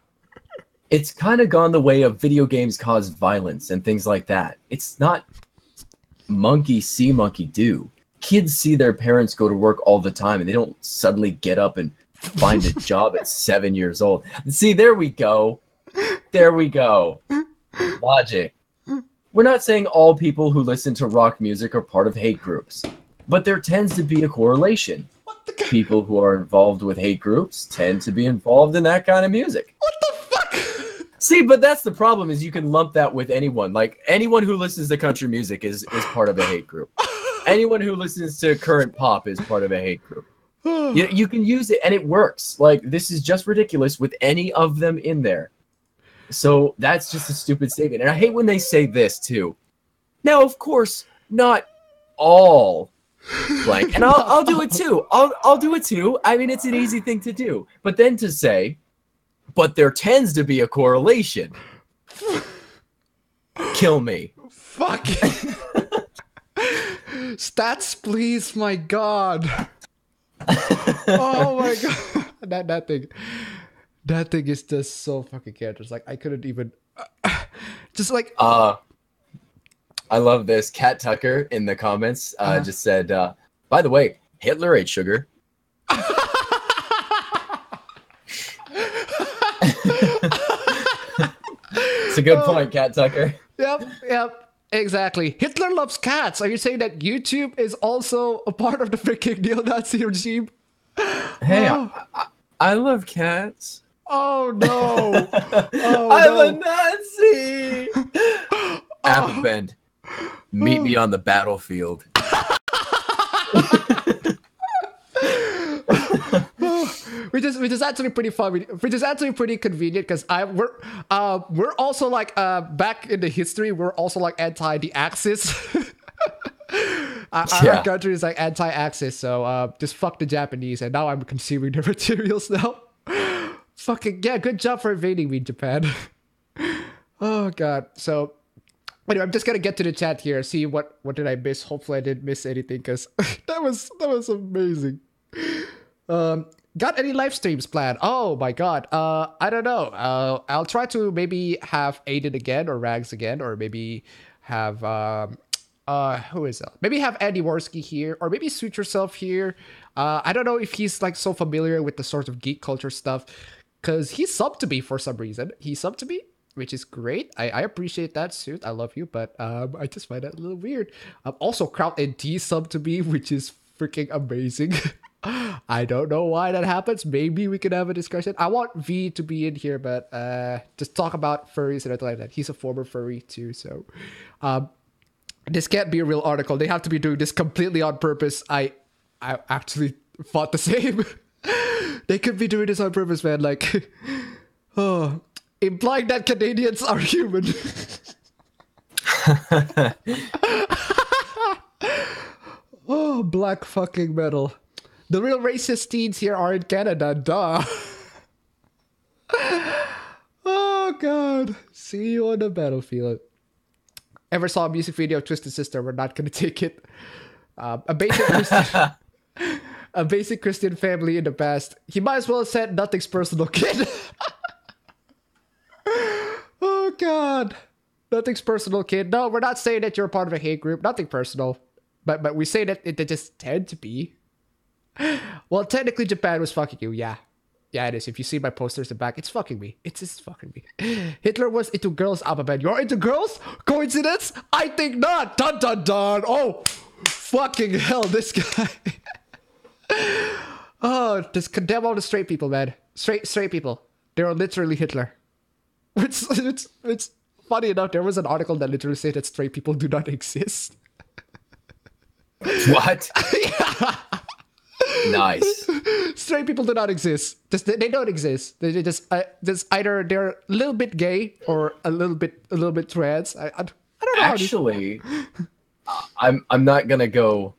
Speaker 1: It's kind of gone the way of video games cause violence and things like that. It's not monkey see, monkey do. Kids see their parents go to work all the time and they don't suddenly get up and find a job at 7 years old. See, there we go. Logic. We're not saying all people who listen to rock music are part of hate groups, but there tends to be a correlation. People who are involved with hate groups tend to be involved in that kind of music.
Speaker 2: What the fuck?
Speaker 1: See, but that's the problem, is you can lump that with anyone. Like, anyone who listens to country music is part of a hate group. Anyone who listens to current pop is part of a hate group. You can use it, and it works. Like, this is just ridiculous with any of them in there. So that's just a stupid statement. And I hate when they say this, too. Now, of course, not all blank. And I'll do it, too. I'll do it, too. I mean, it's an easy thing to do. But then to say, but there tends to be a correlation. Kill me.
Speaker 2: Fuck. Stats, please, my God. Oh my God. That thing is just so fucking characters. Like, I couldn't even just like
Speaker 1: I love this. Kat Tucker in the comments just said, by the way, Hitler ate sugar. It's a good point, Kat Tucker.
Speaker 2: Yep. Exactly. Hitler loves cats. Are you saying that YouTube is also a part of the freaking neo-Nazi regime?
Speaker 1: Hey, I love cats.
Speaker 2: Oh no.
Speaker 1: I'm a Nazi. Appabend. Meet me on the battlefield.
Speaker 2: Which is actually pretty fun. Which is actually pretty convenient because we're also like back in the history, we're also like anti the Axis. Our country is like anti-Axis, so just fuck the Japanese, and now I'm consuming their materials now. Fucking yeah, good job for invading me, Japan. Oh God. So Anyway, I'm just gonna get to the chat here. See what did I miss? Hopefully, I didn't miss anything because that was amazing. Got any live streams planned? Oh my god. I don't know. I'll try to maybe have Aiden again or Rags again, or maybe have who is that? Maybe have Andy Worski here, or maybe Suit Yourself here. I don't know if he's like so familiar with the sort of geek culture stuff, because he subbed to me for some reason. He subbed to me, which is great. I appreciate that, Suit. I love you, but I just find that a little weird. Also, Kraut and D subbed to me, which is freaking amazing. I don't know why that happens. Maybe we could have a discussion. I want V to be in here, but just talk about furries and everything like that. He's a former furry too, so this can't be a real article. They have to be doing this completely on purpose. I actually thought the same. They could be doing this on purpose, man. Like, oh, implying that Canadians are human. Oh, black fucking metal. The real racist teens here are in Canada, duh. Oh god. See you on the battlefield. Ever saw a music video of Twisted Sister? We're not gonna take it. A basic Christian family in the past. He might as well have said nothing's personal, kid. Oh god. Nothing's personal, kid. No, we're not saying that you're a part of a hate group. Nothing personal. But we say that it just tend to be. Well, technically Japan was fucking you, yeah. Yeah, it is. If you see my posters in the back, it's fucking me. It's just fucking me. Hitler was into girls, appabend. You're into girls? Coincidence? I think not. Dun dun dun. Oh, fucking hell, this guy. Oh, just condemn all the straight people, man. Straight people. They're literally Hitler. It's funny enough, there was an article that literally said that straight people do not exist.
Speaker 1: What?
Speaker 2: Yeah.
Speaker 1: Nice.
Speaker 2: Straight people do not exist. They don't exist. They just either they're a little bit gay or a little bit trans. I don't know.
Speaker 1: Actually, I'm not gonna go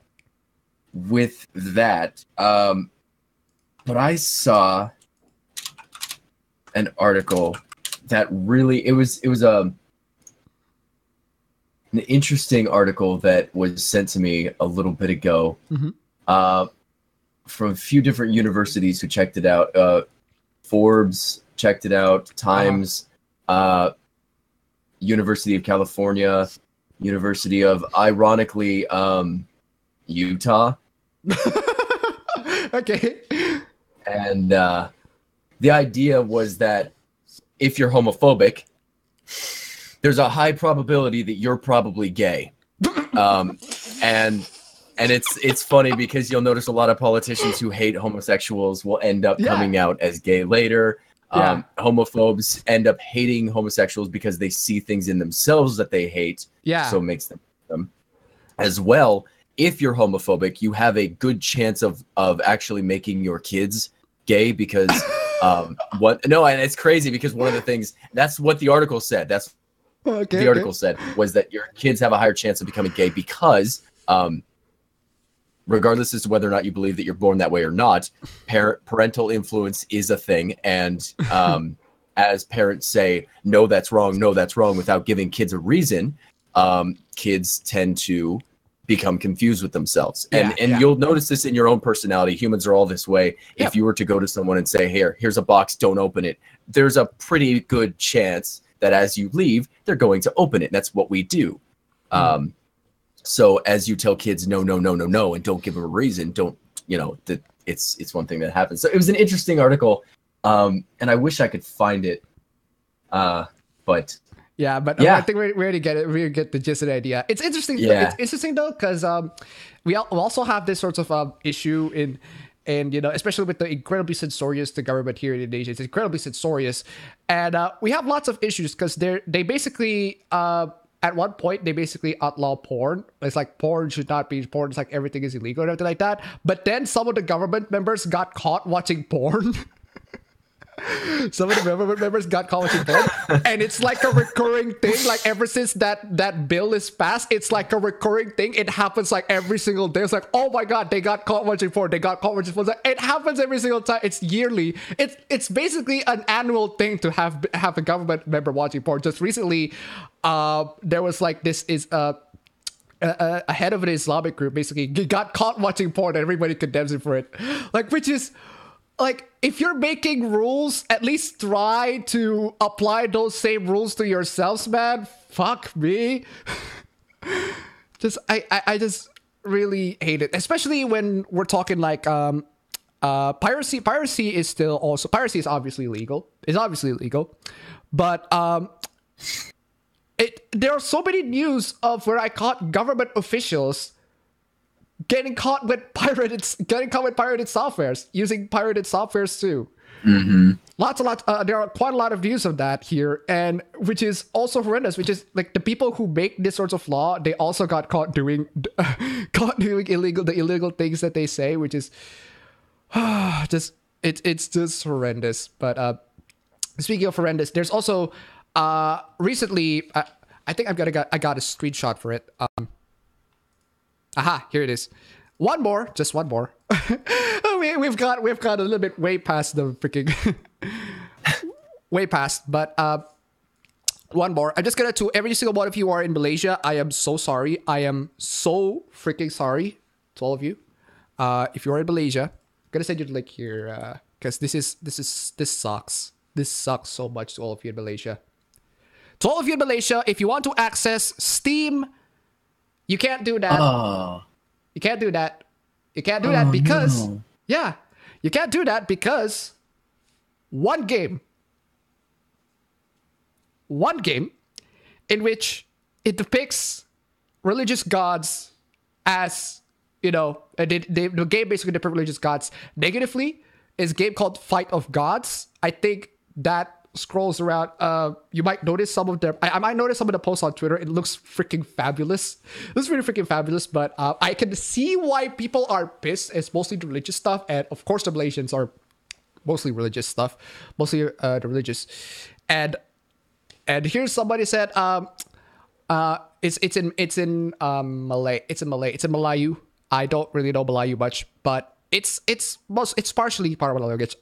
Speaker 1: with that. But I saw an article that really it was an interesting article that was sent to me a little bit ago. Mm-hmm. From a few different universities who checked it out. Forbes checked it out. Times, University of California, University of, ironically, Utah.
Speaker 2: Okay.
Speaker 1: And the idea was that if you're homophobic, there's a high probability that you're probably gay. And it's funny because you'll notice a lot of politicians who hate homosexuals will end up coming out as gay later. Homophobes end up hating homosexuals because they see things in themselves that they hate. So it makes them as well. If you're homophobic, you have a good chance of actually making your kids gay because and it's crazy because one of the things that's what the article said. That's the article said was that your kids have a higher chance of becoming gay because regardless as to whether or not you believe that you're born that way or not, parental influence is a thing. And as parents say, no, that's wrong, without giving kids a reason, kids tend to become confused with themselves. And you'll notice this in your own personality. Humans are all this way. If you were to go to someone and say, here's a box, don't open it, there's a pretty good chance that as you leave, they're going to open it. That's what we do. So as you tell kids, no, and don't give them a reason, that it's one thing that happens. So it was an interesting article. And I wish I could find it. But I think we already get it. We get the gist of the idea. It's interesting. It's interesting though, because we also have this sort of issue and especially with the incredibly censorious the government here in Indonesia. It's incredibly censorious, and we have lots of issues because they basically at one point they basically outlaw porn. It's like porn should not be porn. It's like everything is illegal and everything like that. But then some of the government members got caught watching porn.
Speaker 2: Some of the members got caught watching porn, and it's like a recurring thing. Like ever since that bill is passed, it's like a recurring thing. It happens like every single day. It's like, oh my god, they got caught watching porn. They got caught watching porn. It happens every single time. It's yearly. It's basically an annual thing to have a government member watching porn. Just recently, there was like this is a head of an Islamic group basically got caught watching porn, and everybody condemns him for it. Like, which is. Like, if you're making rules, at least try to apply those same rules to yourselves, man. Fuck me. I just really hate it. Especially when we're talking like piracy. Piracy is obviously illegal. It's obviously illegal. But there are so many news of where I caught government officials getting caught with pirated softwares, using pirated softwares too.
Speaker 1: Mm-hmm.
Speaker 2: There are quite a lot of views of that here, and which is also horrendous. Which is like the people who make this sorts of law, they also got caught doing illegal things that they say, which is it's just horrendous. But speaking of horrendous, there's also recently I think I got a screenshot for it. Aha, here it is. Just one more. we've got a little bit way past the freaking way past, but one more. I'm just gonna, to every single one of you who are in Malaysia, I am so sorry. I am so freaking sorry to all of you. If you're in Malaysia, I'm gonna send you the link here because this sucks. This sucks so much to all of you in Malaysia. To all of you in Malaysia, if you want to access Steam, you can't do that.
Speaker 1: Oh.
Speaker 2: You can't do that. You can't do that because...
Speaker 1: No.
Speaker 2: Yeah. You can't do that because one game in which it depicts religious gods as, you know, the game basically depicts religious gods negatively is a game called Fight of Gods. I think that scrolls around, you might notice some of them. I might notice some of the posts on Twitter. It looks freaking fabulous. It looks really freaking fabulous, but I can see why people are pissed. It's mostly the religious stuff, and of course the Malaysians are mostly religious stuff, mostly the religious. And here's somebody said, it's in Malay. It's in Malay. It's in Melayu. I don't really know Melayu much, but it's partially part of the language.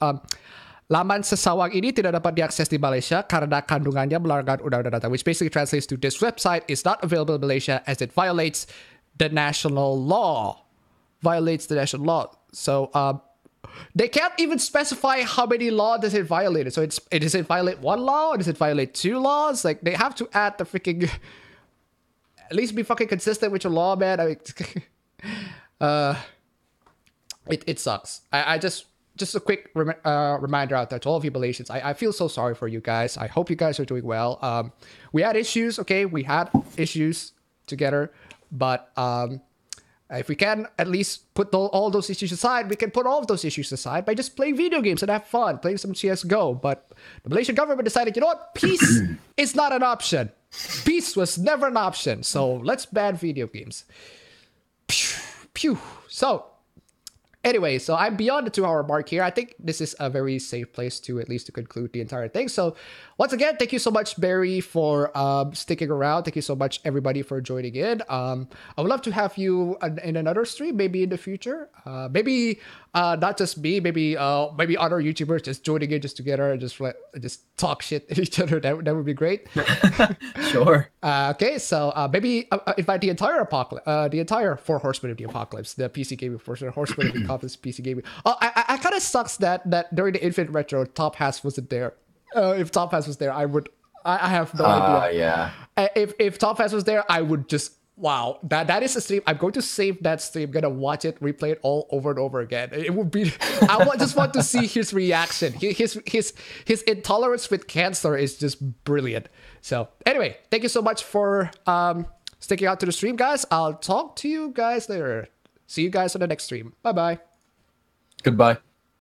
Speaker 2: Laman sesawang ini tidak dapat diakses di Malaysia karena kandungannya melanggar undang-undang data, which basically translates to this website is not available in Malaysia as it violates the national law. So they can't even specify how many laws does it violate. So does it violate one law? Or does it violate two laws? Like, they have to add the freaking... At least be fucking consistent with your law, man. I mean, it sucks. I just a quick reminder out there to all of you Malaysians. I feel so sorry for you guys. I hope you guys are doing well. We had issues, okay? We had issues together, but if we can at least put all those issues aside, we can put all of those issues aside by just playing video games and have fun, playing some CSGO. But the Malaysian government decided, you know what? Peace is not an option. Peace was never an option. So let's ban video games. Pew. So anyway, so I'm beyond the 2-hour mark here. I think this is a very safe place to at least to conclude the entire thing. So once again, thank you so much, Barry, for sticking around. Thank you so much, everybody, for joining in. I would love to have you in another stream, maybe in the future. Maybe not just me, maybe other YouTubers just joining in just together and just talk shit at each other. That would be great.
Speaker 1: Sure.
Speaker 2: Okay, so maybe invite the entire apocalypse, the entire 4 horsemen of the apocalypse, the PC gaming portion, horsemen of the apocalypse, PC gaming. I kind of sucks that during the Infinite Retro, Top Hats wasn't there. If Top Hats was there, I have no idea.
Speaker 1: Yeah.
Speaker 2: If Top Hats was there, I would just, wow, that is a stream. I'm going to save that stream. I'm gonna watch it, replay it all over and over again. It would be. Just want to see his reaction. His intolerance with cancer is just brilliant. So anyway, thank you so much for sticking out to the stream, guys. I'll talk to you guys later. See you guys on the next stream. Bye bye.
Speaker 1: Goodbye.